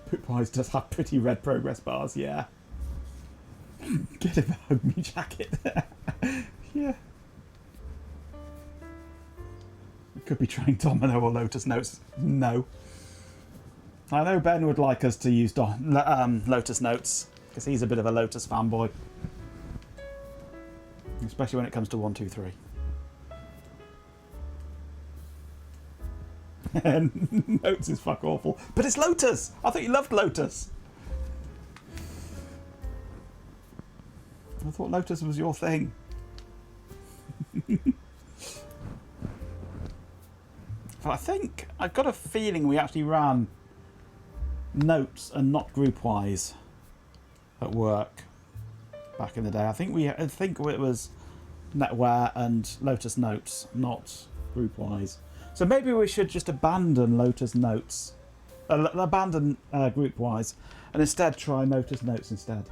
Poopwise does have pretty red progress bars, yeah. Get him a hug me jacket. Yeah. Could be trying Domino or Lotus Notes. No. I know Ben would like us to use Lotus Notes, because he's a bit of a Lotus fanboy. Especially when it comes to 1, 2, 3. Notes is fuck awful. But it's Lotus! I thought you loved Lotus. I thought Lotus was your thing. I think, I've got a feeling we actually ran Notes and not Groupwise at work back in the day. I think it was NetWare and Lotus Notes, not Groupwise. So maybe we should just abandon Lotus Notes, abandon Groupwise, and instead try Lotus Notes instead.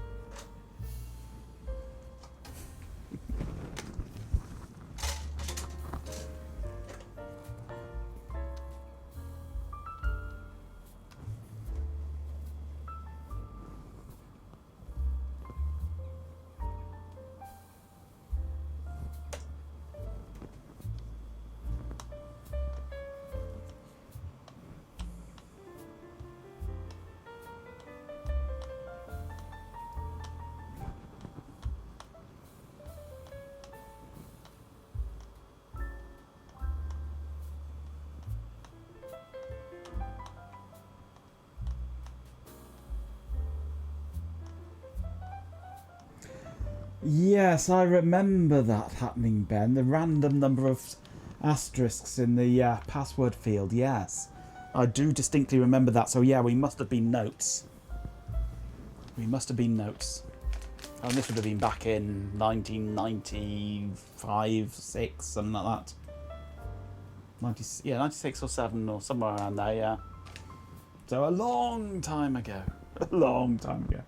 Yes, I remember that happening, Ben. The random number of asterisks in the password field, yes. I do distinctly remember that, so yeah, we must have been notes. We must have been notes. And this would have been back in 1995, 6, something like that. 96 or 7 or somewhere around there, yeah. So a long time ago. A long time ago.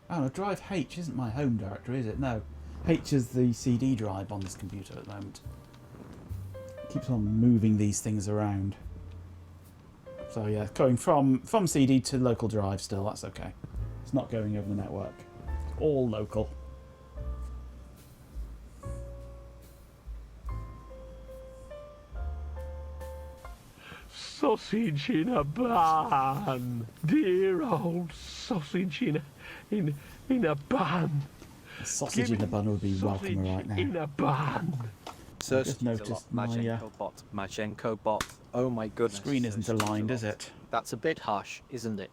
Oh, no, drive H isn't my home directory, is it? No. H is the CD drive on this computer at the moment. It keeps on moving these things around. So yeah, going from CD to local drive still, that's okay. It's not going over the network. It's all local. Sausage in a bun. Dear old sausage in a bun. A sausage in a bun would be welcome right now. In a bun. Search noticed my Majenko bot. Oh my goodness. Screen isn't aligned, is it? That's a bit harsh, isn't it?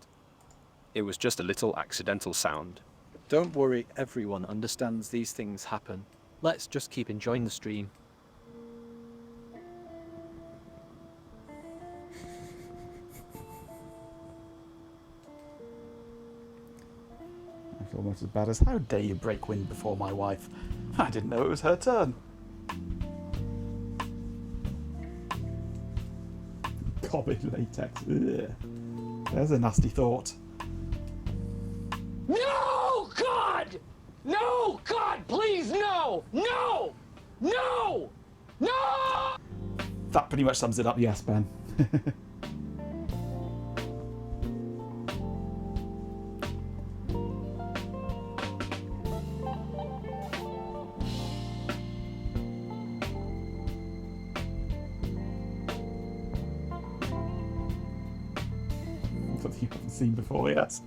It was just a little accidental sound. Don't worry, everyone understands these things happen. Let's just keep enjoying the stream. That's almost as bad as how dare you break wind before my wife. I didn't know it was her turn. COVID latex. Ugh. There's a nasty thought. No, God! No, God, please, no! No! No! No! That pretty much sums it up, yes, Ben. Something you haven't seen before, yes.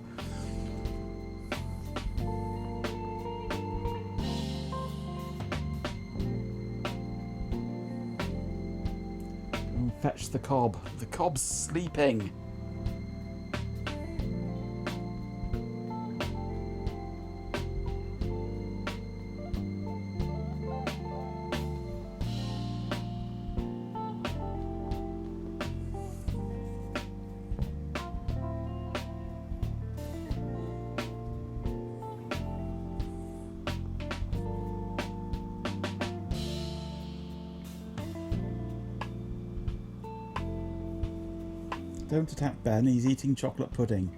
Fetch the cob. The cob's sleeping. Don't attack Ben, he's eating chocolate pudding.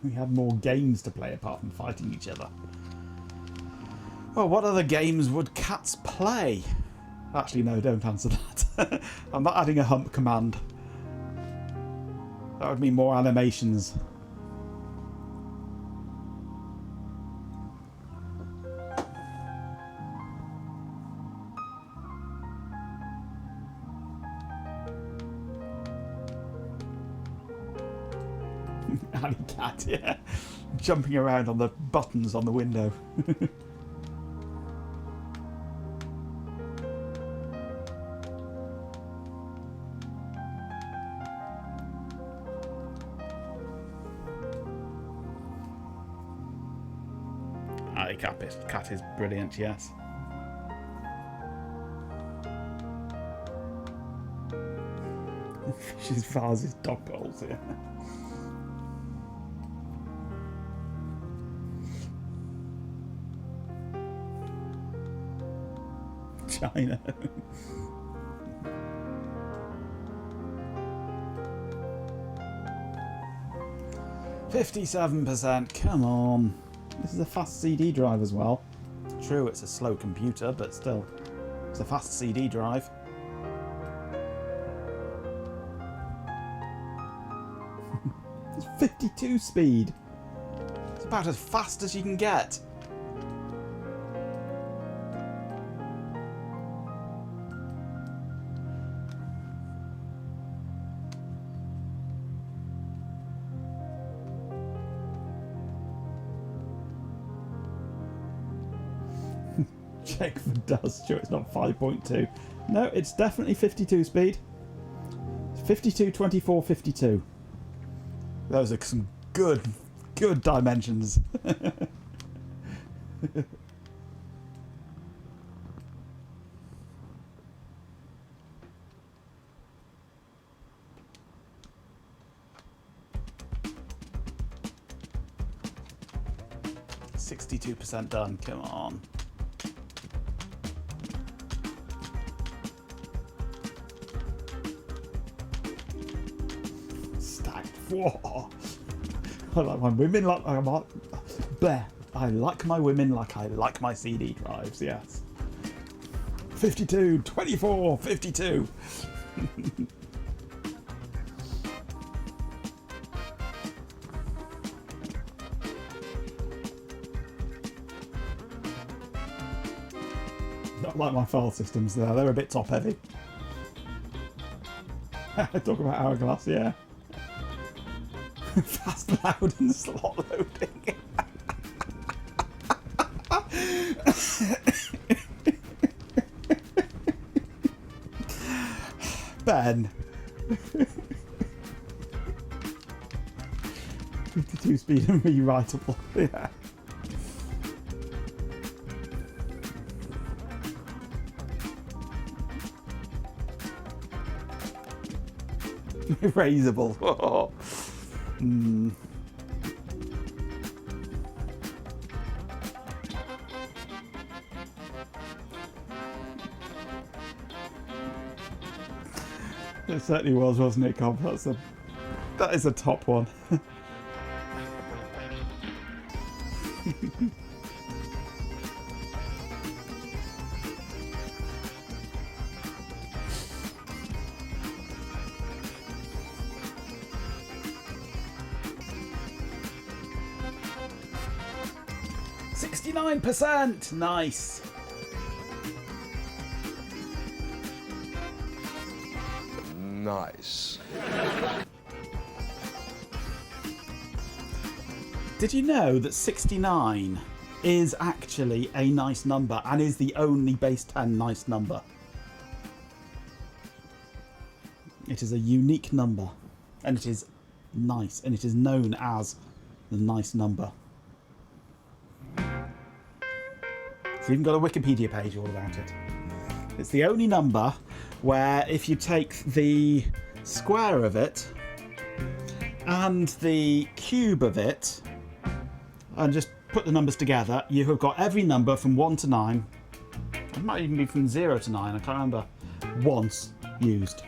We had more games to play apart from fighting each other. Well, what other games would cats play? Actually, no, don't answer that. I'm not adding a hump command. That would mean more animations. Alley cat, yeah. Jumping around on the buttons on the window. Alley cat is brilliant, yes. She's Vars's dog bowls, yeah. China. 57%, come on. This is a fast CD drive as well. True, it's a slow computer, but still, it's a fast CD drive. It's 52 speed. It's about as fast as you can get. Check for dust. Sure, it's not 5.2. No, it's definitely 52 speed. 52, 24, 52. Those are some good dimensions. %, done. Come on. Stacked. Whoa. I like my women like I like my women like I like my CD drives, yes. 52, 24, 52. Not like my file systems there, they're a bit top heavy. Talk about hourglass, yeah. Fast, loud and slot loading. Ben. 52 speed and rewritable, yeah. Erasable. Oh. Mm. It certainly was, wasn't it, Cobb? That is a top one. %, nice. Nice. Did you know that 69 is actually a nice number and is the only base 10 nice number? It is a unique number and it is nice and it is known as the nice number. It's even got a Wikipedia page all about it. It's the only number where if you take the square of it and the cube of it and just put the numbers together, you have got every number from 1 to 9. It might even be from 0 to 9, I can't remember, once used.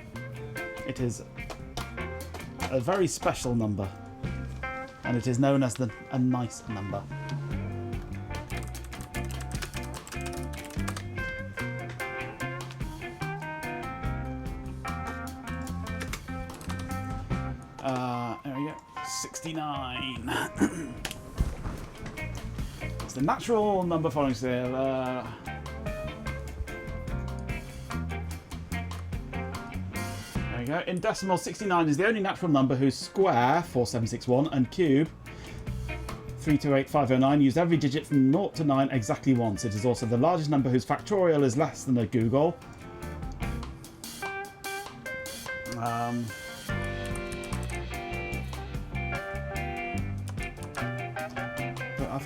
It is a very special number and it is known as a nice number. There we go. 69. It's the natural number following scale. There we go. In decimal, 69 is the only natural number whose square, 4761, and cube, 328509, use every digit from 0 to 9 exactly once. It is also the largest number whose factorial is less than a googol.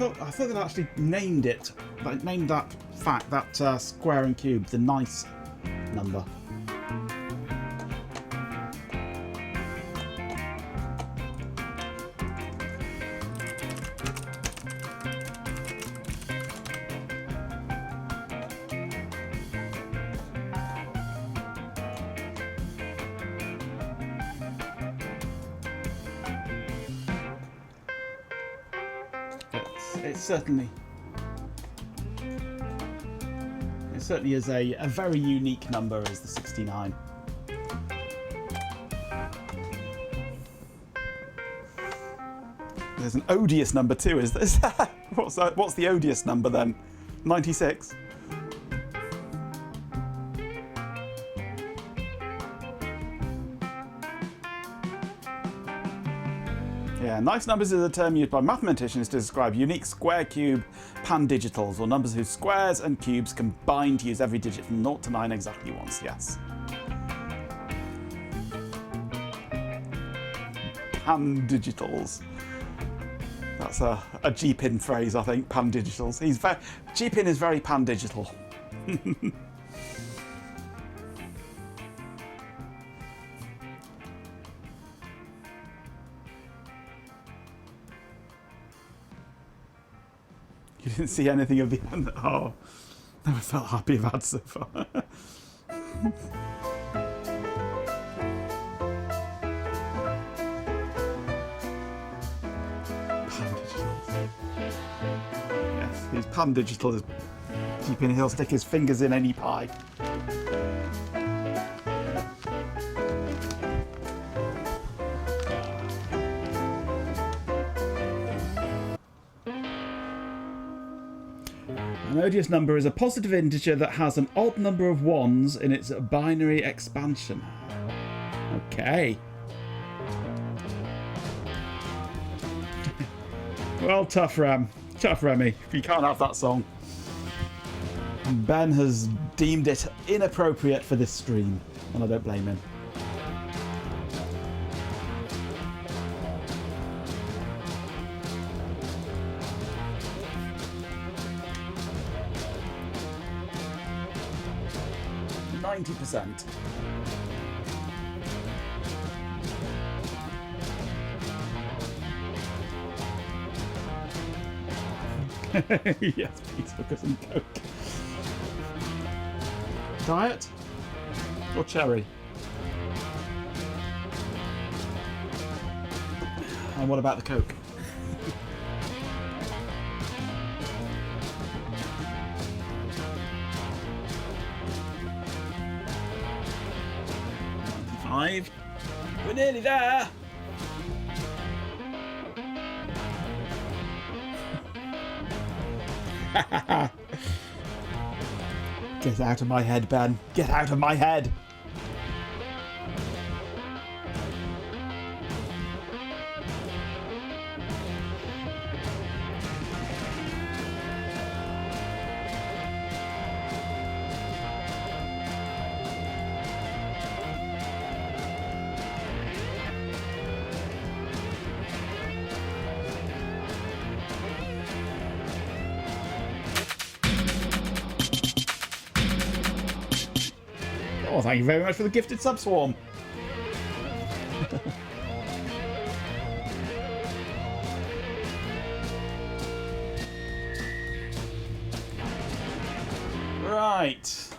I thought they actually named it, like named that fact, that square and cube, the nice number. It certainly is a very unique number, is the 69. There's an odious number too, is this? What's the odious number then? 96? Yeah, nice numbers is a term used by mathematicians to describe unique square cube pandigitals, or numbers whose squares and cubes combine to use every digit from 0 to 9 exactly once, yes. Pandigitals. That's a G-Pin phrase, I think, pandigitals. G-Pin is very pandigital. You didn't see anything of the end? Oh, never felt happy about so far. Pandigitals. Yes, he's pandigital. He'll stick his fingers in any pie. An odious number is a positive integer that has an odd number of ones in its binary expansion. Okay. Well, tough Remy. You can't have that song. Ben has deemed it inappropriate for this stream, and I don't blame him. %. Yes, please, hookers and coke. Diet or cherry? And what about the coke? We're nearly there. Get out of my head, Ben. Get out of my head. Oh, thank you very much for the gifted subswarm. Right.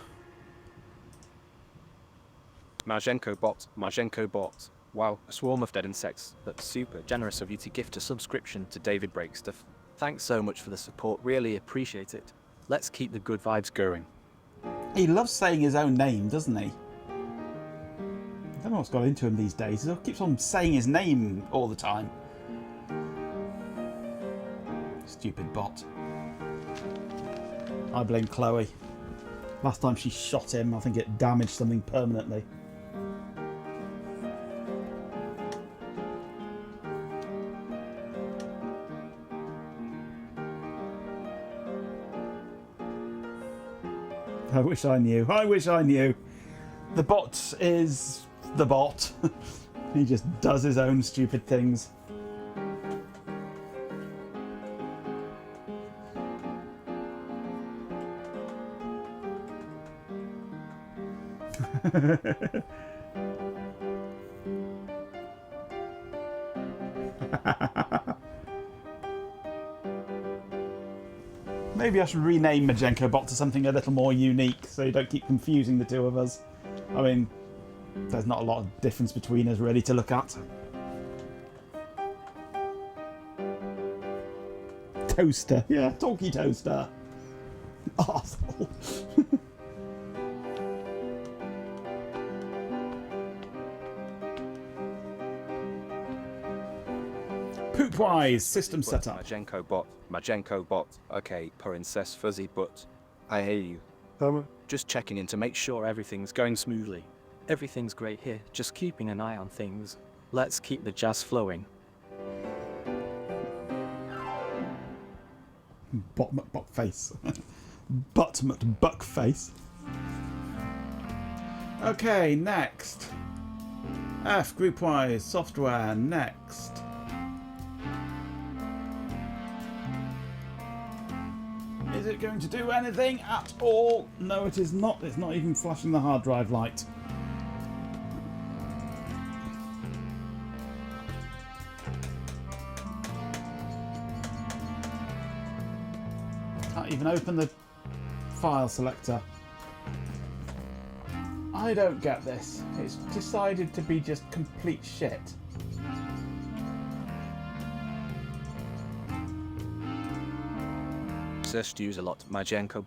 Marzenko bot. Wow, a swarm of dead insects. That's super generous of you to gift a subscription to David Breakstuff. Thanks so much for the support, really appreciate it. Let's keep the good vibes going. He loves saying his own name, doesn't he? I don't know what's got into him these days. He keeps on saying his name all the time. Stupid bot. I blame Chloe. Last time she shot him, I think it damaged something permanently. I wish I knew. I wish I knew. The bot is the bot. He just does his own stupid things. Maybe I should rename Majenko Bot to something a little more unique so you don't keep confusing the two of us. I mean, there's not a lot of difference between us really to look at. toaster. Yeah, talkie toaster. Arsehole. Poopwise system setup. Majenko bot. Okay, princess fuzzy butt. I hear you. Just checking in to make sure Everything's going smoothly. Everything's great here, just keeping an eye on things. Let's keep the jazz flowing. Buck face. Buck face. Okay, next. F, Groupwise, software, next. Is it going to do anything at all? No, it is not. It's not even flashing the hard drive light. Can't even open the file selector. I don't get this. It's decided to be just complete shit. Searched use a lot. Majenko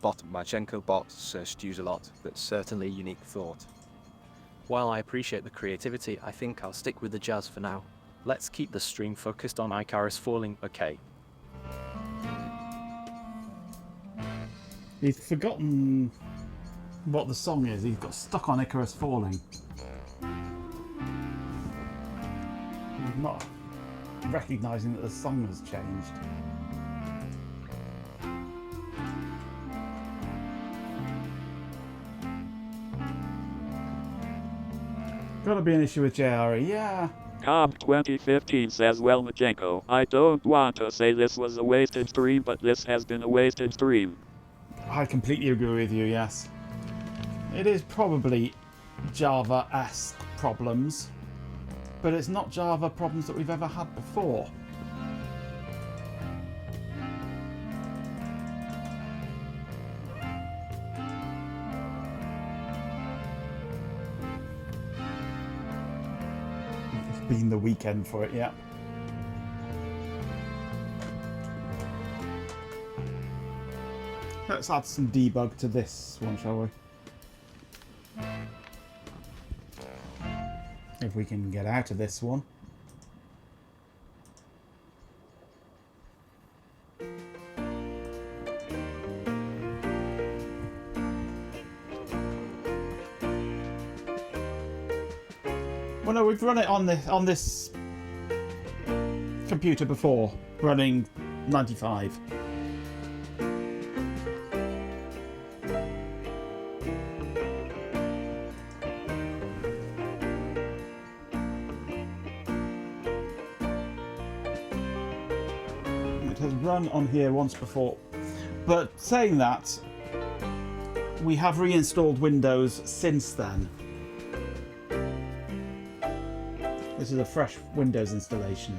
bot, searched use a lot. That's certainly unique thought. While I appreciate the creativity, I think I'll stick with the jazz for now. Let's keep the stream focused on Icarus falling. Okay. He's forgotten what the song is. He's got stuck on Icarus Falling. He's not recognising that the song has changed. Gotta be an issue with JRE, yeah. Cobb 2015 says, well, Majenko, I don't want to say this was a wasted stream, but this has been a wasted stream. I completely agree with you, yes. It is probably Java-esque problems, but it's not Java problems that we've ever had before. It's been the weekend for it, yeah. Let's add some debug to this one, shall we? If we can get out of this one. Well, no, we've run it on this computer before, running 95. Run on here once before, but saying that, we have reinstalled Windows since then. This is a fresh Windows installation.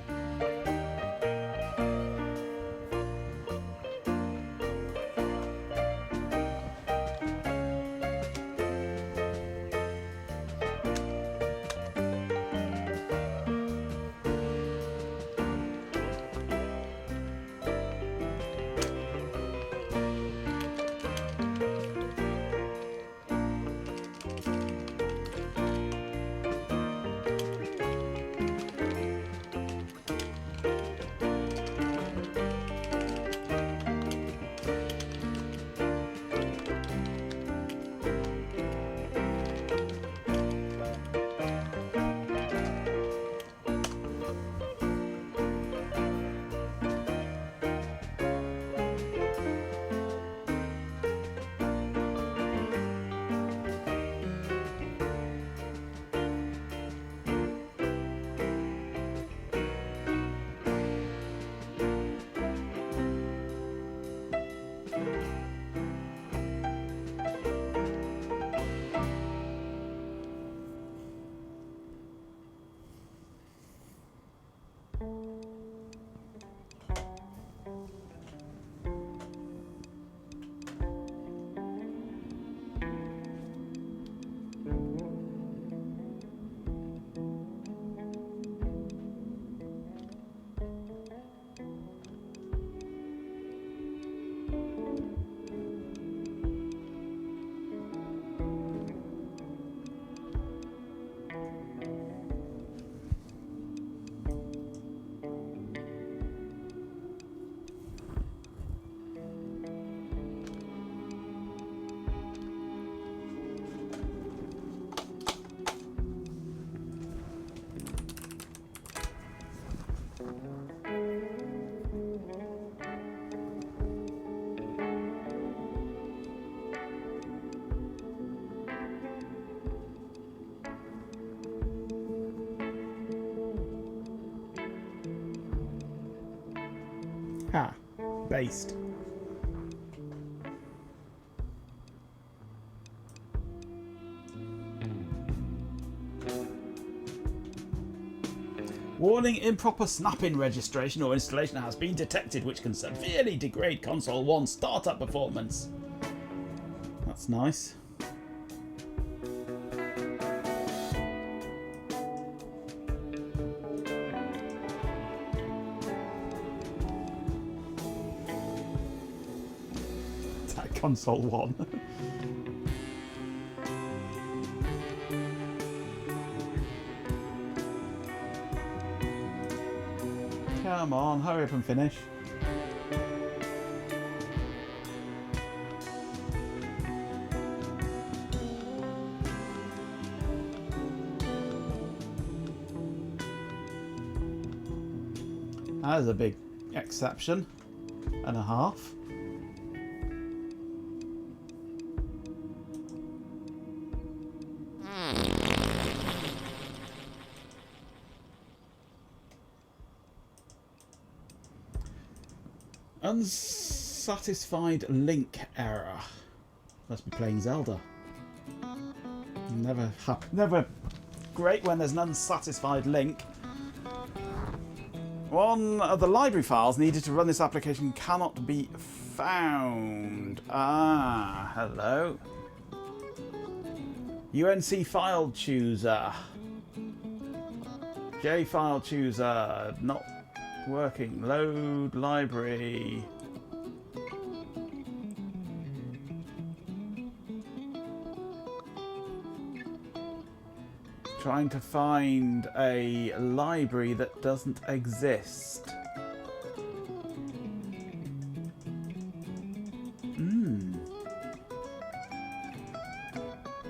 Ha. Based. Warning, improper snap-in registration or installation has been detected, which can severely degrade Console 1 startup performance. That's nice. That Console 1. Come on, hurry up and finish. That is a big exception and a half. Unsatisfied link error. Must be playing Zelda. Never great when there's an unsatisfied link. One of the library files needed to run this application cannot be found. Ah, hello. UNC file chooser. J file chooser. Not working. Load library. Trying to find a library that doesn't exist.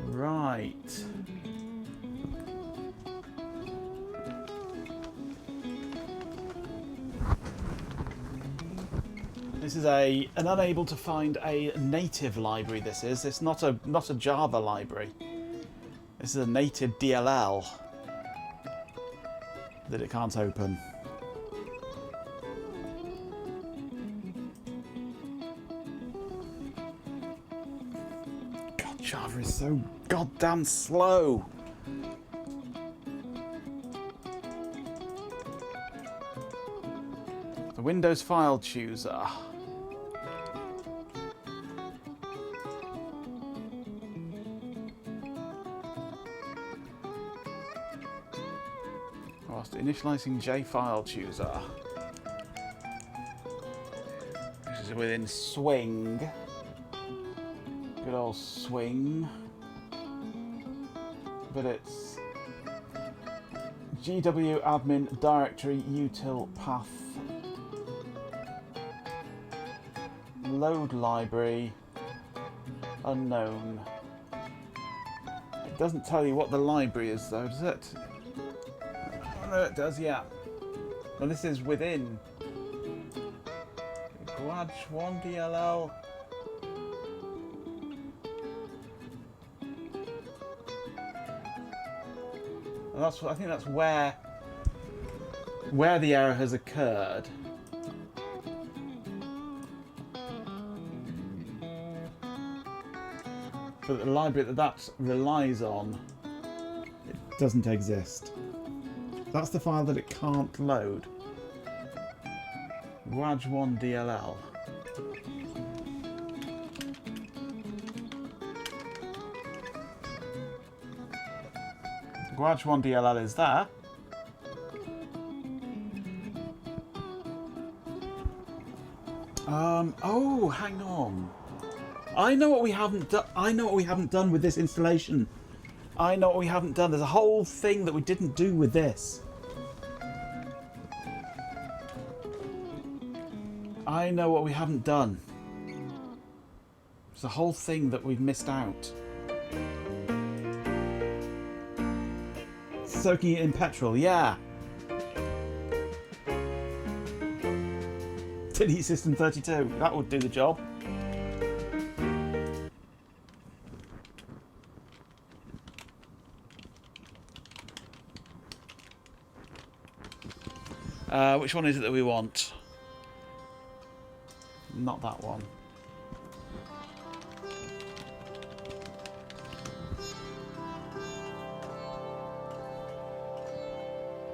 Right. This is an unable to find a native library. This is. It's not a Java library. This is a native DLL that it can't open. God, Java is so goddamn slow. The Windows file chooser. Whilst initializing J-file chooser. This is within swing. Good old swing. But it's GW admin directory util path load library unknown. It doesn't tell you what the library is though, does it? No, it does, yeah. Well, this is within Gwaj 1 DLL. And that's I think that's where the error has occurred. But the library that relies on, it doesn't exist. That's the file that it can't load. Gwaj1 DLL. Gwaj1 DLL is there. Oh, hang on. I know what we haven't done. I know what we haven't done with this installation. I know what we haven't done. There's a whole thing that we didn't do with this. I know what we haven't done. There's a whole thing that we've missed out. Soaking it in petrol, yeah. Delete System 32, that would do the job. Which one is it that we want? not that one.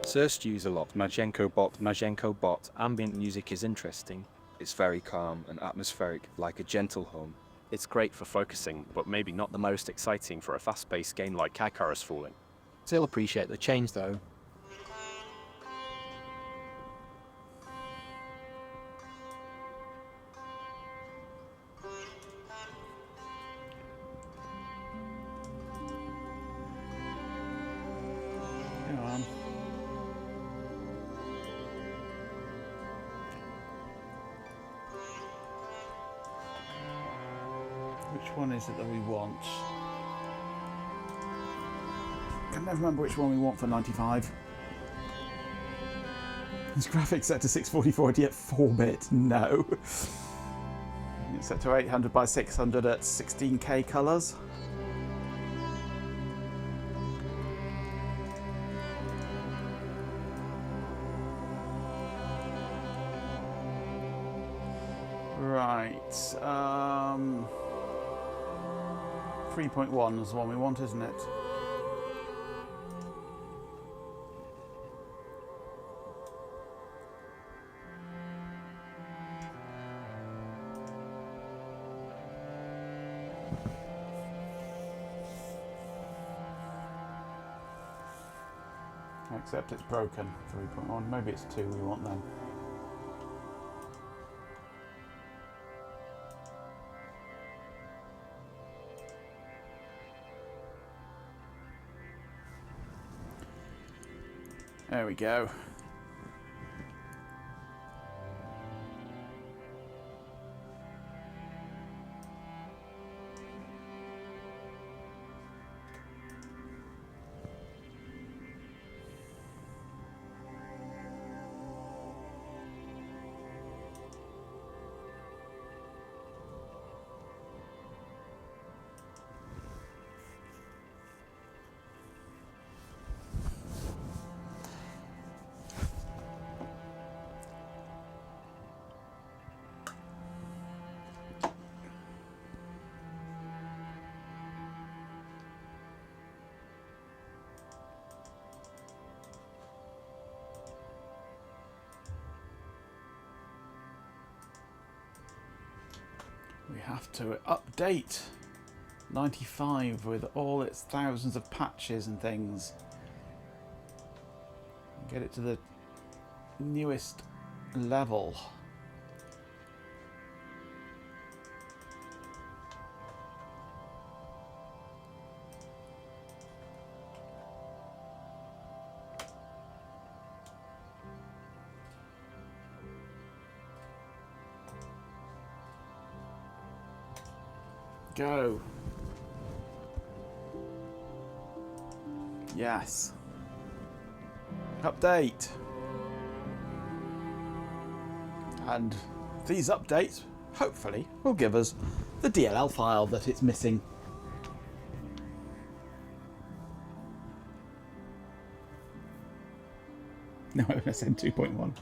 Searched use a lot. Majenko bot. Ambient music is interesting. It's very calm and atmospheric, like a gentle hum. It's great for focusing, but maybe not the most exciting for a fast-paced game like Kakarot's Falling. Still appreciate the change though. Come on. Which one is it that we want? I can never remember which one we want for 95. Is graphics set to 644 at 4-bit? No. It's set to 800 by 600 at 16K colours. Right. 3.1 is the one we want, isn't it? Except it's broken. 3.1. Maybe it's 2 we want then. There we go. We have to update 95 with all its thousands of patches and things. Get it to the newest level. Go. Yes. Update. And these updates, hopefully, will give us the DLL file that it's missing. No, MSN 2.1.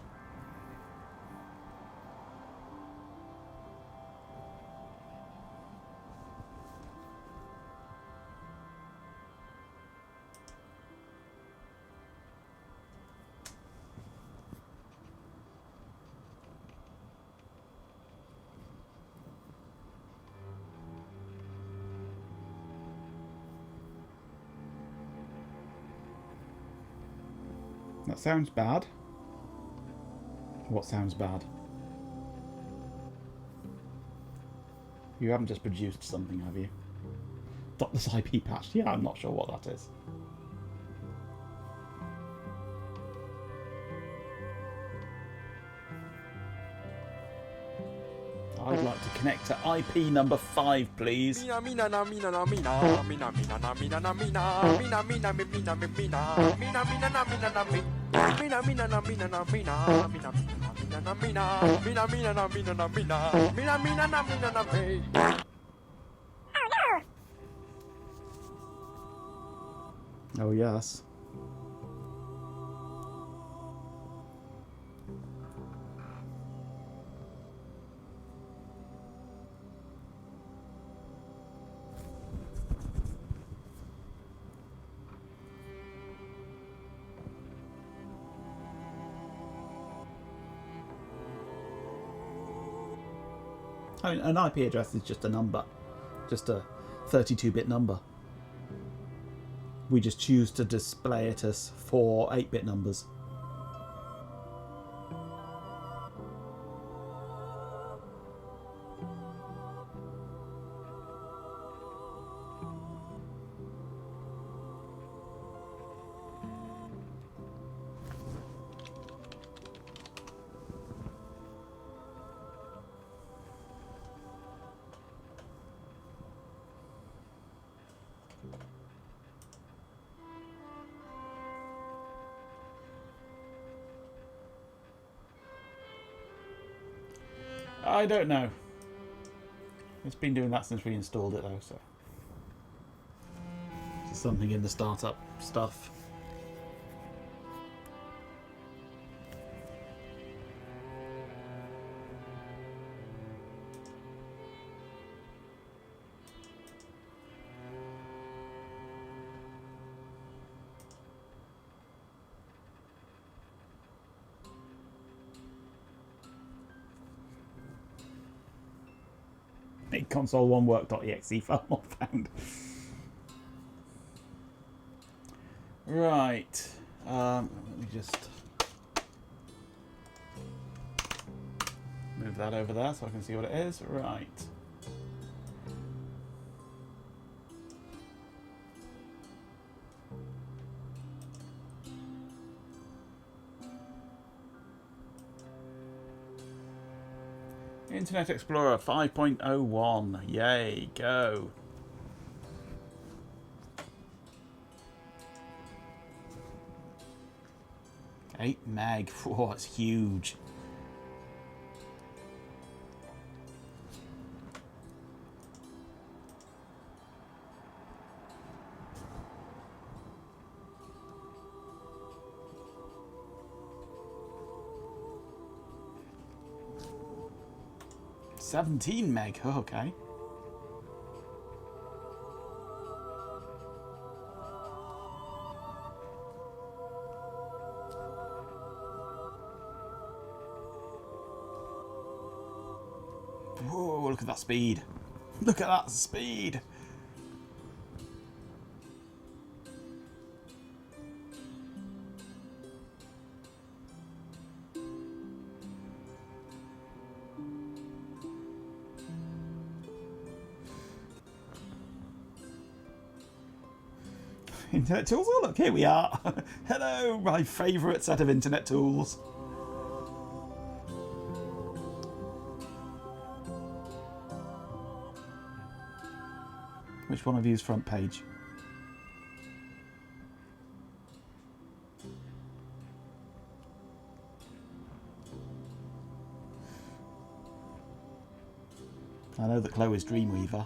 That sounds bad. What sounds bad? You haven't just produced something, have you? This IP patch. Yeah, I'm not sure what that is. I'd like to connect to IP number 5, please. Oh, yes. I mean, an IP address is just a number, just a 32-bit number. We just choose to display it as 4 8-bit numbers. I don't know. It's been doing that since we installed it though, so. There's something in the startup stuff. console1work.exe file not found. Right. Let me just move that over there so I can see what it is. Right. Internet Explorer 5.01. Yay, go. $8 meg. Whoa, it's huge. $17 meg. Oh, okay. Whoa, look at that speed. Look at that speed. Internet tools? Oh, look, here we are. Hello, my favourite set of internet tools. Which one of you is front page? I know that Chloe's Dreamweaver.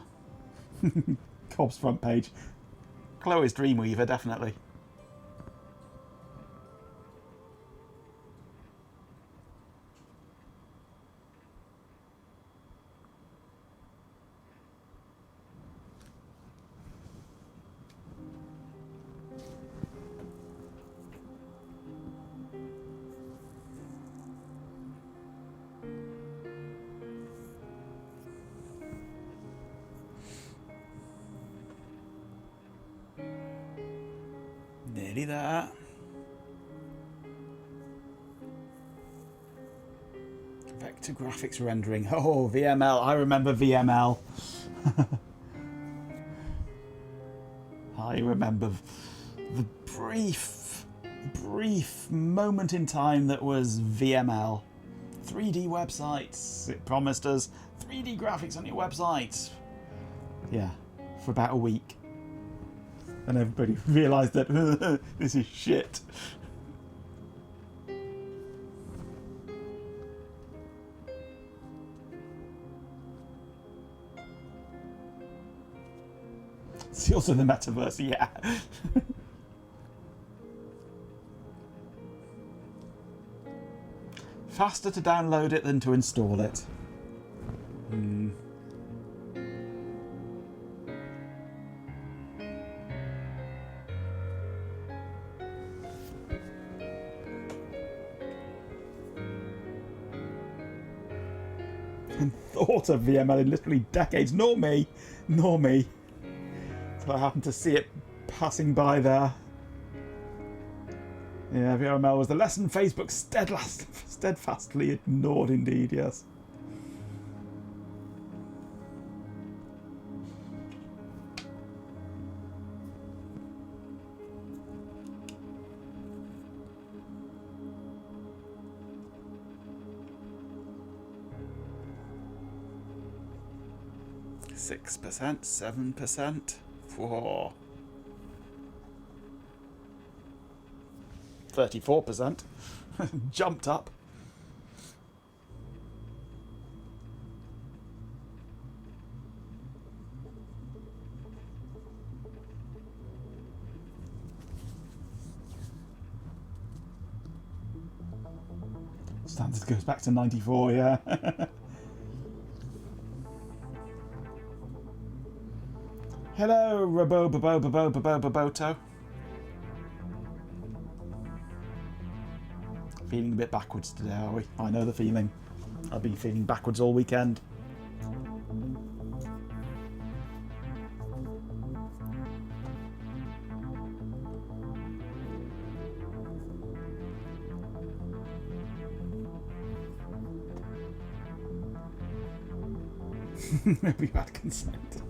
Cobb's front page. Chloe's Dreamweaver, definitely. Nearly there. Vector graphics rendering. Oh, VML. I remember VML. I remember the brief moment in time that was VML. 3D websites. It promised us 3D graphics on your website. Yeah, for about a week. And everybody realised that this is shit. It's also the metaverse, yeah. Faster to download it than to install it. thought of VML in literally decades. Nor me. Nor me. So I happened to see it passing by there. Yeah, VML was the lesson Facebook steadfastly ignored indeed, yes. %, 7%. Whoa. 34%. Jumped up. Standard goes back to 94, yeah. Hello, Roboto. Feeling a bit backwards today, are we? I know the feeling. I've been feeling backwards all weekend. We've had consent.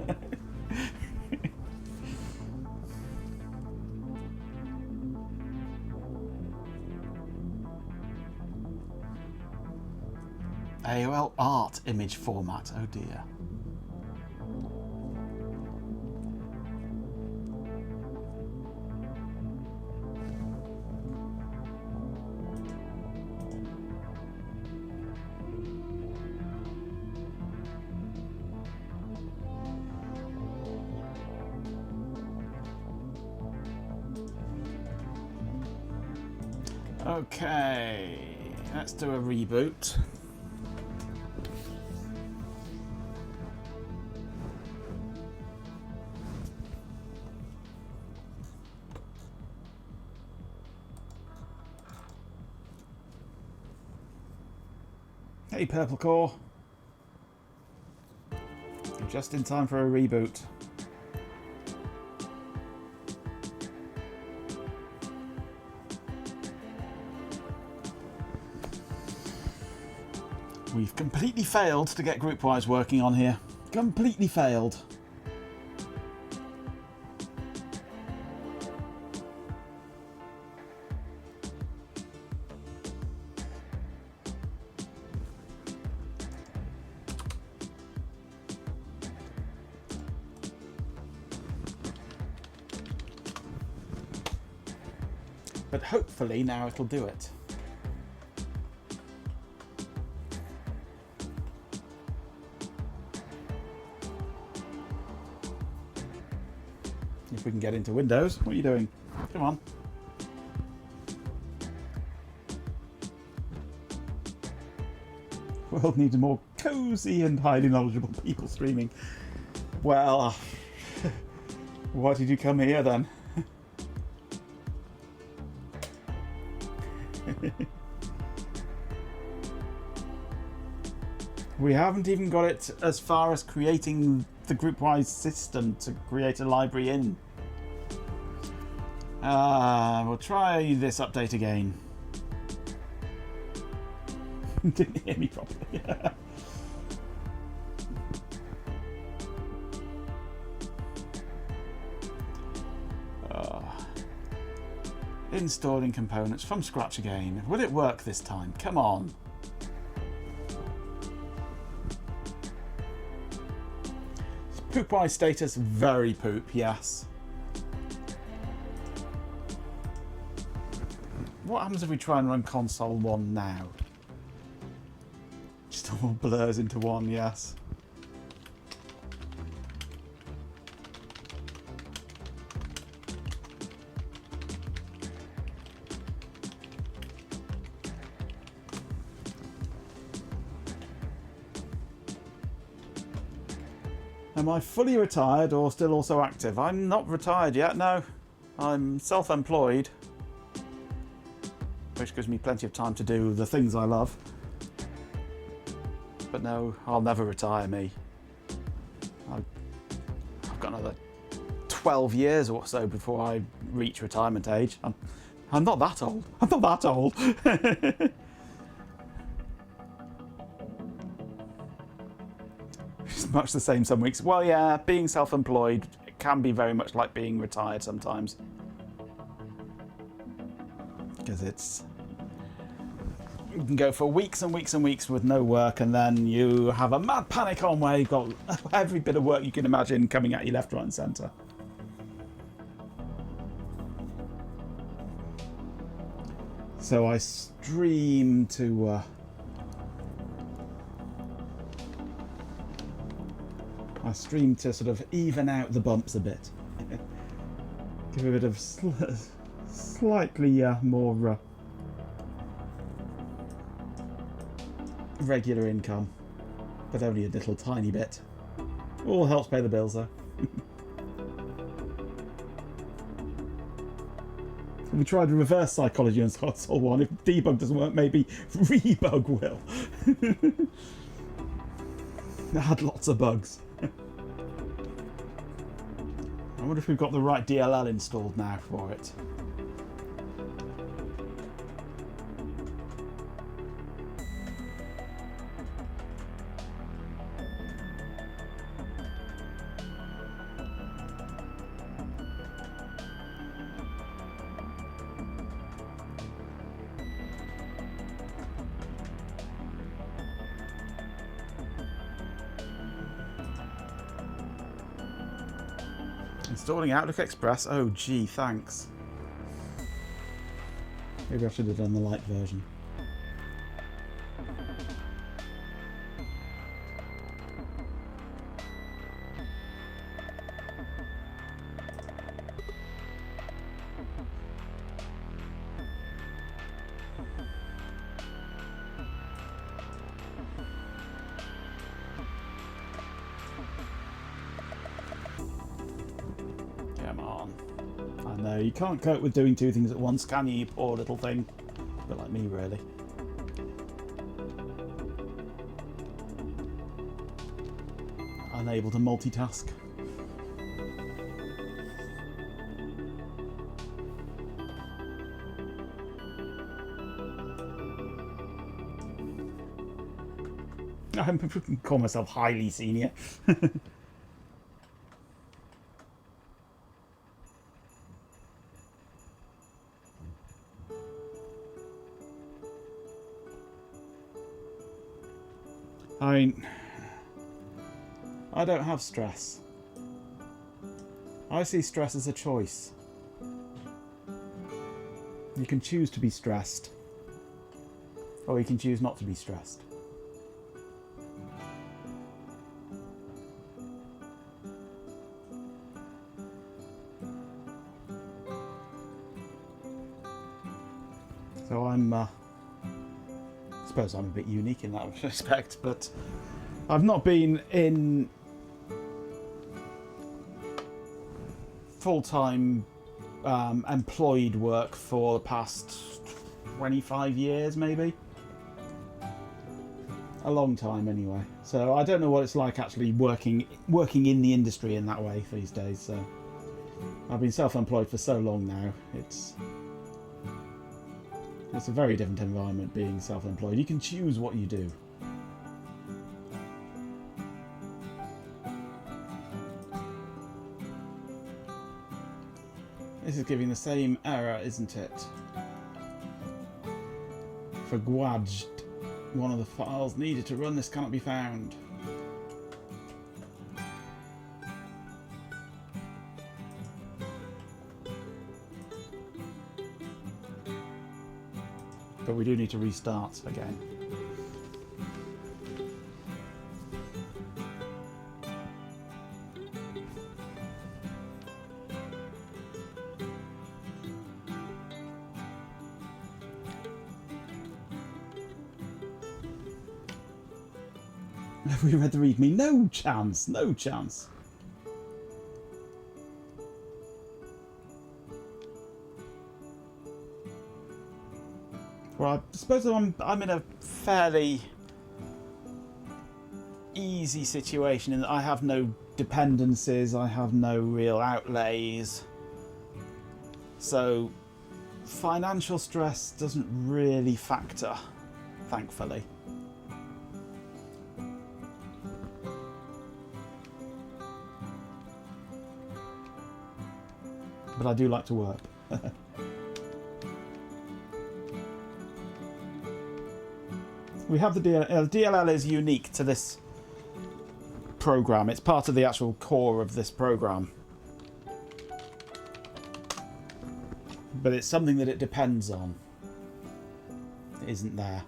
AOL art image format, oh dear. Okay, let's do a reboot. Hey, Purple Core. Just in time for a reboot. We've completely failed to get Groupwise working on here. Completely failed. But hopefully now it'll do it. If we can get into Windows. What are you doing? Come on. World needs more cozy and highly knowledgeable people streaming. Well, why did you come here then? We haven't even got it as far as creating the Groupwise system to create a library in. We'll try this update again. Didn't hear me properly. Installing components from scratch again. Will it work this time? Come on. Poopwise status, very poop, yes. What happens if we try and run console 1 now? Just all blurs into one, yes. Am I fully retired or still also active? I'm not retired yet, no. I'm self-employed, which gives me plenty of time to do the things I love. But no, I'll never retire, me. I've got another 12 years or so before I reach retirement age. I'm not that old. I'm not that old. It's much the same some weeks. Well, yeah, being self-employed can be very much like being retired sometimes. Because it's... You can go for weeks and weeks and weeks with no work, and then you have a mad panic on where you've got every bit of work you can imagine coming at you left, right and centre. So I stream to... I stream to sort of even out the bumps a bit. Give a bit of slightly more regular income, but only a little tiny bit. All helps pay the bills though. We tried reverse psychology on Console 1. If debug doesn't work, maybe rebug will. It had lots of bugs. I wonder if we've got the right DLL installed now for it. Installing Outlook Express. Oh, gee, thanks. Maybe I should have done the light version. You can't cope with doing two things at once, can you, you poor little thing? A bit like me, really. Unable to multitask. I call myself highly senior. I mean, I don't have stress. I see stress as a choice. You can choose to be stressed, or you can choose not to be stressed. So I suppose I'm a bit unique in that respect, but I've not been in full-time employed work for the past 25 years, maybe. A long time, anyway. So I don't know what it's like actually working in the industry in that way these days. So I've been self-employed for so long now. It's a very different environment being self-employed. You can choose what you do. This is giving the same error, isn't it? For Gwajd, one of the files needed to run this cannot be found. But we do need to restart again. Have we read the README? No chance, no chance. Well, I suppose I'm in a fairly easy situation in that I have no dependencies, I have no real outlays. So financial stress doesn't really factor, thankfully. But I do like to work. We have the DLL. The DLL is unique to this program. It's part of the actual core of this program. But it's something that it depends on. It isn't there.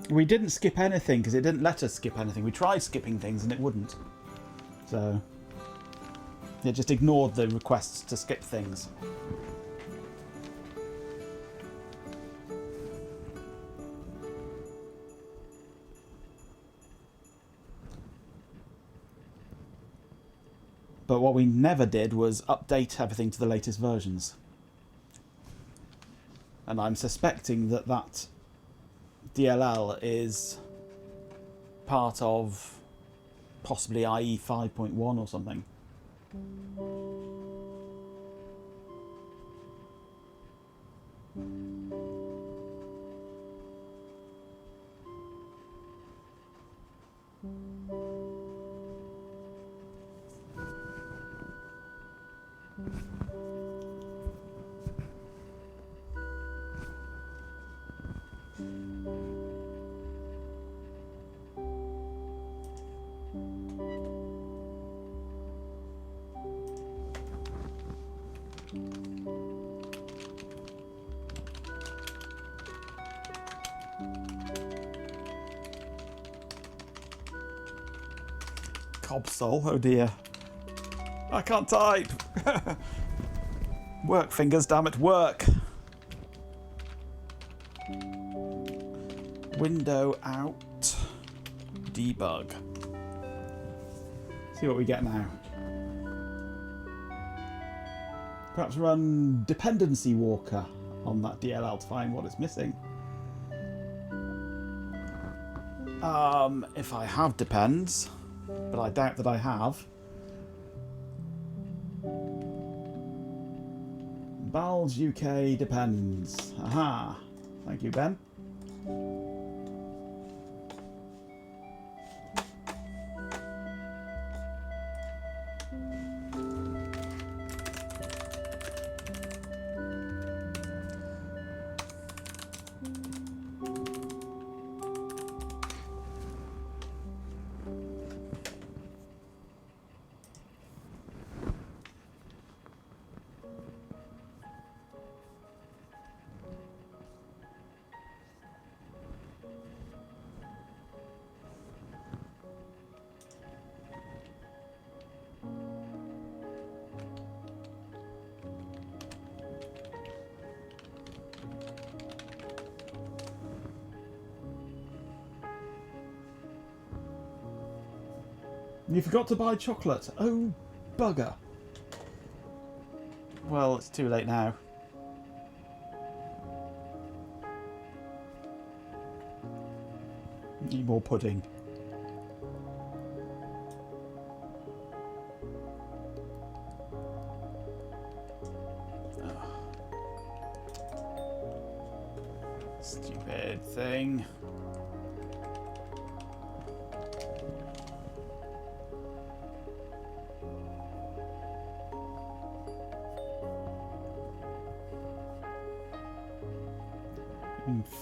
We didn't skip anything because it didn't let us skip anything. We tried skipping things and it wouldn't. So it just ignored the requests to skip things. But what we never did was update everything to the latest versions. And I'm suspecting that that DLL is part of possibly IE 5.1 or something. Cobsol, oh dear. I can't type. Work, fingers, damn it, work. Window out. Debug. See what we get now. Perhaps run dependency walker on that DLL to find what it's missing. If I have depends, but I doubt that I have. Bal's UK depends. Aha. Thank you, Ben. You forgot to buy chocolate. Oh, bugger. Well, it's too late now. Need more pudding. Oh. Stupid thing.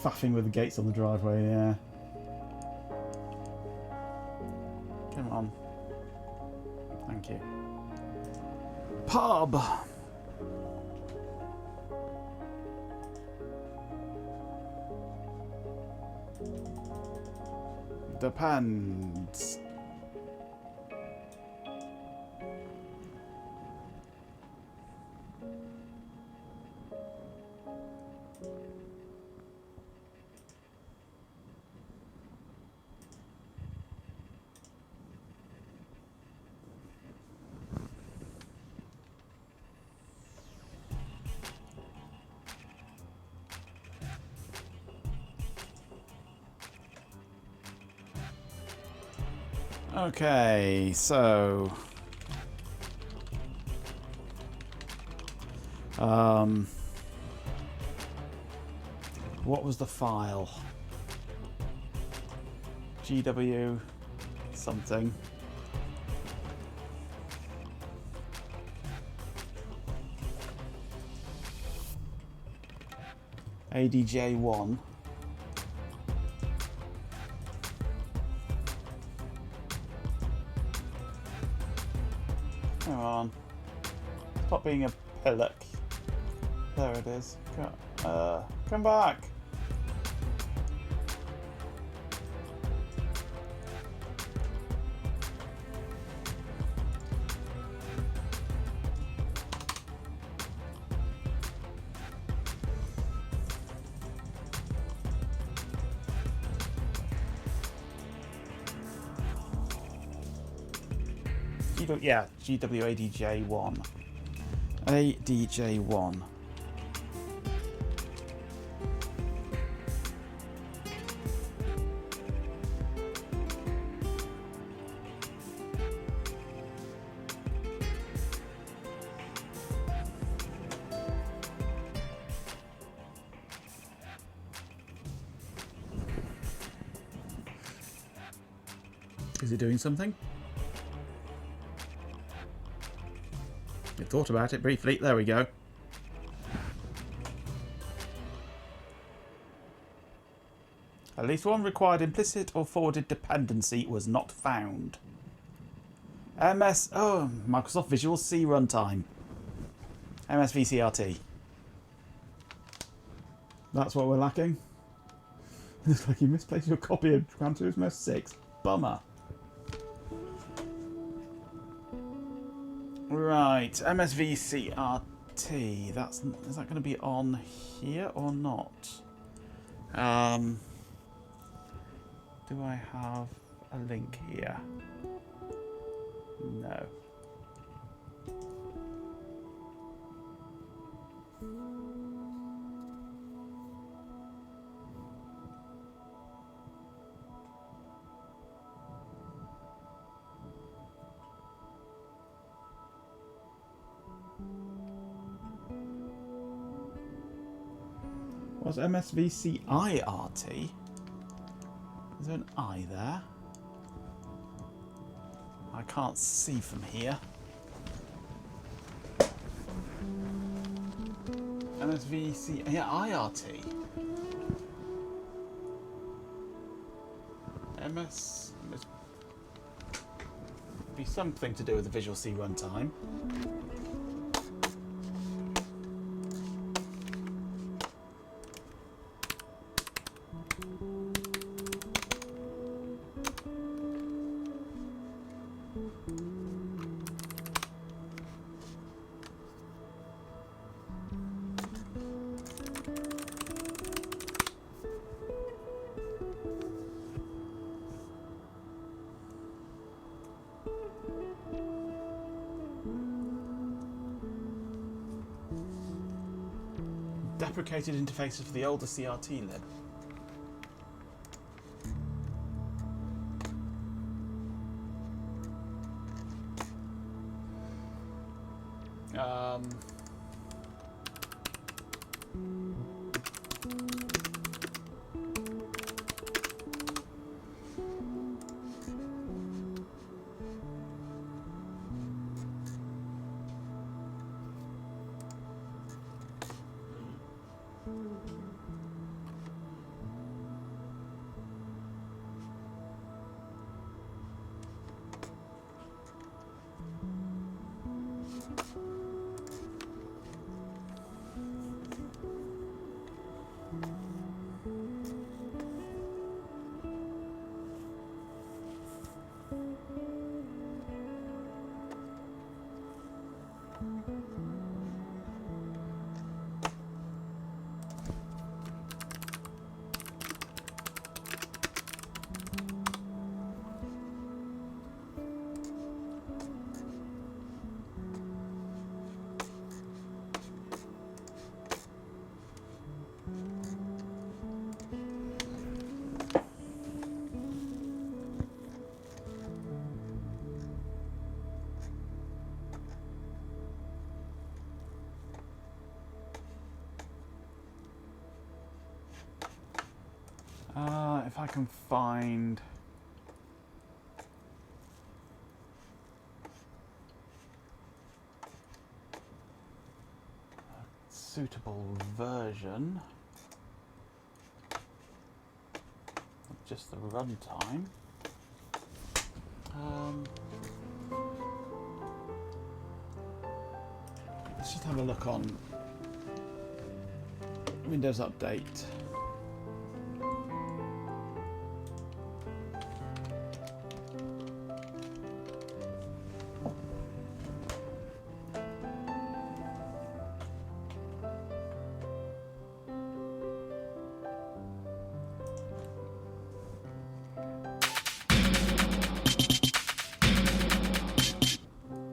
Faffing with the gates on the driveway, yeah. Come on. Thank you. Pub! Depends. Okay, so what was the file? GW something. ADJ1. Come on. Stop being a pillock. There it is. Come back. Yeah, GWADJ1. ADJ1. Is it doing something? I thought about it briefly. There we go. At least one required implicit or forwarded dependency was not found. Microsoft Visual C runtime. MSVCRT. That's what we're lacking. Looks like you misplaced your copy of Gran Turismo 6. Bummer. Right, MSVCRT. Is that going to be on here or not? Do I have a link here? No. What's MSVCIRT? Is there an I there? I can't see from here. MSVC, yeah, IRT. Must be something to do with the Visual C runtime. Deprecated interfaces for the older CRT lib. I can find a suitable version of just the runtime. Let's just have a look on Windows Update.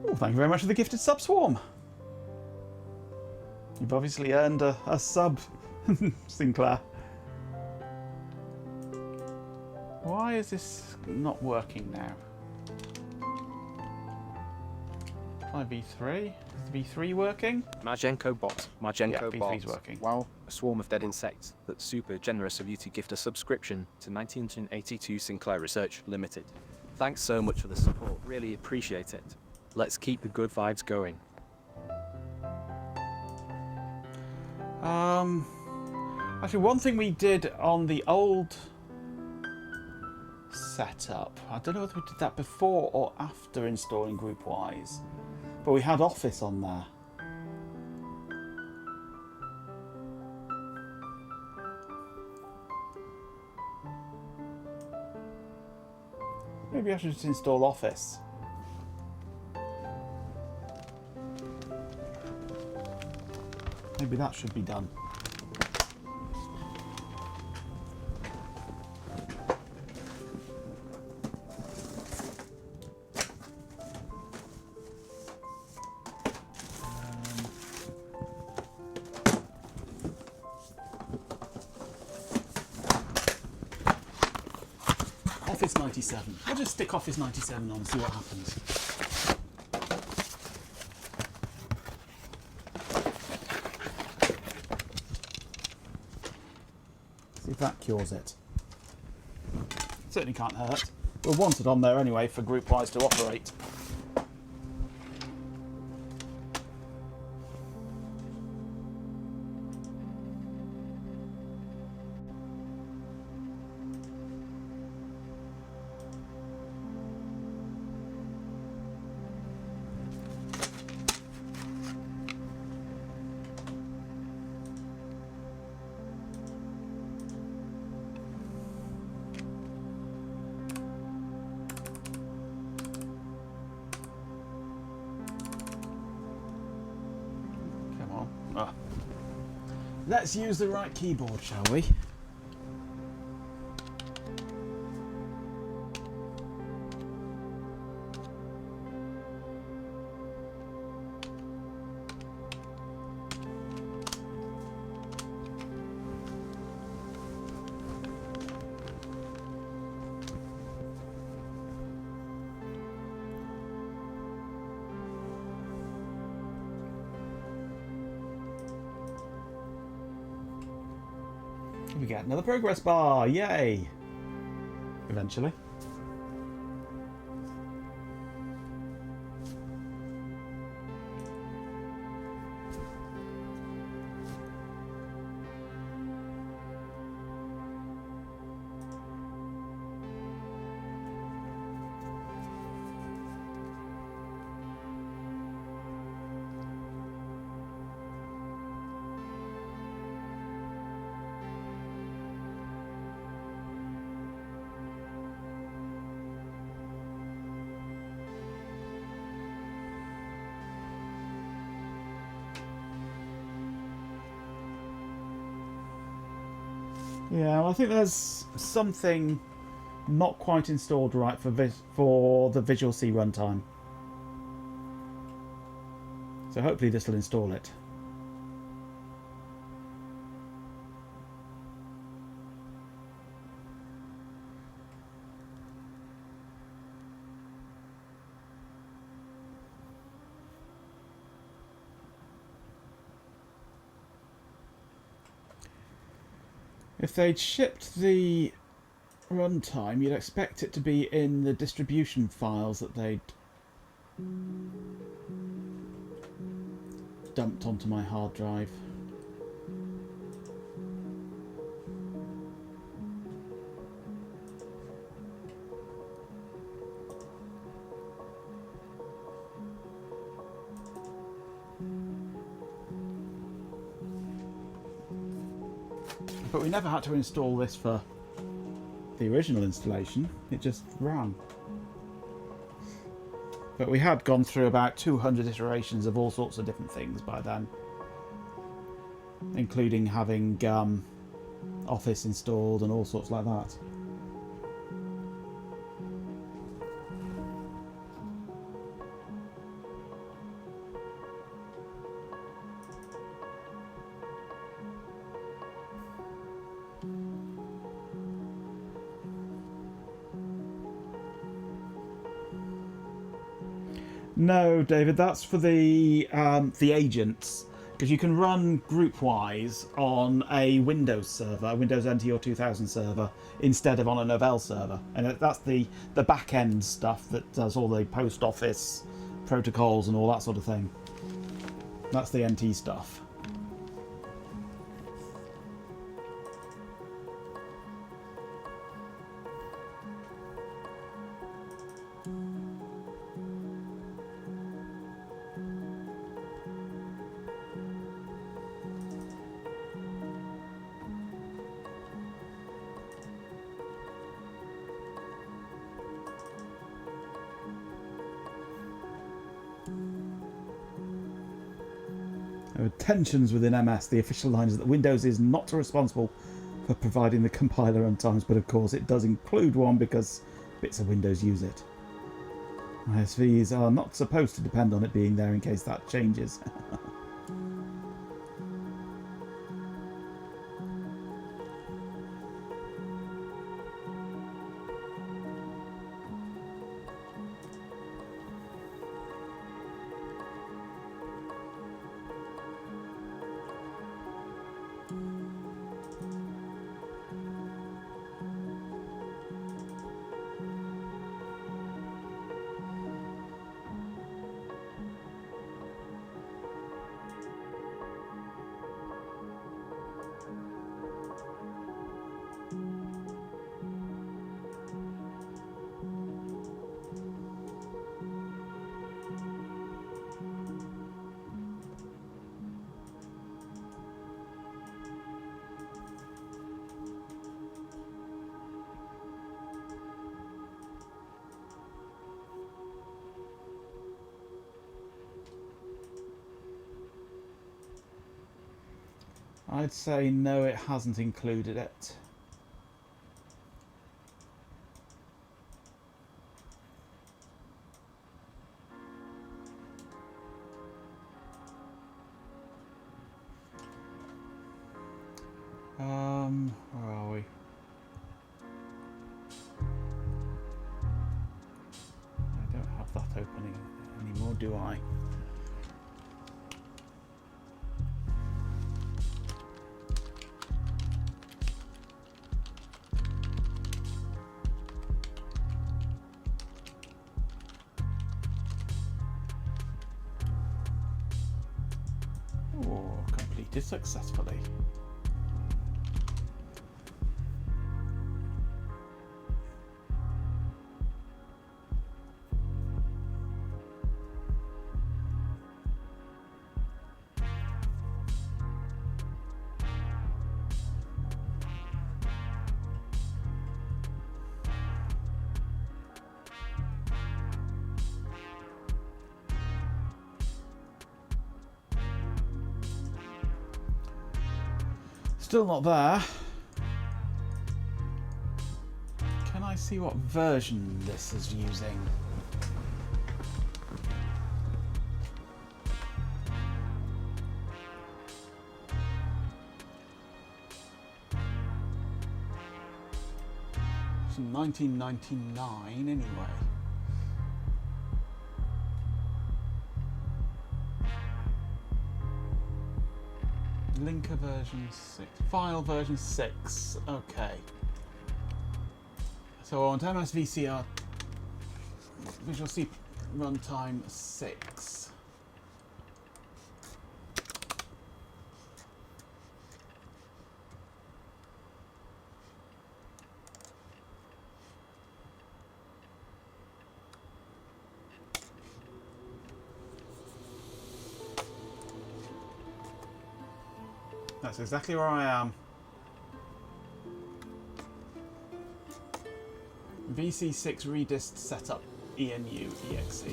Oh, thank you very much for the gifted sub, Swarm. You've obviously earned a sub, Sinclair. Why is this not working now? Try V3. Is V3 working? Majenko bot. Majenko Yeah, bot. V3's working. Wow, a swarm of dead insects that's super generous of you to gift a subscription to 1982 Sinclair Research Limited. Thanks so much for the support. Really appreciate it. Let's keep the good vibes going. Actually, one thing we did on the old setup, I don't know whether we did that before or after installing Poopwise, but we had Office on there. Maybe I should just install Office. Maybe that should be done. Office 97. I'll just stick Office 97 on and see what happens. See if that cures it. Certainly can't hurt. We'll want it on there anyway for Groupwise to operate. Let's use the right keyboard, shall we? We get another progress bar, yay! Eventually. Yeah, well, I think there's something not quite installed right for the Visual C runtime. So hopefully this will install it. If they'd shipped the runtime, you'd expect it to be in the distribution files that they'd dumped onto my hard drive. But we never had to install this for the original installation, it just ran. But we had gone through about 200 iterations of all sorts of different things by then, including having Office installed and all sorts like that. No, David, that's for the agents, because you can run Groupwise on a Windows server, a Windows NT or 2000 server, instead of on a Novell server, and that's the back end stuff that does all the post office protocols and all that sort of thing. That's the NT stuff. There are tensions within MS. The official line is that Windows is not responsible for providing the compiler runtimes, but of course it does include one because bits of Windows use it. ISVs are not supposed to depend on it being there in case that changes. I'd say no, it hasn't included it. Where are we? I don't have that opening anymore, do I? Oh, completed successfully. Still not there. Can I see what version this is using? It's 1999 anyway. Linker version 6. File version 6. Okay. So I want MSVCR Visual C runtime 6. That's exactly where I am. VC6 redist setup ENU exe.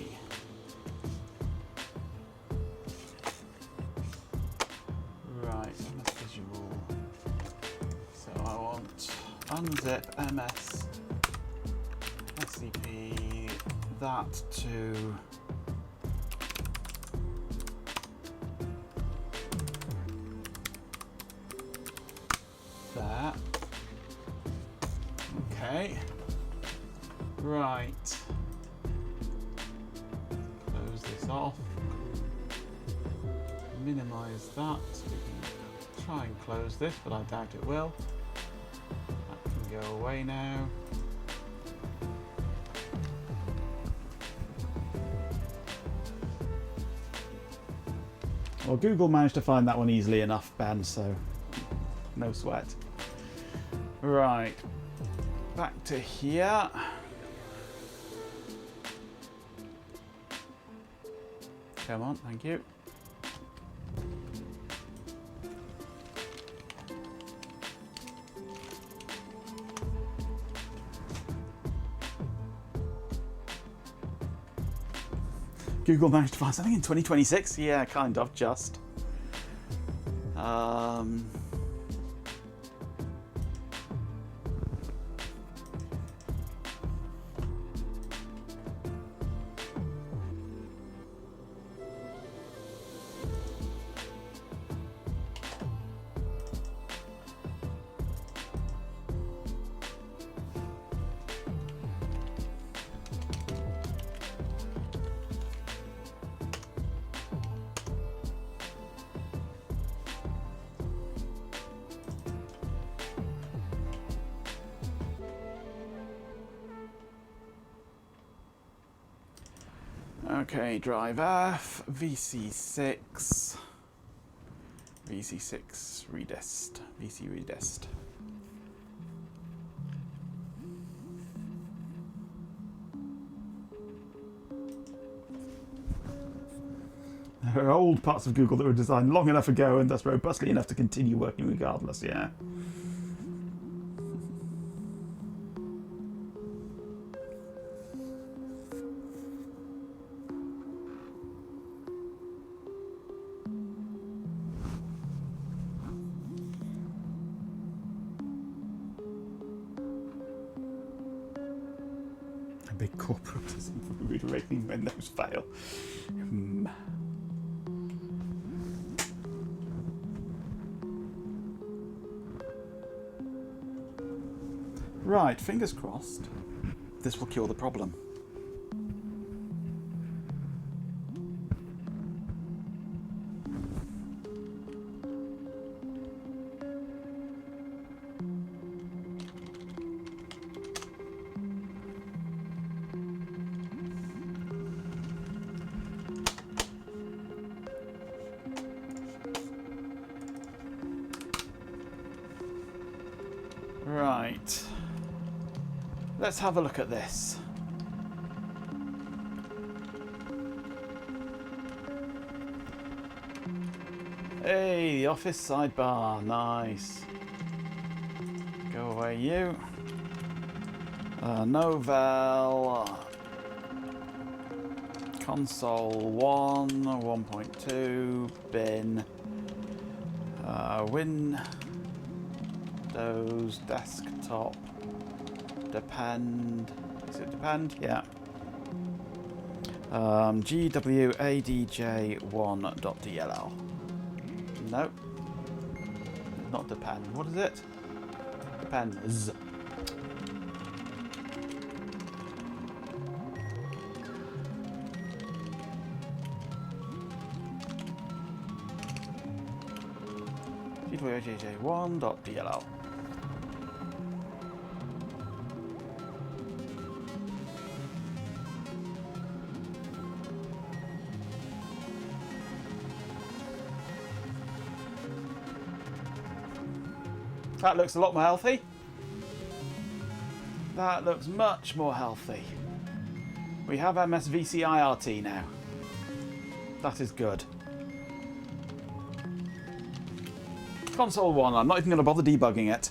Right, MS Visual. So I want unzip MS SCP that to there. Okay. Right. Close this off. Minimize that. We can try and close this, but I doubt it will. That can go away now. Well, Google managed to find that one easily enough, Ben, so no sweat. Right. Back to here. Come on, thank you. Google managed to find something in 2026? Yeah, kind of, just. Okay, drive F, VC6, VC6 redist, VC redist. There are old parts of Google that were designed long enough ago and thus robustly enough to continue working regardless, yeah. A big corporatism for reiterating when those fail. Right, fingers crossed, this will cure the problem. Right. Let's have a look at this. Hey, the office sidebar. Nice. Go away, you. Novel. Console 1, 1.2, bin. Windows, desktop. Depend. Is it depend? Yeah. GWADJ1.dll. Nope. Not depend. What is it? Depends. GWADJ1.dll. That looks a lot more healthy. That looks much more healthy. We have MSVCIRT now. That is good. Console 1, I'm not even going to bother debugging it.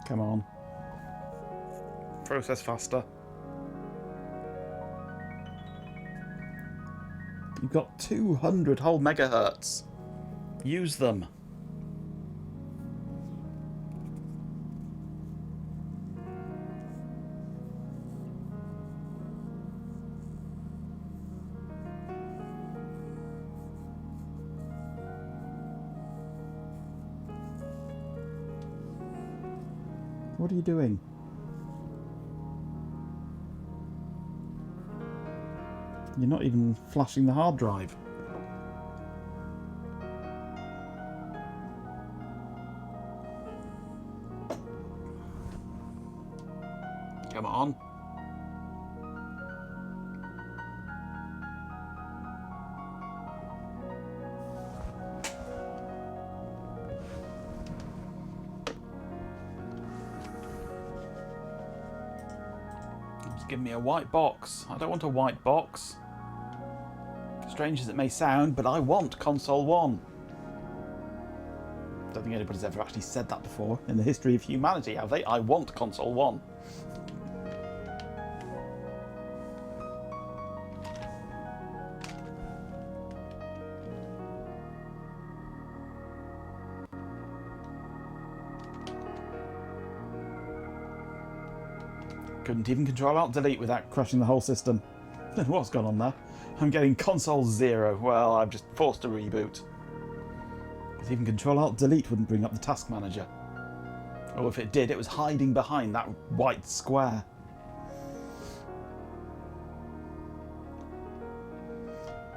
Come on. Process faster. You've got 200 whole megahertz. Use them. What are you doing? You're not even flashing the hard drive. Come on. Give me a white box. I don't want a white box. Strange as it may sound, but I want console 1. Don't think anybody's ever actually said that before in the history of humanity, have they? I want console 1. Couldn't even control alt delete without crashing the whole system. What's gone on there? I'm getting console 0. Well, I'm just forced to reboot. Because even control alt delete wouldn't bring up the task manager. Or if it did, it was hiding behind that white square.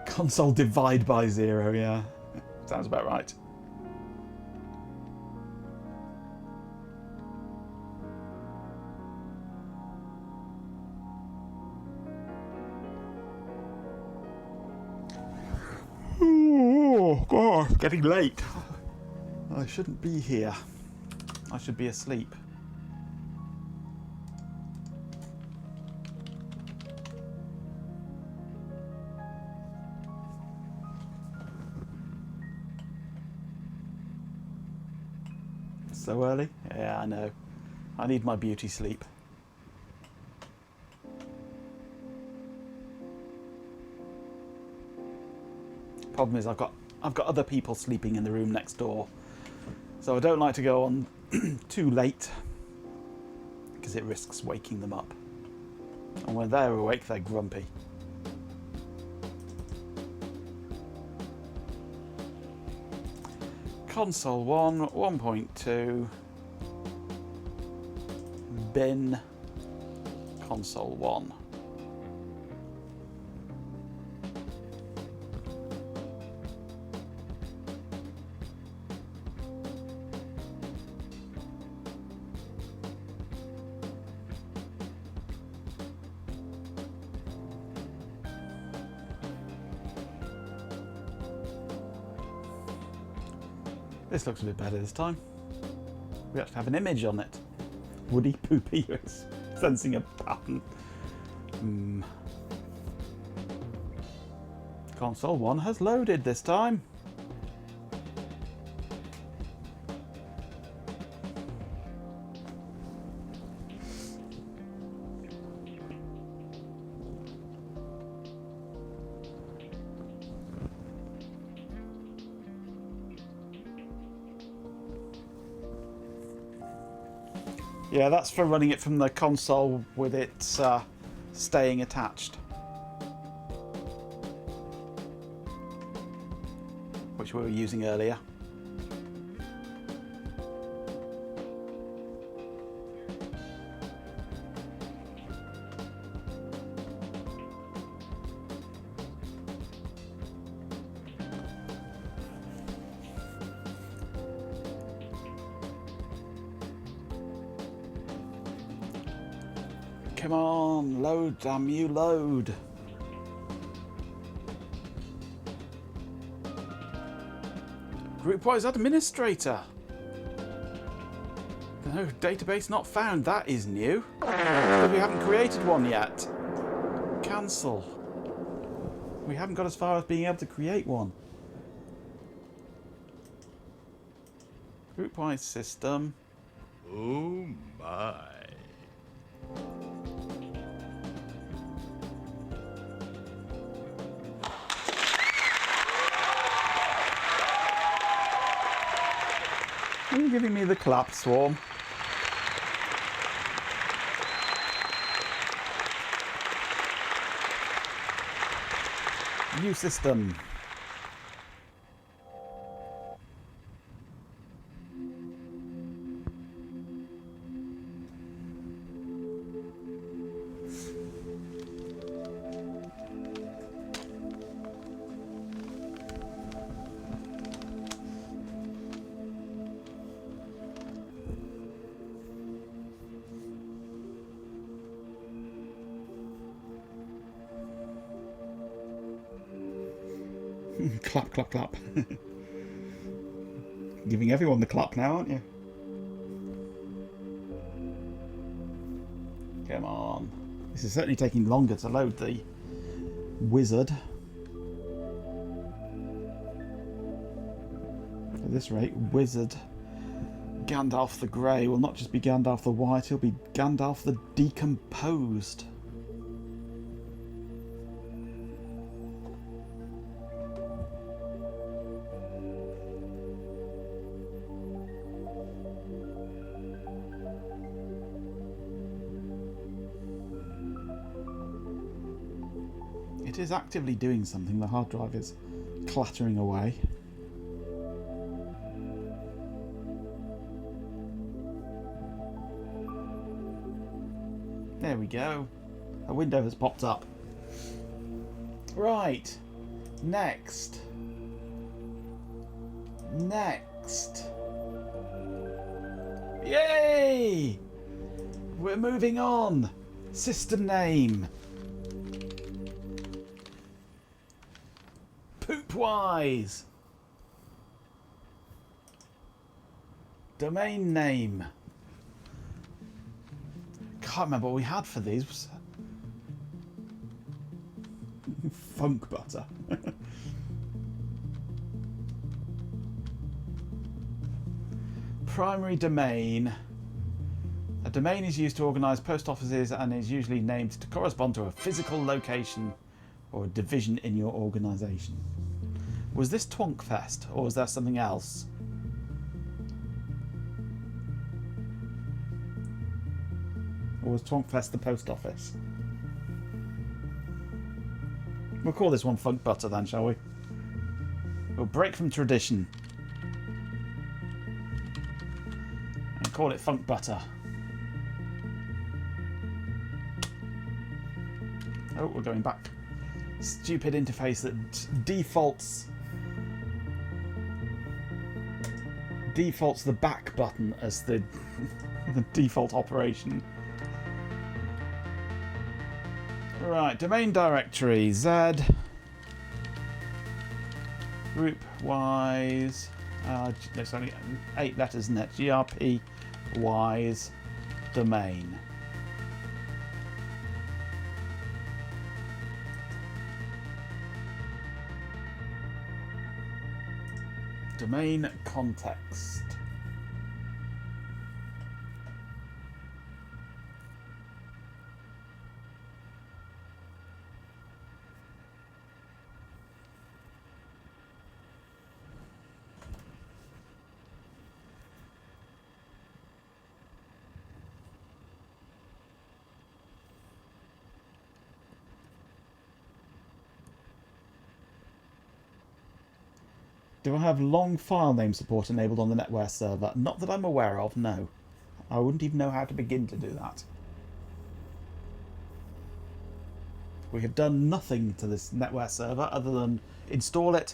Console divide by 0, yeah. Sounds about right. Oh God, getting late. I shouldn't be here. I should be asleep. So early? Yeah, I know. I need my beauty sleep. Problem is I've got other people sleeping in the room next door, so I don't like to go on too late because it risks waking them up, and when they're awake they're grumpy. Console 1, 1.2, bin, console 1. This looks a bit better this time. We actually have an image on it. Woody Poopy is sensing a pattern. Console 1 has loaded this time. Yeah, that's for running it from the console with its staying attached. Which we were using earlier. Come on, load, damn you, load. Groupwise administrator. No, database not found. That is new. Because we haven't created one yet. Cancel. We haven't got as far as being able to create one. Groupwise system. Oh my. Are you giving me the clap, Swarm? New system. Clap, clap, clap. Giving everyone the clap now, aren't you? Come on. This is certainly taking longer to load the wizard. At this rate, wizard Gandalf the Grey will not just be Gandalf the White, he'll be Gandalf the Decomposed. It is actively doing something. The hard drive is clattering away. There we go. A window has popped up. Right. Next. Yay! We're moving on. System name. Poopwise. Domain name. Can't remember what we had for these. Funk butter. Primary domain. A domain is used to organise post offices and is usually named to correspond to a physical location or a division in your organisation. Was this Twonkfest or was there something else? Or was Twonkfest the post office? We'll call this one Funk Butter then, shall we? We'll break from tradition and call it Funk Butter. Oh, we're going back. Stupid interface that defaults the back button as the default operation. Right, domain directory Z Groupwise. There's only 8 letters in it. GRP wise domain. Domain context. Do I have long file name support enabled on the NetWare server? Not that I'm aware of, no. I wouldn't even know how to begin to do that. We have done nothing to this NetWare server other than install it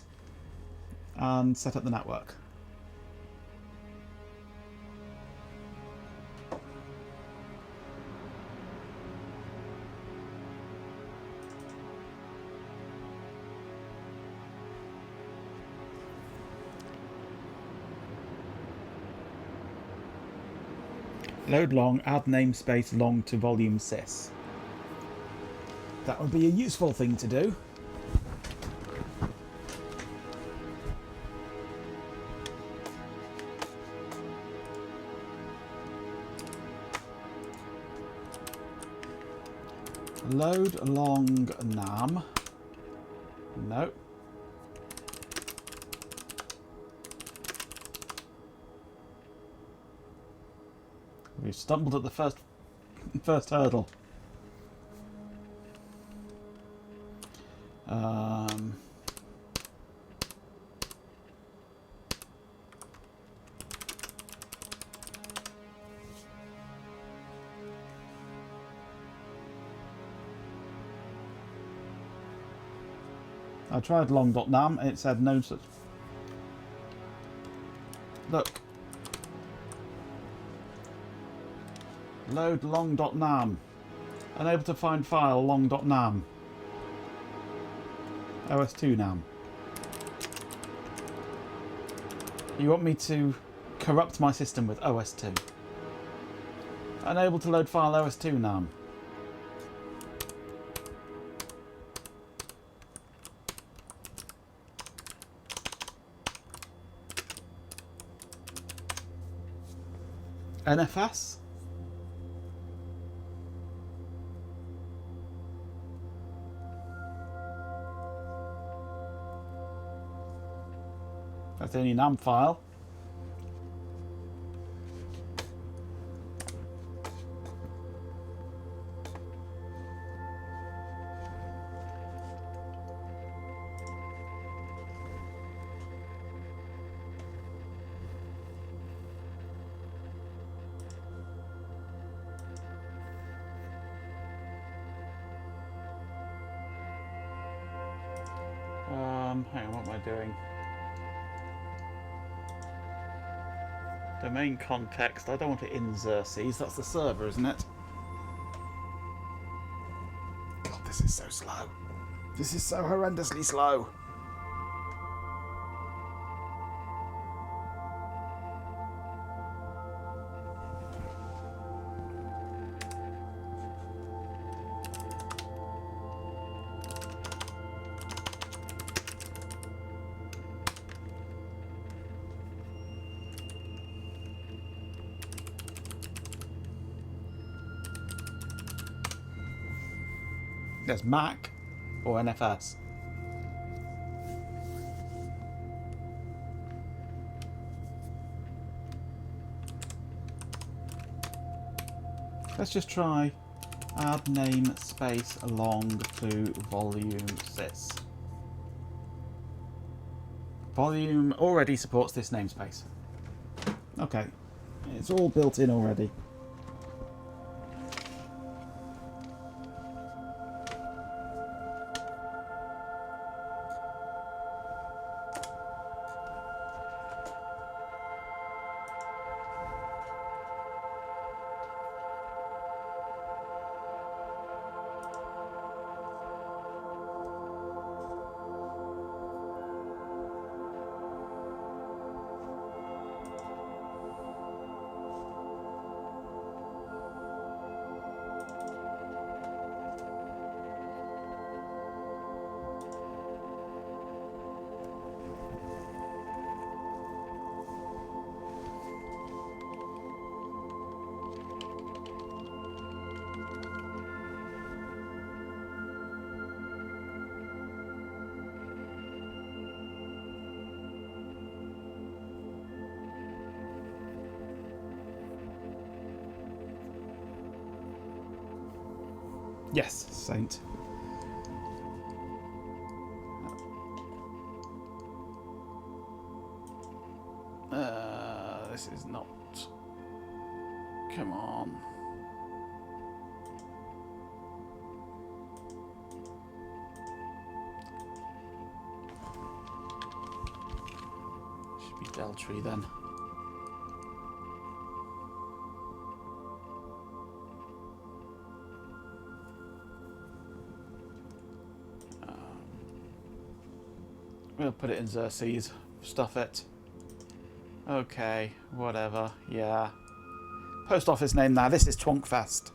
and set up the network. Load long, add namespace long to volume sys. That would be a useful thing to do. Load long nam. No. We stumbled at the first hurdle. I tried long.nam and it said no such. Look. Load long.nam. Unable to find file long.nam. OS2 nam. You want me to corrupt my system with OS2? Unable to load file OS2 nam. NFS? That's the only NAM file. Hang on, what am I doing? Domain context, I don't want it in Xerxes, that's the server, isn't it? God, this is so slow. This is so horrendously slow. There's Mac or NFS. Let's just try add name space long to volume sys. Volume already supports this namespace. Okay, it's all built in already. Yes, Saint. this is not... Come on. Should be Deltree then. We'll put it in Xerxes. Stuff it. Okay, whatever. Yeah. Post office name now. This is Twonkfest.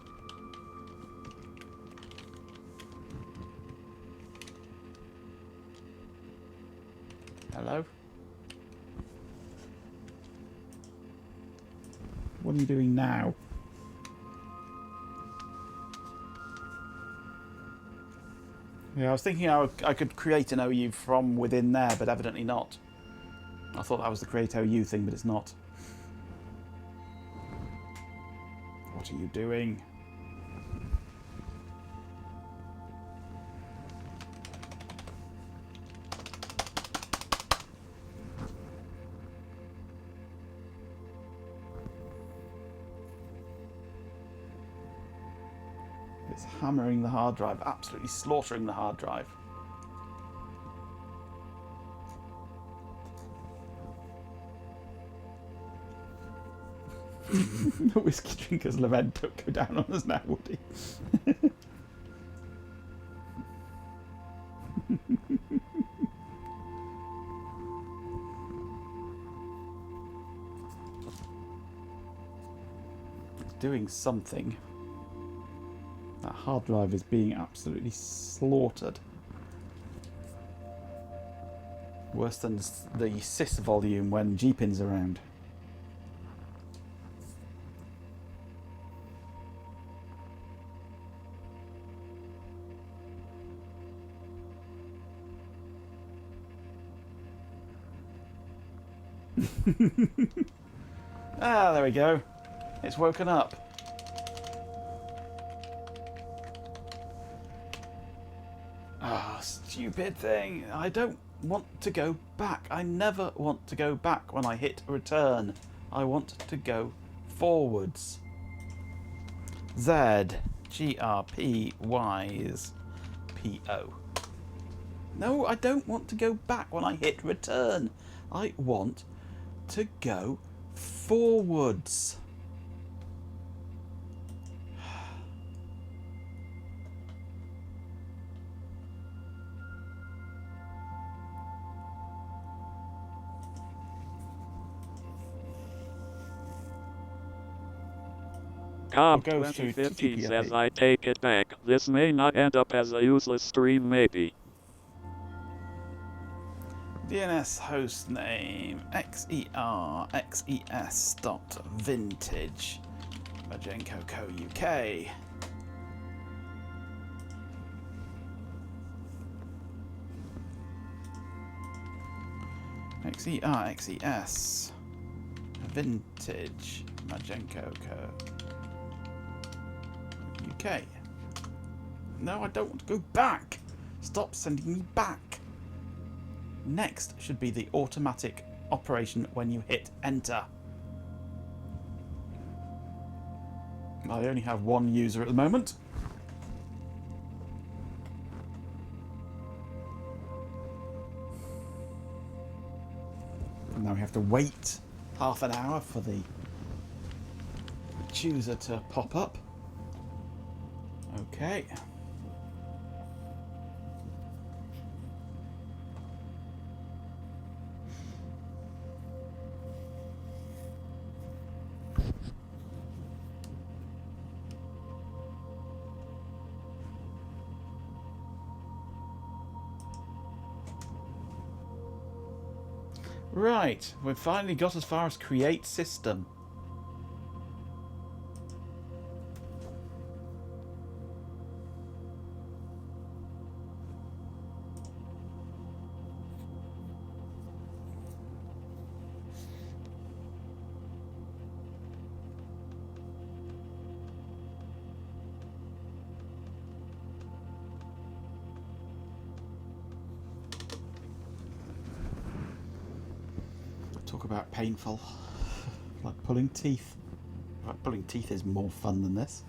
Hello? What are you doing now? Yeah, I was thinking I could create an OU from within there, but evidently not. I thought that was the create OU thing, but it's not. What are you doing? It's hammering the hard drive, absolutely slaughtering the hard drive. The whiskey drinkers lament don't go down on us now, would he? It's doing something. That hard drive is being absolutely slaughtered. Worse than the sys volume when G-Pin's around. Ah, there we go. It's woken up. Ah, stupid thing. I don't want to go back. I never want to go back when I hit return. I want to go forwards. Z, G, R, P, Wise, P, O. No, I don't want to go back when I hit return. I want to go forwards. Cobb We'll go through 2015 TTP says update. I take it back. This may not end up as a useless stream maybe. DNS host name xerxes.vintage Majenko Co UK. xerxes vintage Majenko Co UK. No, I don't want to go back. Stop sending me back. Next should be the automatic operation when you hit enter. I only have one user at the moment. And now we have to wait half an hour for the chooser to pop up. Okay. Right, we've finally got as far as create system. Talk about painful. Like pulling teeth. Right, pulling teeth is more fun than this.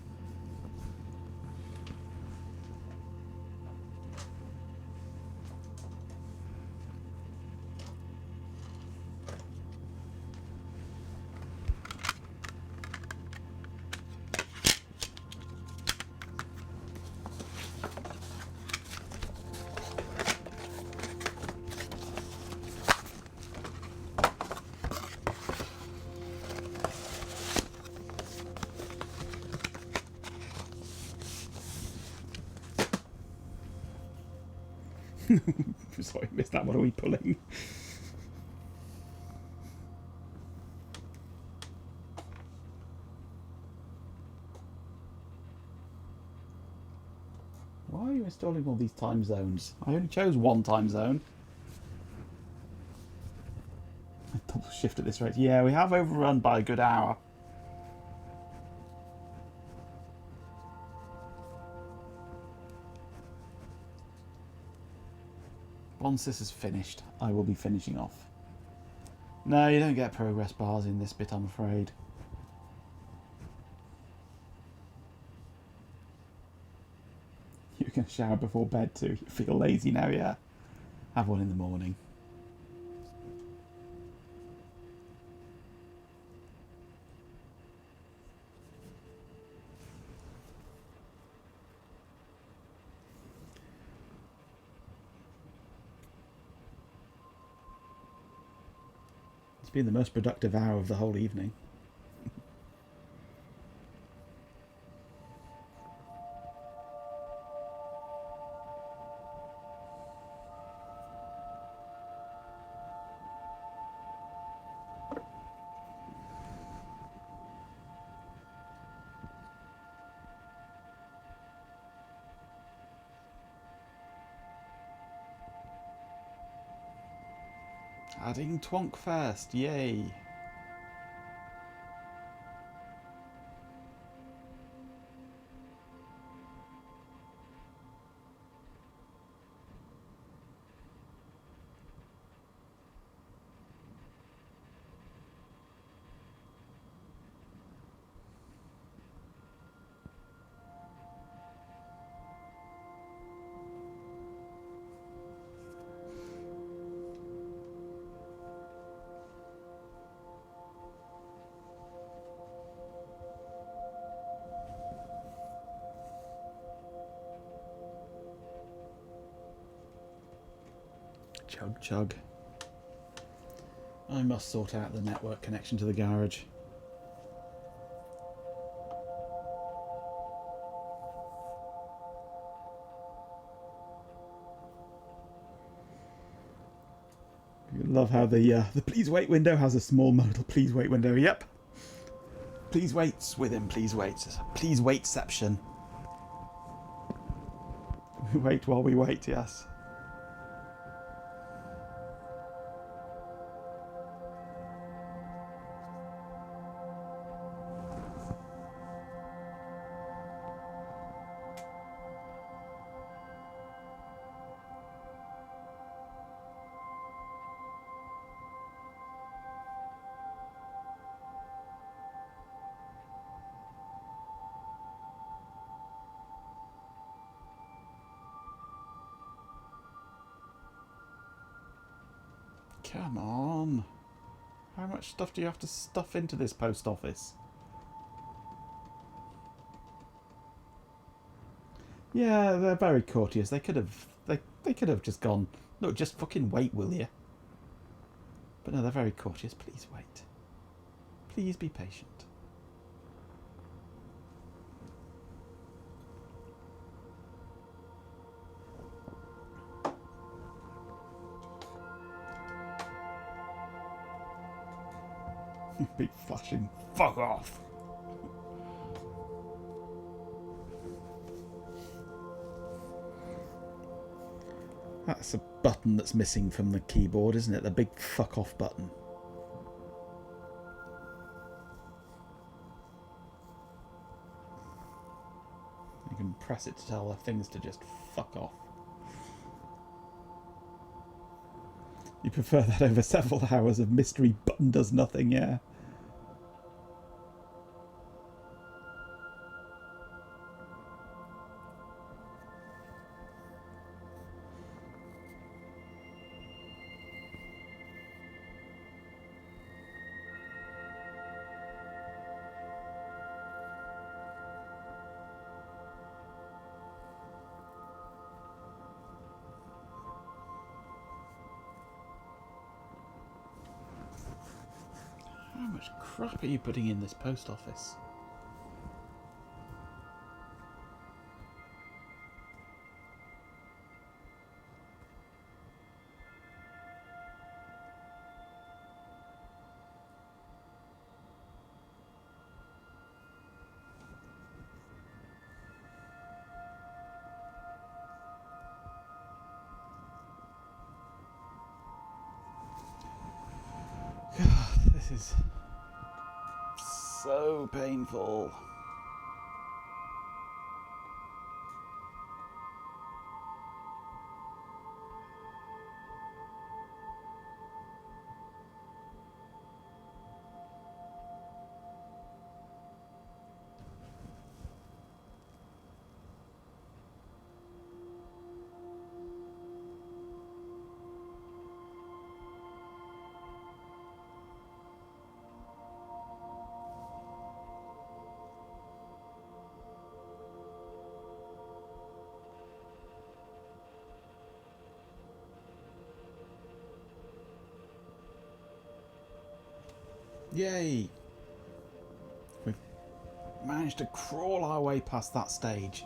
Sorry, missed that. What are we pulling? Why are you installing all these time zones? I only chose one time zone. Double shift at this rate. Yeah, we have overrun by a good hour. Once this is finished, I will be finishing off. No, you don't get progress bars in this bit, I'm afraid. You're going to shower before bed too. You feel lazy now, yeah? Have one in the morning. It's been the most productive hour of the whole evening. Adding Twonk first, yay! Chug chug. I must sort out the network connection to the garage. I love how the please wait window has a small modal please wait window. Yep. Please wait with him. Please wait. Please waitception. We wait while we wait. Yes. Come on. How much stuff do you have to stuff into this post office? Yeah, they're very courteous. They could have just gone, look, just fucking wait, will you? But no, they're very courteous. Please wait. Please be patient. Big flashing fuck off. That's a button that's missing from the keyboard, isn't it? The big fuck off button. You can press it to tell things to just fuck off. You prefer that over several hours of mystery button does nothing, yeah? much crap are you putting in this post office? This is so painful. Yay! We've managed to crawl our way past that stage.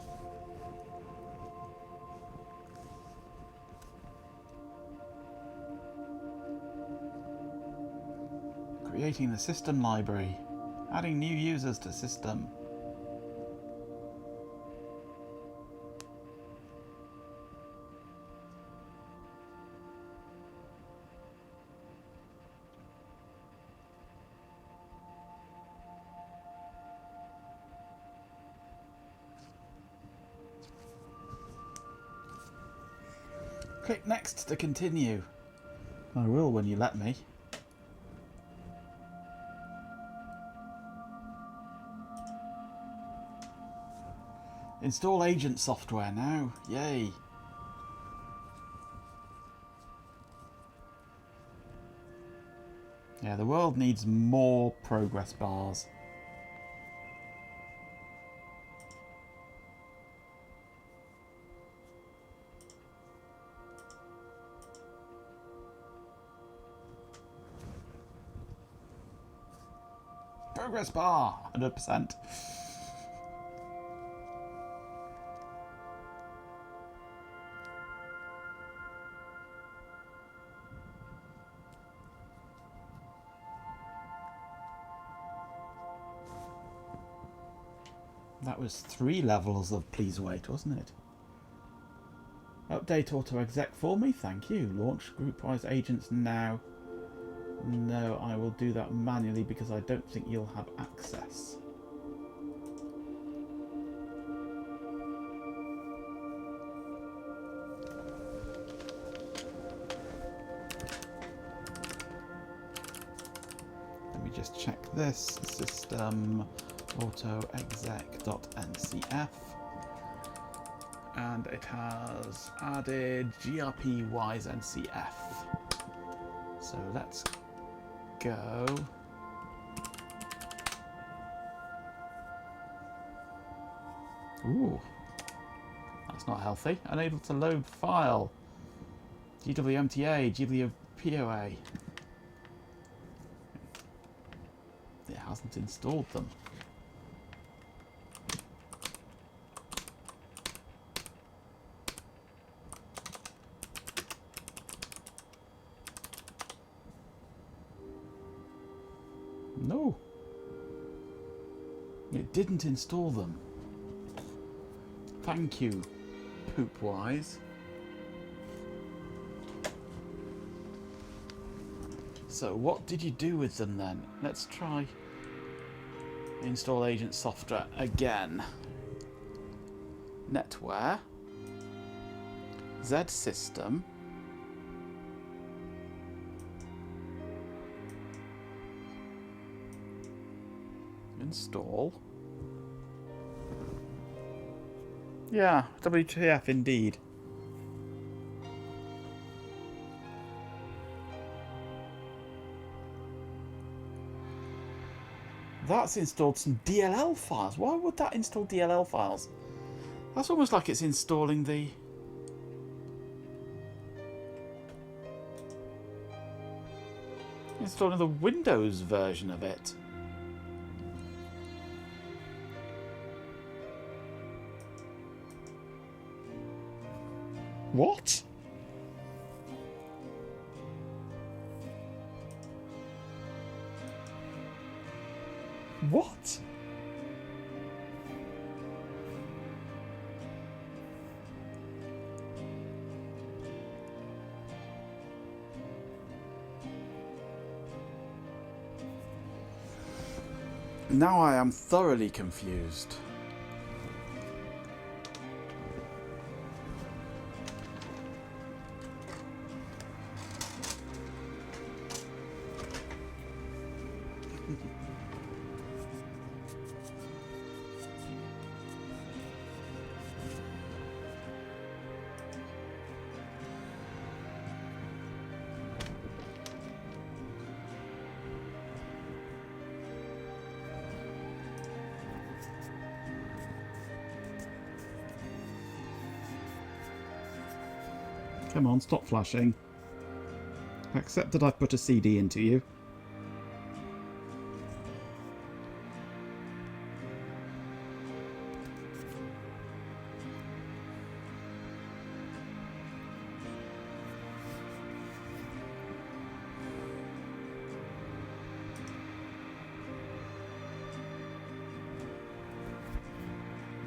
Creating the system library. Adding new users to system. Click next to continue. I will when you let me. Install agent software now. Yay. Yeah, the world needs more progress bars. Progress bar, 100%. That was 3 levels of please wait, wasn't it? Update auto exec for me, thank you. Launch Groupwise agents now. No, I will do that manually because I don't think you'll have access. Let me just check this. System autoexec.ncf. And it has added GRP Wise NCF. So let's go. Ooh, that's not healthy. Unable to load file. GWMTA, GWPOA. It hasn't installed them. No, it didn't install them. Thank you, Poopwise. So what did you do with them then? Let's try install agent software again. Netware, Z system. Install. Yeah, WTF indeed. That's installed some DLL files. Why would that install DLL files? That's almost like it's installing the... installing the Windows version of it. What? What? Now I am thoroughly confused. Come on, stop flashing. Accept that I've put a CD into you.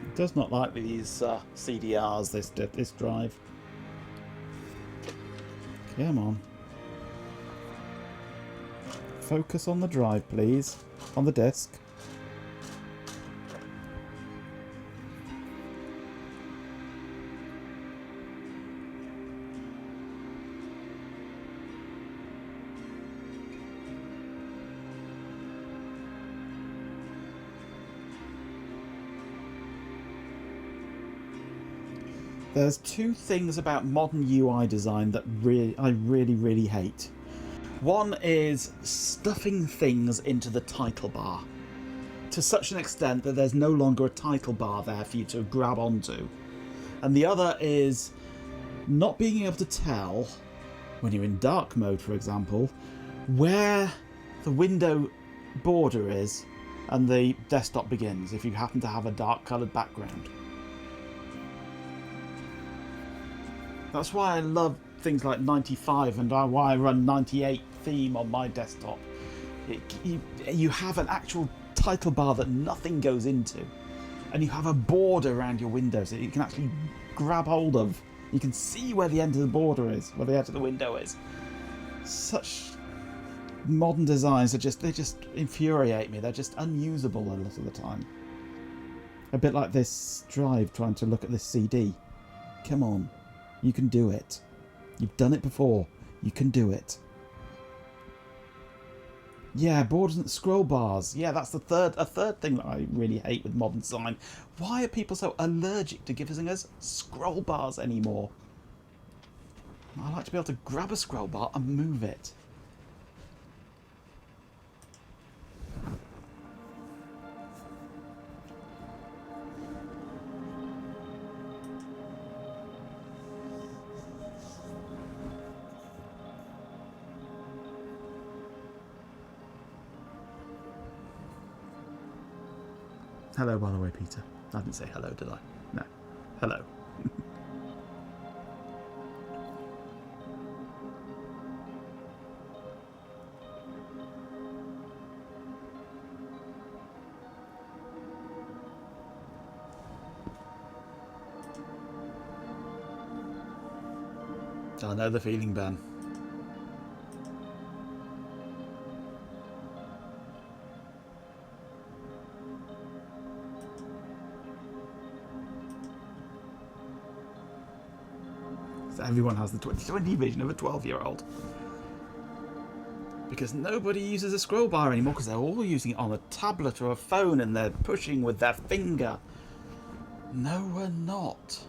It does not like these CDRs, this drive. Come on. Focus on the drive, please. On the disk. There's two things about modern UI design that I really hate. One is stuffing things into the title bar to such an extent that there's no longer a title bar there for you to grab onto. And the other is not being able to tell, when you're in dark mode for example, where the window border is and the desktop begins if you happen to have a dark coloured background. That's why I love things like 95 and why I run 98 theme on my desktop. You have an actual title bar that nothing goes into, and you have a border around your windows that you can actually grab hold of. You can see where the end of the border is, where the edge of the window is. Such modern designs they just infuriate me. They're just unusable a lot of the time. A bit like this drive trying to look at this CD. Come on. You can do it. You've done it before. You can do it. Yeah, borders and scroll bars. Yeah, that's a third thing that I really hate with modern design. Why are people so allergic to giving us scroll bars anymore? I like to be able to grab a scroll bar and move it. Hello, by the way, Peter. I didn't say hello, did I? No. Hello. I know the feeling, Ben. Everyone has the 2020 vision of a 12-year-old. Because nobody uses a scroll bar anymore because they're all using it on a tablet or a phone and they're pushing with their finger. No, we're not.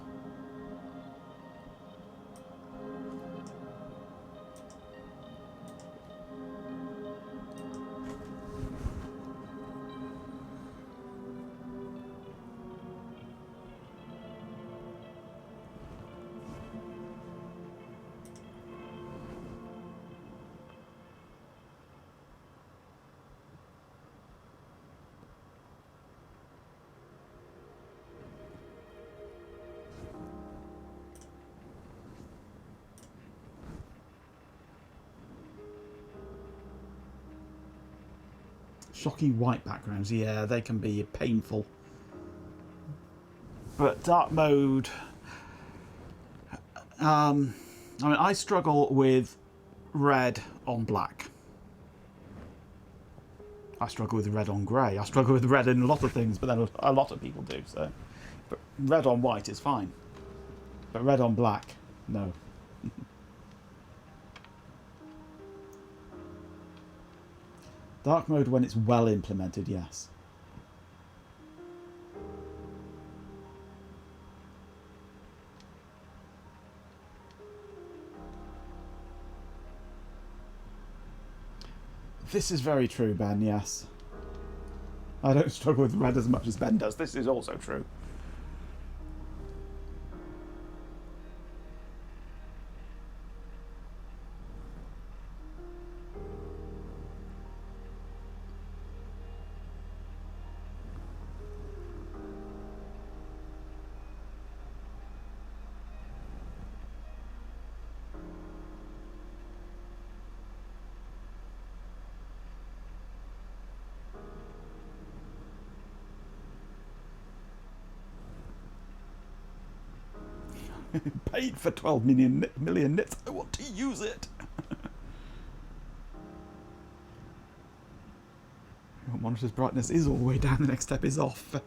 Shocking white backgrounds, yeah, they can be painful. But dark mode... I mean, I struggle with red on black. I struggle with red on grey. I struggle with red in a lot of things, but then a lot of people do, so... But red on white is fine. But red on black, no. Dark mode when it's well implemented, yes. This is very true, Ben, yes. I don't struggle with red as much as Ben does. This is also true. Paid for 12 million nits. I want to use it. Your monitor's brightness is all the way down. The next step is off.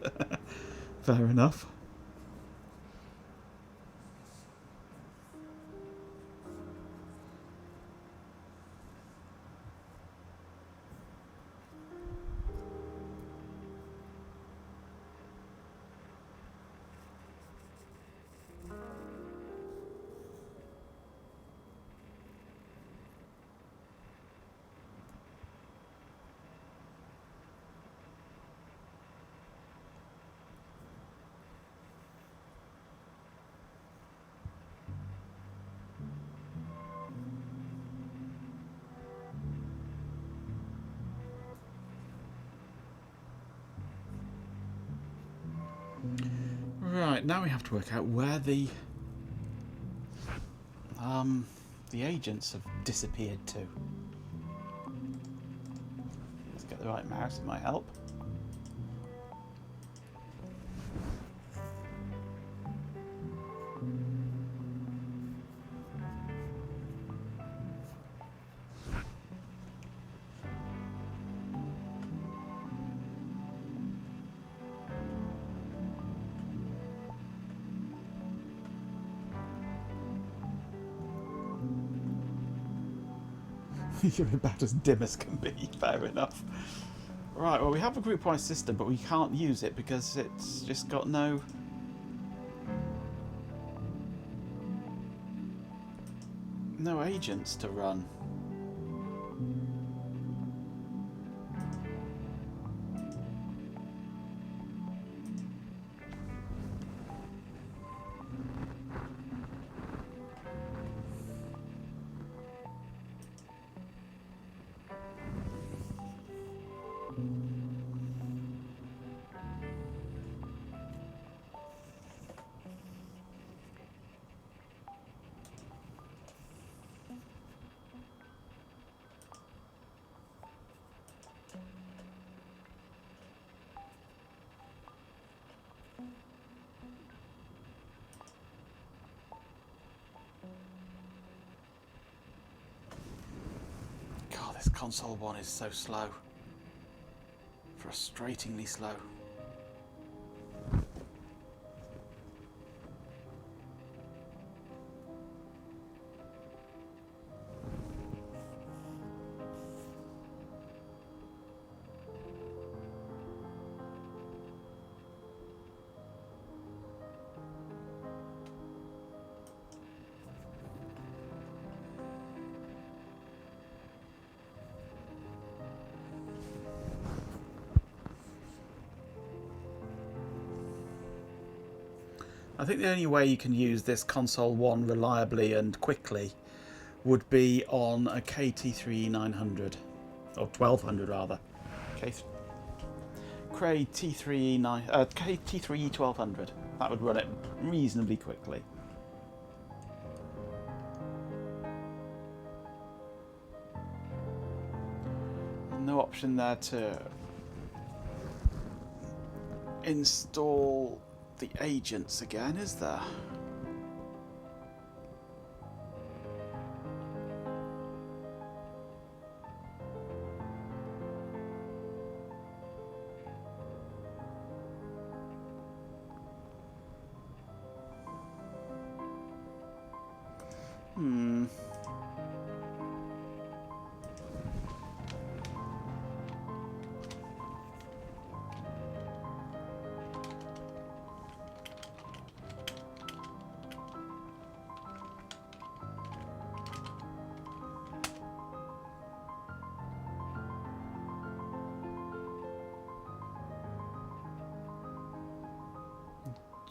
Fair enough. Right, now we have to work out where the agents have disappeared to. Let's get the right mouse, it might help. You're about as dim as can be, fair enough. Right, well we have a group-wise system, but we can't use it because it's just got no agents to run. God, this console one is so slow. Frustratingly slow. I think the only way you can use this console 1 reliably and quickly would be on a KT3-900, or 1200 rather. Cray KT3-1200. That would run it reasonably quickly. No option there to install the agents again, is there?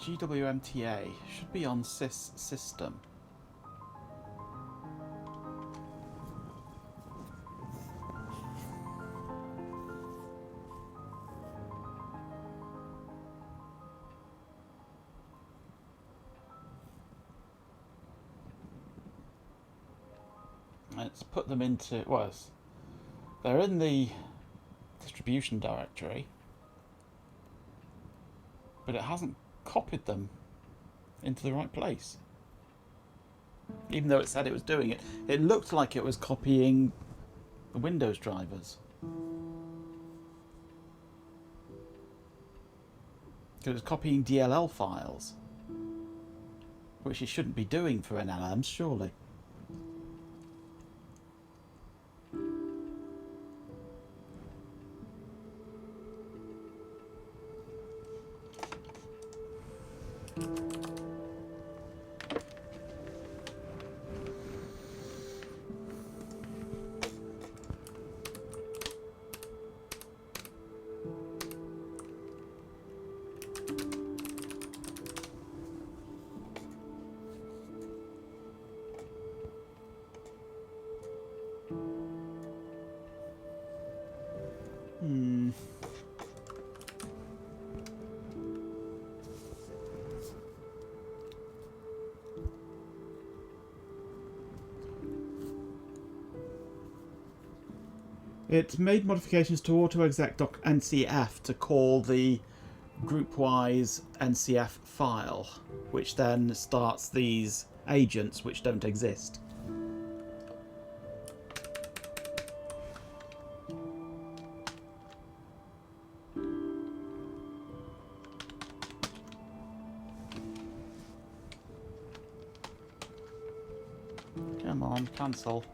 GWMTA should be on sys system. Let's put them into, well, they're in the distribution directory, but it hasn't copied them into the right place. Even though it said it was doing it, it looked like it was copying the Windows drivers. It was copying DLL files, which it shouldn't be doing for NLMs, surely. It made modifications to autoexec.ncf to call the groupwise NCF file, which then starts these agents which don't exist. Come on, cancel.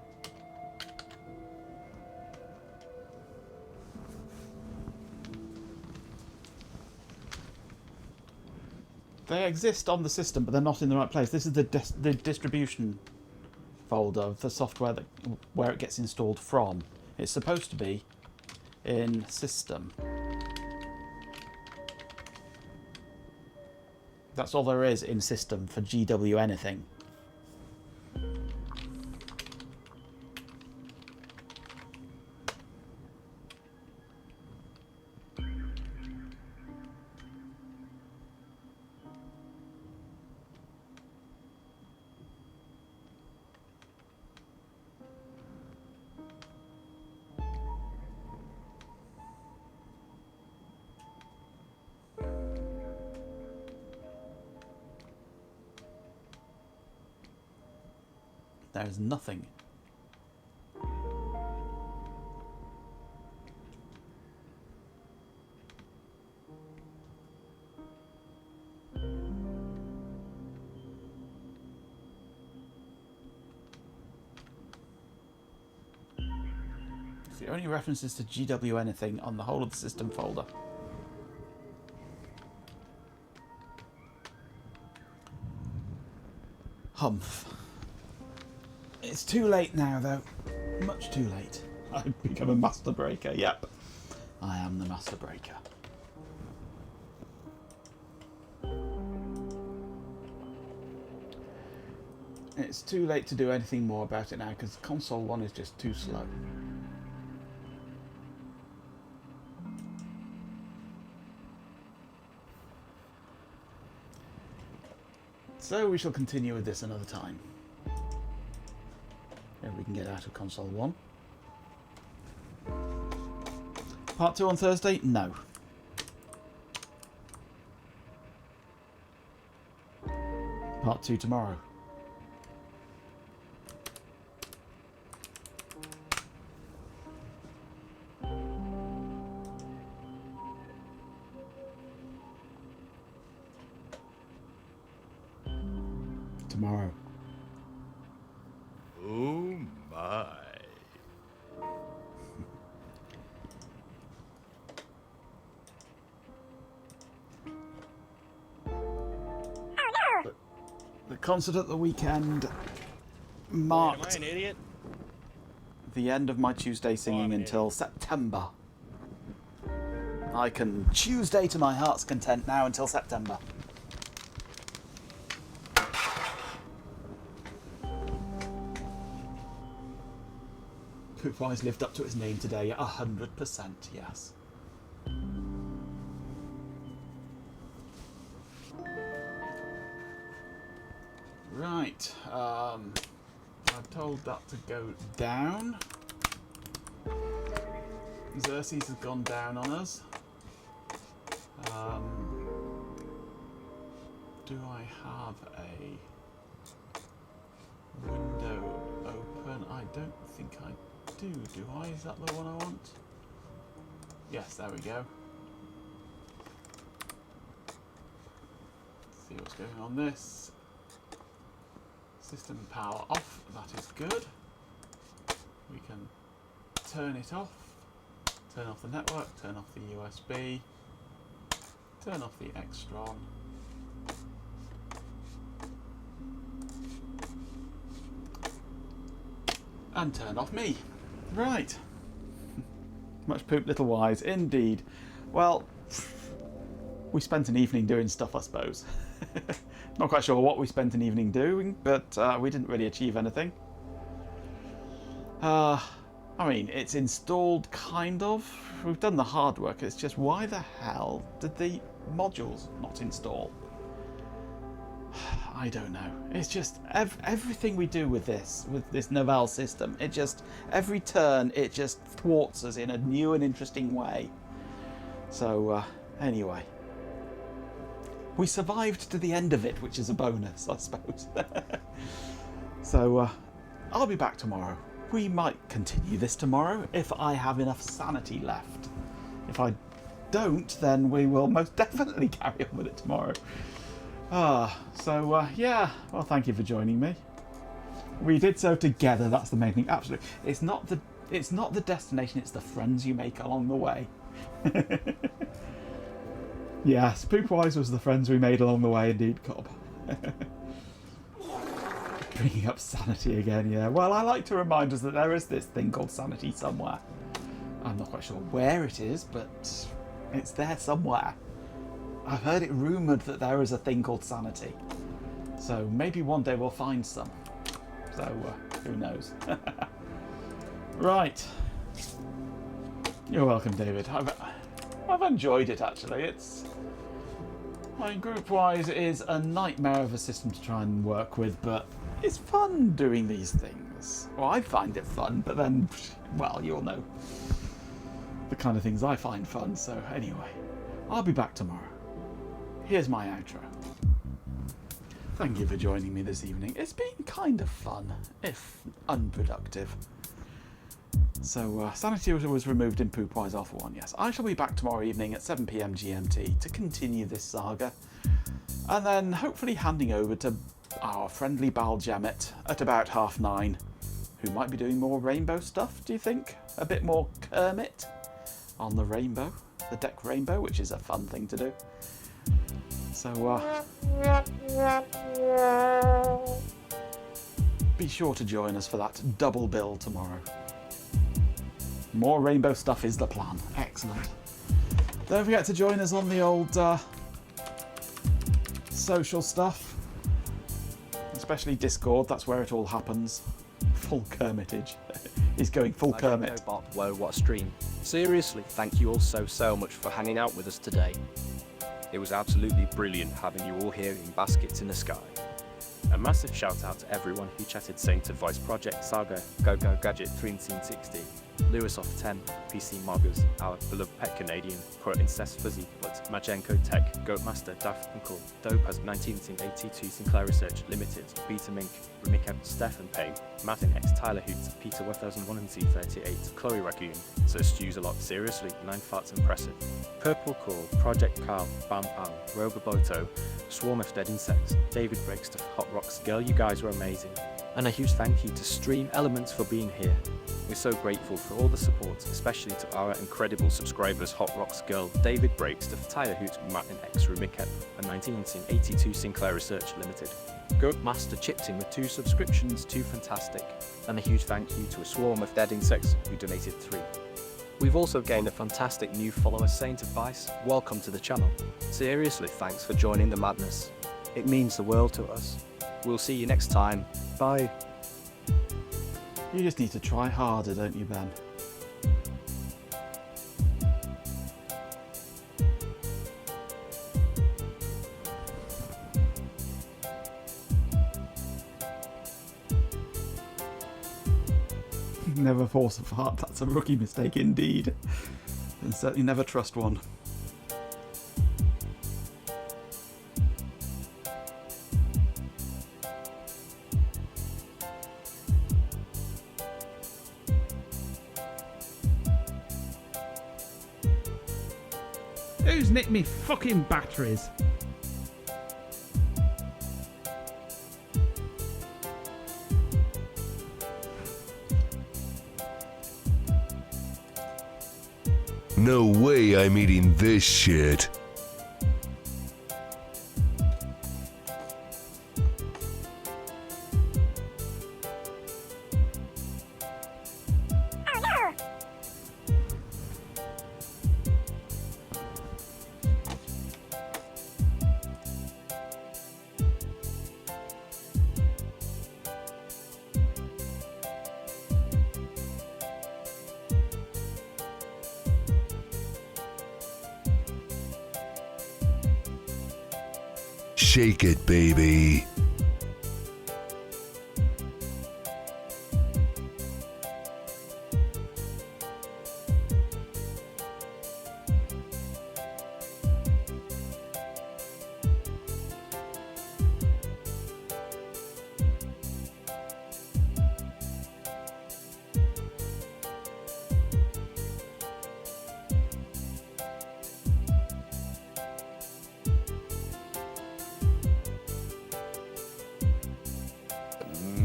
They exist on the system, but they're not in the right place. This is the distribution folder of the software where it gets installed from. It's supposed to be in system. That's all there is in system for GW anything. There's nothing. It's the only references to GW anything on the whole of the system folder. Humph. It's too late now, though. Much too late. I've become a master breaker. Yep. I am the master breaker. It's too late to do anything more about it now because console 1 is just too slow. So we shall continue with this another time. If we can get out of console 1. Part 2 on Thursday? No. Part 2 tomorrow. Tomorrow. Oh my. The concert at the weekend Am marked I an idiot? the end of my Tuesday singing until September. I can Tuesday to my heart's content now until September. Poopwise lived up to its name today, 100%, yes. Right, I've told that to go down. Xerxes has gone down on us. Do I have a window open? I don't think I do I? Is that the one I want? Yes, there we go. Let's see what's going on this. System power off, that is good. We can turn it off, turn off the network, turn off the USB, turn off the Extron. And turn off me. Right. Much poop, little wise, indeed. Well, we spent an evening doing stuff, I suppose. Not quite sure what we spent an evening doing, but we didn't really achieve anything. I mean, it's installed, kind of. We've done the hard work. It's just, why the hell did the modules not install? I don't know. It's just everything we do with this Novell system, it just, every turn, it just thwarts us in a new and interesting way. So, anyway. We survived to the end of it, which is a bonus, I suppose. So, I'll be back tomorrow. We might continue this tomorrow if I have enough sanity left. If I don't, then we will most definitely carry on with it tomorrow. Yeah. Well, thank you for joining me. We did so together. That's the main thing. Absolutely. It's not the destination. It's the friends you make along the way. Yes, Poopwise was the friends we made along the way, indeed, Cobb. Bringing up sanity again, yeah. Well, I like to remind us that there is this thing called sanity somewhere. I'm not quite sure where it is, but it's there somewhere. I've heard it rumoured that there is a thing called sanity. So maybe one day we'll find some. So, who knows? Right. You're welcome, David. I've enjoyed it, actually. Groupwise is a nightmare of a system to try and work with, but it's fun doing these things. Well, I find it fun, but then, well, you'll know the kind of things I find fun. So anyway, I'll be back tomorrow. Here's my outro. Thank you for joining me this evening. It's been kind of fun, if unproductive. So, sanity was removed in Poopwise Alpha 1, yes. I shall be back tomorrow evening at 7 PM GMT to continue this saga. And then hopefully handing over to our friendly Baljamet at about 9:30, who might be doing more rainbow stuff, do you think? A bit more Kermit on the rainbow, the deck rainbow, which is a fun thing to do. So, be sure to join us for that double bill tomorrow. More rainbow stuff is the plan. Excellent. Don't forget to join us on the old social stuff, especially Discord. That's where it all happens. Full Kermitage. He's going full Kermit. Whoa, what a stream. Seriously, thank you all so much for hanging out with us today. It was absolutely brilliant having you all here in baskets in the sky. A massive shout out to everyone who chatted Saint of Voice Project Saga, Go Gadget 1360, Lewis off 10, PC Moggers, our beloved pet Canadian, Poor Incest Fuzzy, but Majenko Tech, Goatmaster, Daft Uncle, Dope as 1982 Sinclair Research Limited, Beta Mink, Remika, Stephen Payne, Martin X, Tyler Hoot, Peter 1038, Chloe Raccoon, So Stews a Lot, Seriously, 9 Farts Impressive, Purple Call, Project Carl, Bam Bam, Roboboto, Swarm of Dead Insects, David Breakstuff, Hot Rocks, Girl, you guys were amazing. And a huge thank you to Stream Elements for being here. We're so grateful for all the support, especially to our incredible subscribers Hot Rocks Girl, David Breakstuff, Tyler Hoot, Martin X, Rumikep, and 1982 Sinclair Research Limited. Goatmaster chipped in with 2 subscriptions, 2 fantastic. And a huge thank you to a Swarm of Dead Insects who donated 3. We've also gained a fantastic new follower, Saint of Vice. Welcome to the channel. Seriously, thanks for joining the madness. It means the world to us. We'll see you next time. Bye. You just need to try harder, don't you, Ben? Never force a fart, that's a rookie mistake indeed. And certainly never trust one. Who's nicked me fucking batteries? No way I'm eating this shit. Shake it, baby.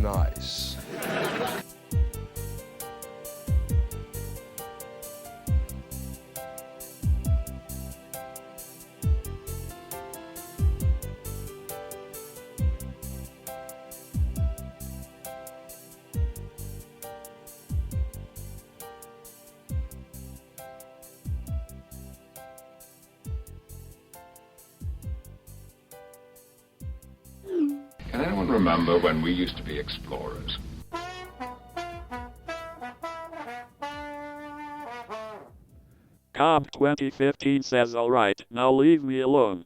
Nice. Can anyone remember when we used to be explorers? Cobb 2015 says alright, now leave me alone.